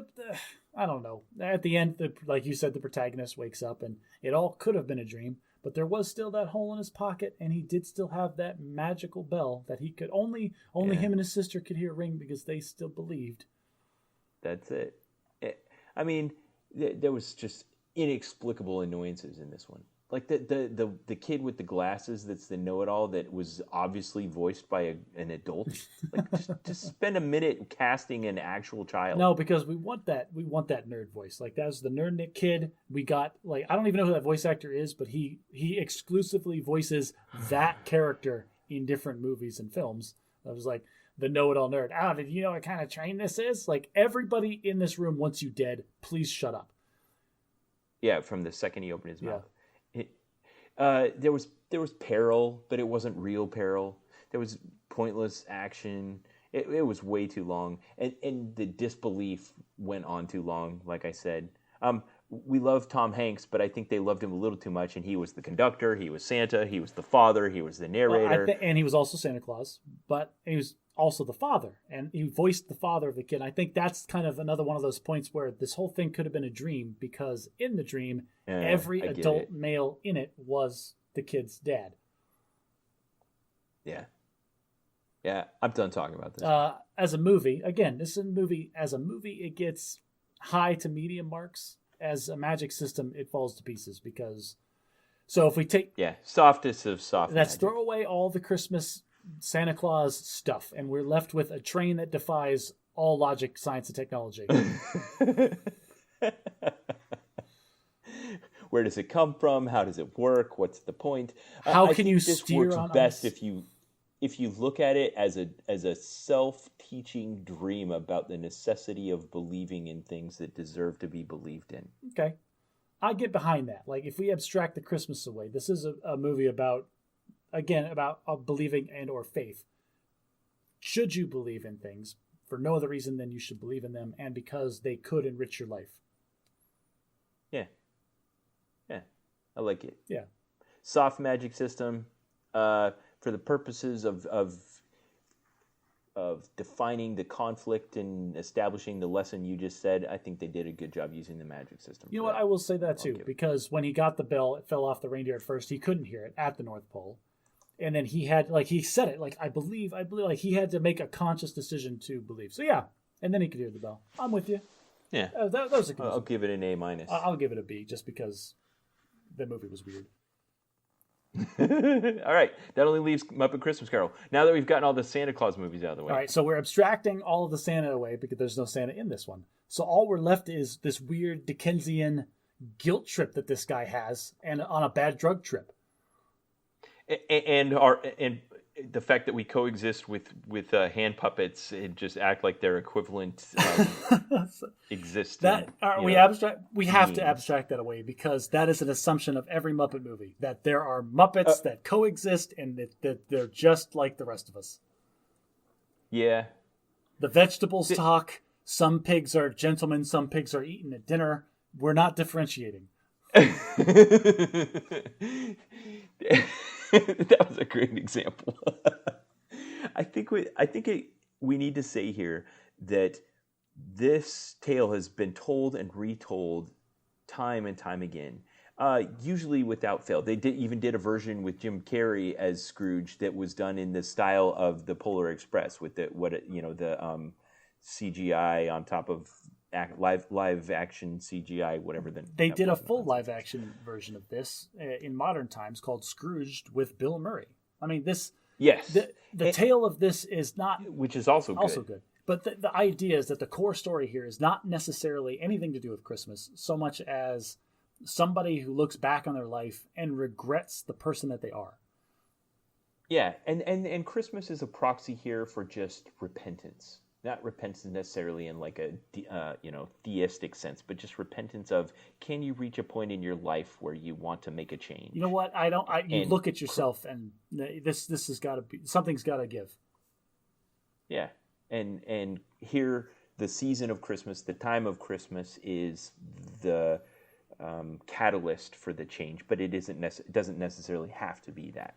I don't know. At the end, like you said, the protagonist wakes up and it all could have been a dream, but there was still that hole in his pocket, and he did still have that magical bell that he could only him and his sister could hear ring because they still believed. That's it. I mean, there was just inexplicable annoyances in this one. Like the kid with the glasses that's the know-it-all that was obviously voiced by an adult. Like just spend a minute casting an actual child. No, because we want that nerd voice. Like that's the nerd kid. We got like I don't even know who that voice actor is, but he exclusively voices that character in different movies and films. I was like the know-it-all nerd. Oh, did you know what kind of train this is? Like everybody in this room wants you dead. Please shut up. Yeah, from the second he opened his mouth. There was peril, but it wasn't real peril. There was pointless action. It was way too long, and the disbelief went on too long. Like I said, we love Tom Hanks, but I think they loved him a little too much. And he was the conductor, he was Santa, he was the father, he was the narrator, and he was also Santa Claus, but he was also the father, and he voiced the father of the kid. I think that's kind of another one of those points where this whole thing could have been a dream, because in the dream, every adult male in it was the kid's dad. Yeah. Yeah, I'm done talking about this. As a movie, again, this is a movie. As a movie, it gets high to medium marks. As a magic system, it falls to pieces because. So if we take softest of soft, let's throw away all the Christmas Santa Claus stuff, and we're left with a train that defies all logic, science, and technology. Where does it come from? How does it work? What's the point? How can you steer on best ice? if you look at it as a self-teaching dream about the necessity of believing in things that deserve to be believed in. Okay, I get behind that. Like if we abstract the Christmas away, this is a movie about believing and or faith. Should you believe in things for no other reason than you should believe in them, and because they could enrich your life? Yeah, I like it. Yeah, soft magic system for the purposes of defining the conflict and establishing the lesson you just said. I think they did a good job using the magic system. You know what? I will say that too, because when he got the bell, it fell off the reindeer at first. He couldn't hear it at the North Pole. And then he had, like, he said it, like, I believe, like, he had to make a conscious decision to believe. So, yeah. And then he could hear the bell. I'm with you. Yeah. That was a good I'll give it an A-. I'll give it a B, just because the movie was weird. All right. That only leaves Muppet Christmas Carol. Now that we've gotten all the Santa Claus movies out of the way. All right. So we're abstracting all of the Santa away because there's no Santa in this one. So all we're left is this weird Dickensian guilt trip that this guy has, and on a bad drug trip. And the fact that we coexist with hand puppets and just act like they're equivalent existing. We have to abstract that away, because that is an assumption of every Muppet movie, that there are Muppets that coexist and that they're just like the rest of us. Yeah. The vegetables talk. Some pigs are gentlemen. Some pigs are eaten at dinner. We're not differentiating. That was a great example. I think we need to say here that this tale has been told and retold time and time again, usually without fail. They even did a version with Jim Carrey as Scrooge that was done in the style of the Polar Express with the CGI on top of live action CGI, whatever. They did a full live action version of this in modern times called Scrooged with Bill Murray. I mean, this. Yes. The tale of this is not, which is also good. But the idea is that the core story here is not necessarily anything to do with Christmas, so much as somebody who looks back on their life and regrets the person that they are. Yeah, and Christmas is a proxy here for just repentance. Not repentance necessarily in like a theistic sense, but just repentance of, can you reach a point in your life where you want to make a change? You know what? You look at yourself, and this has got to be, something's got to give. Yeah, and here the season of Christmas, the time of Christmas is the catalyst for the change, but it doesn't necessarily have to be that.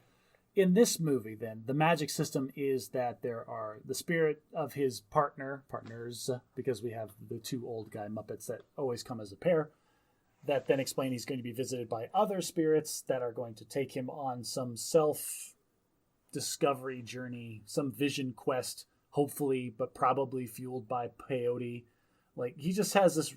In this movie, then, the magic system is that there are the spirit of his partners, because we have the two old guy Muppets that always come as a pair, that then explain he's going to be visited by other spirits that are going to take him on some self-discovery journey, some vision quest, hopefully, but probably fueled by peyote. Like, he just has this...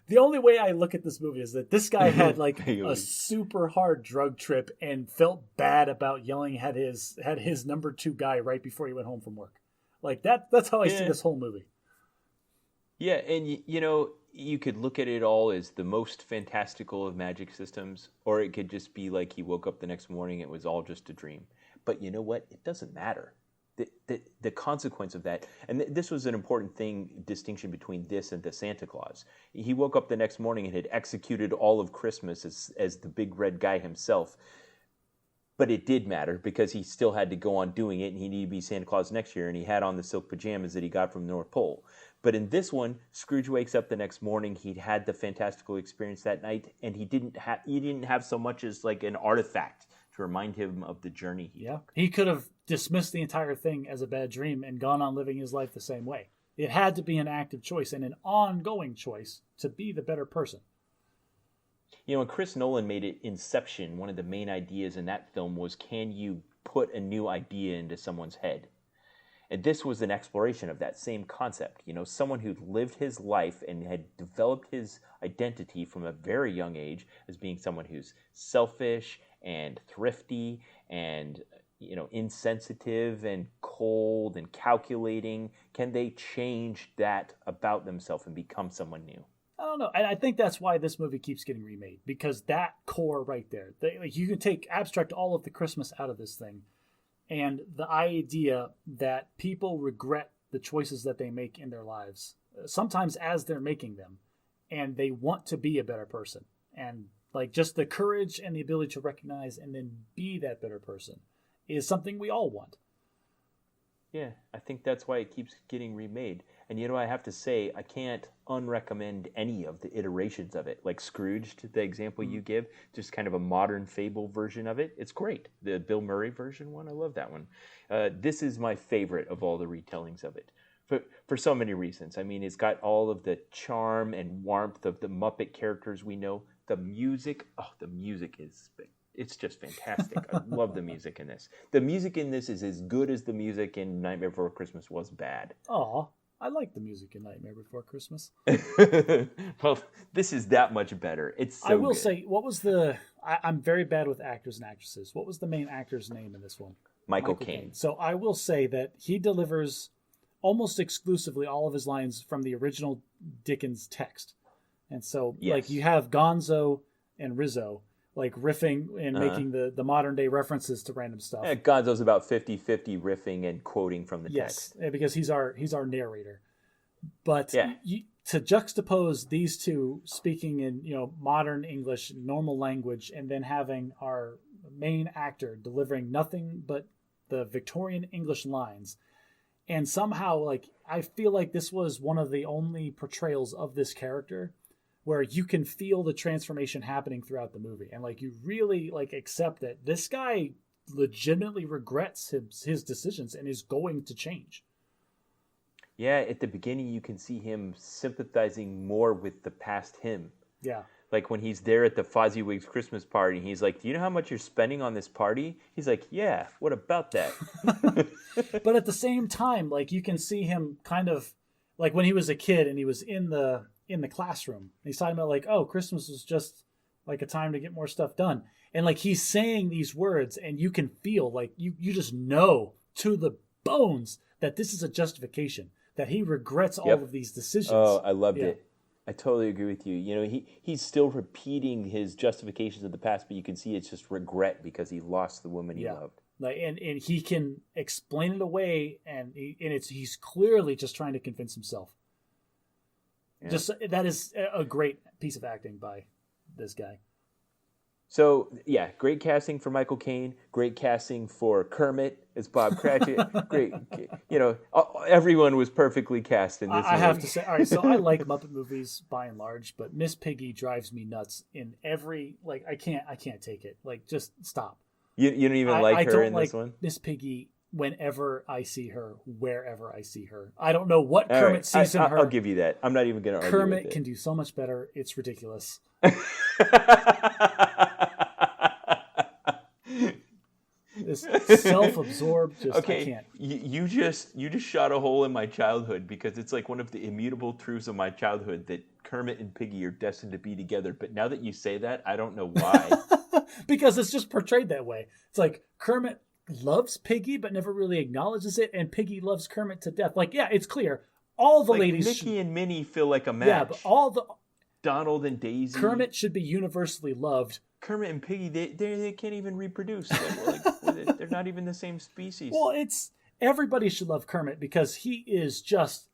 the only way I look at this movie is that this guy had like a Bailey. super hard drug trip and felt bad about yelling at his number two guy right before he went home from work. Like that's how I see Yeah. this whole movie. Yeah, and you know, you could look at it all as the most fantastical of magic systems, or it could just be like he woke up the next morning, it was all just a dream. But you know what? It doesn't matter. The consequence of that, and this was an important distinction between this and the Santa Claus. He woke up the next morning and had executed all of Christmas as the big red guy himself. But it did matter because he still had to go on doing it, and he needed to be Santa Claus next year, and he had on the silk pajamas that he got from the North Pole. But in this one, Scrooge wakes up the next morning. He'd had the fantastical experience that night, and he didn't have so much as like an artifact to remind him of the journey he took. He could have dismissed the entire thing as a bad dream and gone on living his life the same way. It had to be an active choice and an ongoing choice to be the better person. You know, when Chris Nolan made it Inception, one of the main ideas in that film was, can you put a new idea into someone's head? And this was an exploration of that same concept. You know, someone who'd lived his life and had developed his identity from a very young age as being someone who's selfish and thrifty and, you know, insensitive and cold and calculating. Can they change that about themselves and become someone new? I don't know. And I think that's why this movie keeps getting remade, because that core right there, like you can abstract all of the Christmas out of this thing. And the idea that people regret the choices that they make in their lives, sometimes as they're making them, and they want to be a better person. And like just the courage and the ability to recognize and then be that better person is something we all want. Yeah, I think that's why it keeps getting remade. And you know, I have to say, I can't unrecommend any of the iterations of it. Like Scrooge, the example you give, just kind of a modern fable version of it. It's great. The Bill Murray version one, I love that one. This is my favorite of all the retellings of it. For so many reasons. I mean, it's got all of the charm and warmth of the Muppet characters we know. The music it's just fantastic. I love the music in this. The music in this is as good as the music in Nightmare Before Christmas was bad. Aw, I like the music in Nightmare Before Christmas. Well, this is that much better. It's so I will good. say, what was I'm very bad with actors and actresses. What was the main actor's name in this one? Michael Caine. So I will say that he delivers almost exclusively all of his lines from the original Dickens text. And so, Yes. like, you have Gonzo and Rizzo, like, riffing and making the modern day references to random stuff. Yeah, Gonzo's about 50-50 riffing and quoting from the text. Yes, because he's our narrator. But Yeah. To juxtapose these two speaking in modern English, normal language, and then having our main actor delivering nothing but the Victorian English lines, and somehow, like, I feel like this was one of the only portrayals of this character where you can feel the transformation happening throughout the movie, and like you really like accept that this guy legitimately regrets his decisions and is going to change. Yeah, at the beginning you can see him sympathizing more with the past him. Yeah. Like when he's there at the Fozziwig's Christmas party, he's like, "Do you know how much you're spending on this party?" He's like, "Yeah, what about that?" But at the same time, like you can see him kind of like when he was a kid and he was in the classroom. He's talking about like, oh, Christmas was just like a time to get more stuff done. And like he's saying these words and you can feel like you just know to the bones that this is a justification, that he regrets all of these decisions. Oh, I loved it. I totally agree with you. You know, he's still repeating his justifications of the past, but you can see it's just regret because he lost the woman he loved. Like, and he can explain it away, and he's clearly just trying to convince himself. Yeah. Just that is a great piece of acting by this guy. So yeah, great casting for Michael Caine. Great casting for Kermit as Bob Cratchit. Great, everyone was perfectly cast in this movie. I have to say, all right. So I like Muppet movies by and large, but Miss Piggy drives me nuts in every like. I can't take it. Like, just stop. You don't even like her in this one? Miss Piggy whenever I see her, wherever I see her. I don't know what Kermit sees in her. I'll give you that. I'm not even going to argue with it. Kermit can do so much better. It's ridiculous. This self-absorbed, just I Okay, can't. you just shot a hole in my childhood because it's like one of the immutable truths of my childhood that Kermit and Piggy are destined to be together. But now that you say that, I don't know why. Because it's just portrayed that way. It's like Kermit loves Piggy but never really acknowledges it, and Piggy loves Kermit to death. Like, yeah, it's clear. All the Like ladies Mickey and Minnie feel like a yeah, but match. all the Donald and Daisy. Kermit should be universally loved. Kermit and Piggy, they can't even reproduce. They're not even the same species. Well, it's everybody should love Kermit because he is just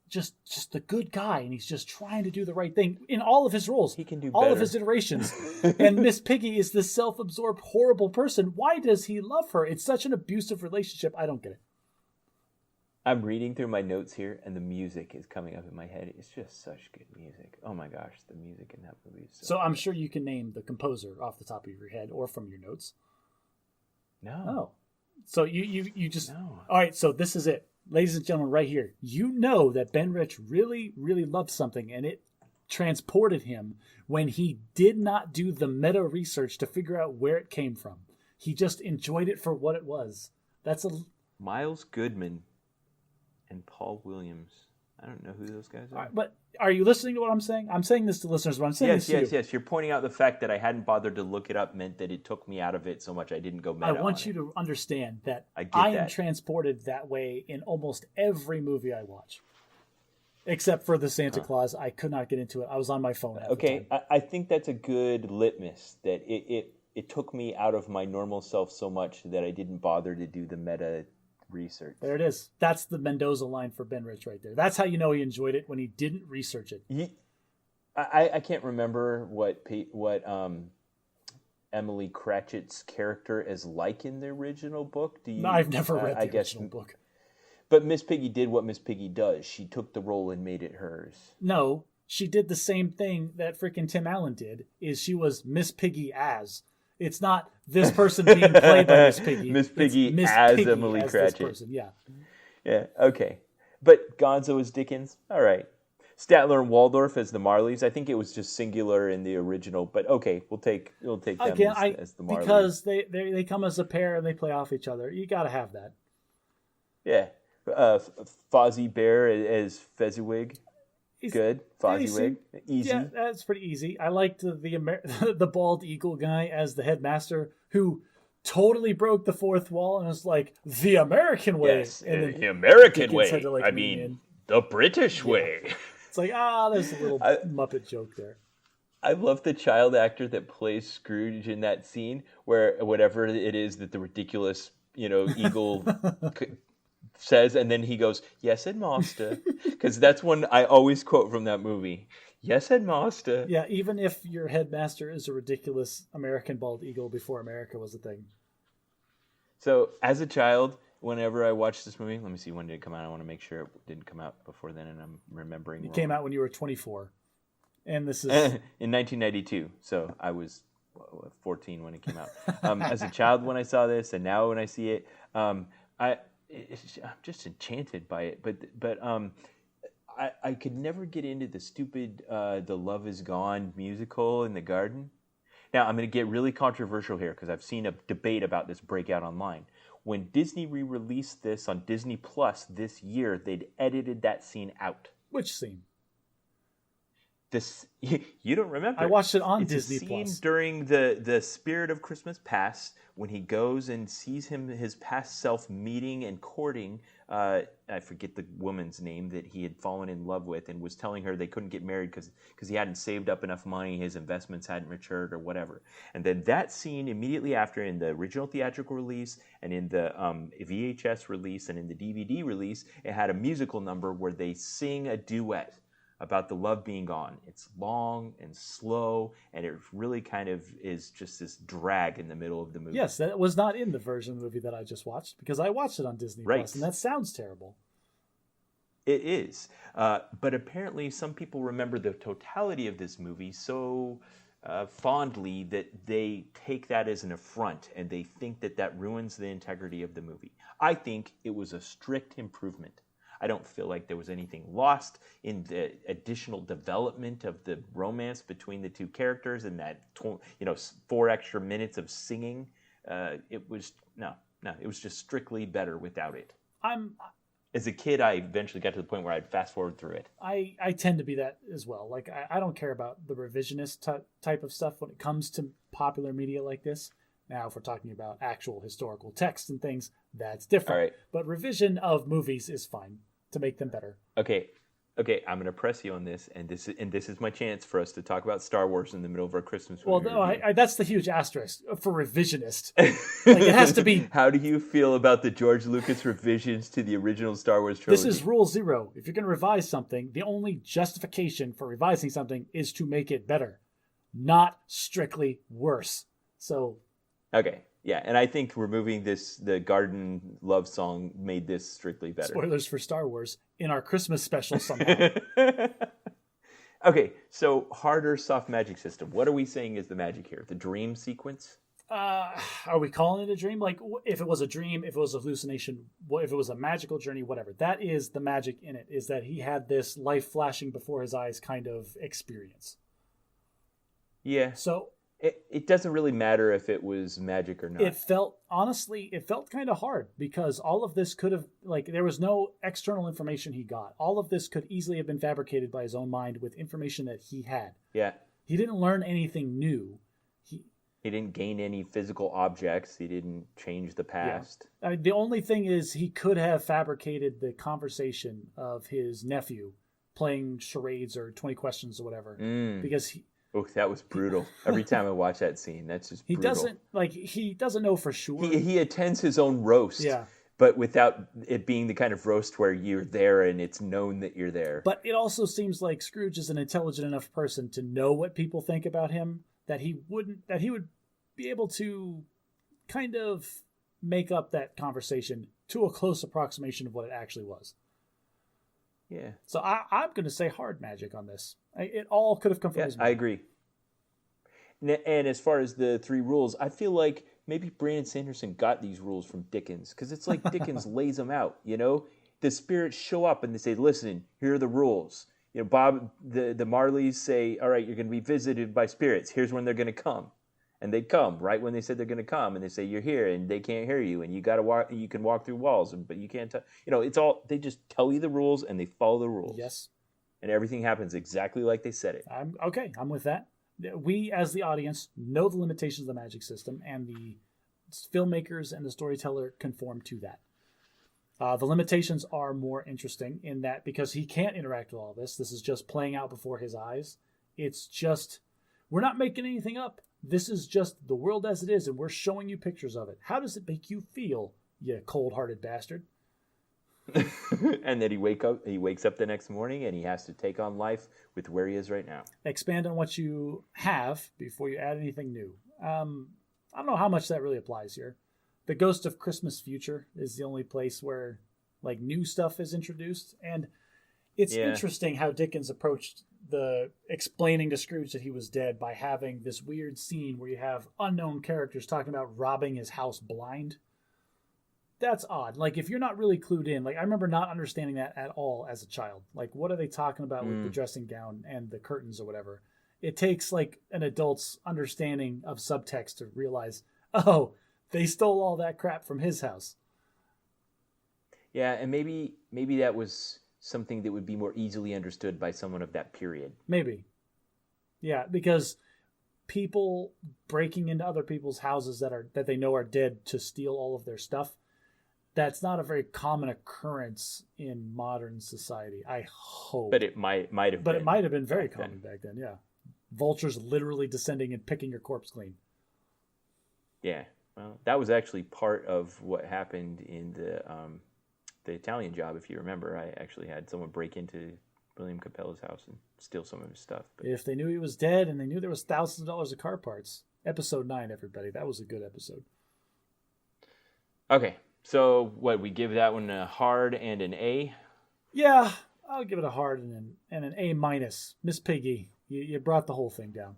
the good guy, and he's just trying to do the right thing in all of his roles. He can do all better. of his iterations. And Miss Piggy is this self-absorbed, horrible person. Why does he love her? It's such an abusive relationship. I don't get it. I'm reading through my notes here, and the music is coming up in my head. It's just such good music. Oh my gosh, the music in that movie is so I'm sure you can name the composer off the top of your head or from your notes. No. Oh. So you just No. All right, so this is it. Ladies and gentlemen, right here. You know that Ben Rich really, really loved something, and it transported him when he did not do the meta research to figure out where it came from. He just enjoyed it for what it was. That's a Miles Goodman and Paul Williams. I don't know who those guys are. But are you listening to what I'm saying? I'm saying this to listeners, but I'm saying this to you. Yes. You're pointing out the fact that I hadn't bothered to look it up meant that it took me out of it so much I didn't go meta I want on you it. to understand that I I am that. transported that way in almost every movie I watch. Except for the Santa Claus. I could not get into it. I was on my phone at the time. I think that's a good litmus that it took me out of my normal self so much that I didn't bother to do the meta research. There it is. That's the Mendoza line for Ben Rich right there. That's how you know he enjoyed it, when he didn't research it. I can't remember what Emily Cratchit's character is like in the original book. I've never read the original book. But Miss Piggy did what Miss Piggy does. She took the role and made it hers. No, she did the same thing that freaking Tim Allen did. Is she was Miss Piggy as. It's not this person being played by Miss Piggy. Miss Piggy Miss as Piggy Emily as Cratchit. This person. Yeah. Yeah. Okay. But Gonzo as Dickens. All right. Statler and Waldorf as the Marleys. I think it was just singular in the original, but okay, we'll take them Again, as the Marleys because they come as a pair and they play off each other. You got to have that. Yeah. Fozzie Bear as Fezziwig. Good. Fozziewig. Easy. Yeah, that's pretty easy. I liked the bald eagle guy as the headmaster who totally broke the fourth wall and was like, the American way. Yes, and the American Dickens way. had to, like, I lean mean, in. the British way. It's like, there's a little Muppet joke there. I love the child actor that plays Scrooge in that scene where whatever it is that the ridiculous, eagle says, and then he goes, "Yes, headmaster," because that's one I always quote from that movie. Yes, headmaster. Yeah, even if your headmaster is a ridiculous American bald eagle before America was a thing. So, as a child, whenever I watched this movie, let me see, when did it come out? I want to make sure it didn't come out before then, and I'm remembering It wrong. came out when you were 24. And this is... in 1992, so I was 14 when it came out. As a child when I saw this, and now when I see it, I'm just enchanted by it. But I could never get into the stupid The Love Is Gone musical in the garden. Now, I'm going to get really controversial here because I've seen a debate about this breakout online. When Disney re-released this on Disney Plus this year, they'd edited that scene out. Which scene? This you don't remember. I watched it on it's Disney a scene Plus during the Spirit of Christmas Past when he goes and sees his past self meeting and courting. I forget the woman's name that he had fallen in love with, and was telling her they couldn't get married because he hadn't saved up enough money, his investments hadn't matured or whatever. And then that scene immediately after, in the original theatrical release and in the VHS release and in the DVD release, it had a musical number where they sing a duet about the love being gone. It's long and slow, and it really kind of is just this drag in the middle of the movie. Yes, that was not in the version of the movie that I just watched, because I watched it on Disney Plus, and that sounds terrible. It is. But apparently some people remember the totality of this movie so fondly that they take that as an affront, and they think that ruins the integrity of the movie. I think it was a strict improvement. I don't feel like there was anything lost in the additional development of the romance between the two characters and that 4 extra minutes of singing. It was no. No, it was just strictly better without it. I'm As a kid, I eventually got to the point where I'd fast forward through it. I tend to be that as well. Like I don't care about the revisionist type of stuff when it comes to popular media like this. Now, if we're talking about actual historical text and things, that's different. All right. But revision of movies is fine to make them better. Okay, I'm going to press you on this, and this is my chance for us to talk about Star Wars in the middle of our Christmas movie. Well, no, that's the huge asterisk for revisionist. Like it has to be. How do you feel about the George Lucas revisions to the original Star Wars trilogy? This is rule 0. If you're going to revise something, the only justification for revising something is to make it better, not strictly worse. So. Okay. Yeah, and I think removing the garden love song made this strictly better. Spoilers for Star Wars in our Christmas special somehow. Okay, so hard or soft magic system. What are we saying is the magic here? The dream sequence? Are we calling it a dream? Like, if it was a dream, if it was a hallucination, if it was a magical journey, whatever. That is the magic in it, is that he had this life flashing before his eyes kind of experience. Yeah. So it doesn't really matter if it was magic or not. It felt kind of hard because all of this could have, like, there was no external information he got. All of this could easily have been fabricated by his own mind with information that he had. Yeah. He didn't learn anything new. He didn't gain any physical objects. He didn't change the past. Yeah. The only thing is he could have fabricated the conversation of his nephew playing charades or 20 questions or whatever. Because he... Oh, that was brutal. Every time I watch that scene, that's just brutal. He doesn't know for sure. He attends his own roast. Yeah. But without it being the kind of roast where you're there and it's known that you're there. But it also seems like Scrooge is an intelligent enough person to know what people think about him that he would be able to kind of make up that conversation to a close approximation of what it actually was. Yeah. So I'm going to say hard magic on this. It all could have come from his mind. I agree. And as far as the 3 rules, I feel like maybe Brandon Sanderson got these rules from Dickens, because it's like Dickens lays them out, you know? The spirits show up and they say, listen, here are the rules. You know, Bob, the Marleys say, all right, you're going to be visited by spirits. Here's when they're going to come. And they come right when they said they're going to come, and they say you're here, and they can't hear you, and you got to walk. You can walk through walls, but you can't. It's all they just tell you the rules, and they follow the rules. Yes, and everything happens exactly like they said it. I'm with that. We, as the audience, know the limitations of the magic system, and the filmmakers and the storyteller conform to that. The limitations are more interesting in that because he can't interact with all this. This is just playing out before his eyes. It's just we're not making anything up. This is just the world as it is, and we're showing you pictures of it. How does it make you feel, you cold-hearted bastard? And then he wakes up the next morning, and he has to take on life with where he is right now. Expand on what you have before you add anything new. I don't know how much that really applies here. The Ghost of Christmas Future is the only place where like new stuff is introduced, and it's interesting how Dickens approached the explaining to Scrooge that he was dead by having this weird scene where you have unknown characters talking about robbing his house blind. That's odd. Like, if you're not really clued in, like, I remember not understanding that at all as a child. Like, what are they talking about with the dressing gown and the curtains or whatever? It takes, like, an adult's understanding of subtext to realize, oh, they stole all that crap from his house. Yeah, and maybe that was something that would be more easily understood by someone of that period. Maybe. Yeah, because people breaking into other people's houses that they know are dead to steal all of their stuff, that's not a very common occurrence in modern society, I hope. But it might have been. But it might have been very common back then, yeah. Vultures literally descending and picking your corpse clean. Yeah. Well, that was actually part of what happened in the Italian Job, if you remember. I actually had someone break into William Capella's house and steal some of his stuff. But if they knew he was dead and they knew there was thousands of dollars of car parts. Episode 9, everybody. That was a good episode. Okay. So, we give that one a hard and an A? Yeah, I'll give it a hard and an A minus. Miss Piggy, you brought the whole thing down.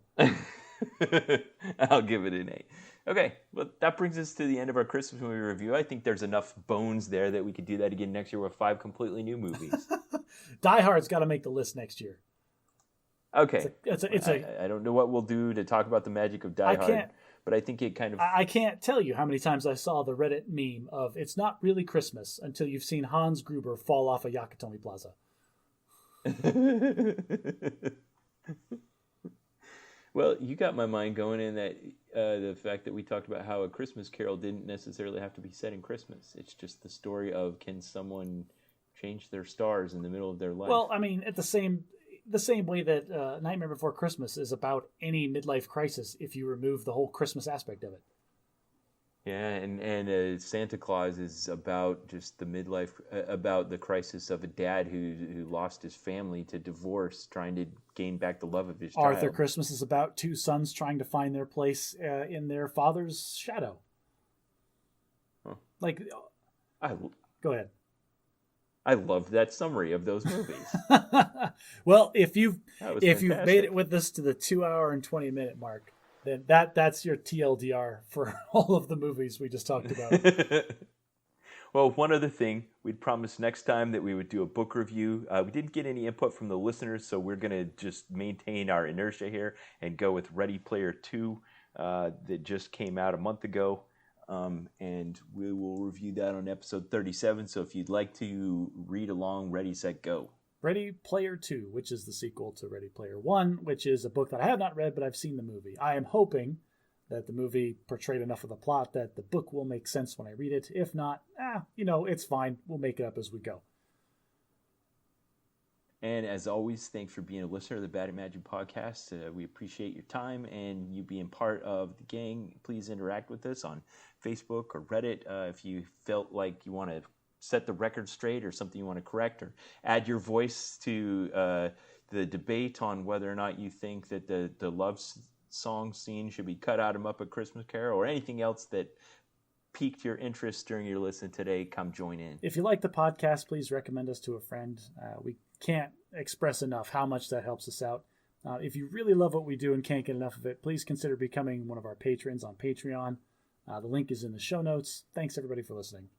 I'll give it an A. Okay, well, that brings us to the end of our Christmas movie review. I think there's enough bones there that we could do that again next year with 5 completely new movies. Die Hard's got to make the list next year. Okay. I don't know what we'll do to talk about the magic of Die Hard. but I think it kind of I can't tell you how many times I saw the Reddit meme of "It's not really Christmas" until you've seen Hans Gruber fall off a Yakatomi Plaza. Well, you got my mind going in that the fact that we talked about how A Christmas Carol didn't necessarily have to be set in Christmas. It's just the story of can someone change their stars in the middle of their life. Well, I mean, at the same way that Nightmare Before Christmas is about any midlife crisis if you remove the whole Christmas aspect of it. Yeah, and Santa Claus is about just the midlife, about the crisis of a dad who lost his family to divorce, trying to gain back the love of his Arthur child. Christmas is about two sons trying to find their place in their father's shadow. Huh. Like, I go ahead. I love that summary of those movies. Well, if you've fantastic. made it with us to the 2 hour and 20-minute mark, then that's your TLDR for all of the movies we just talked about. Well, one other thing, we'd promised next time that we would do a book review. We didn't get any input from the listeners, so we're going to just maintain our inertia here and go with Ready Player 2 that just came out a month ago. And we will review that on episode 37. So if you'd like to read along, Ready, Set, Go. Ready Player 2, which is the sequel to Ready Player 1, which is a book that I have not read, but I've seen the movie. I am hoping that the movie portrayed enough of the plot that the book will make sense when I read it. If not, it's fine. We'll make it up as we go. And as always, thanks for being a listener of the Bad Imagine podcast. We appreciate your time and you being part of the gang. Please interact with us on Facebook or Reddit if you felt like you want to set the record straight or something you want to correct, or add your voice to the debate on whether or not you think that the love song scene should be cut out of Muppet Christmas Carol, or anything else that piqued your interest during your listen today. Come join in. If you like the podcast, please recommend us to a friend. We can't express enough how much that helps us out. If you really love what we do and can't get enough of it, please consider becoming one of our patrons on Patreon. The link is in the show notes. Thanks everybody for listening.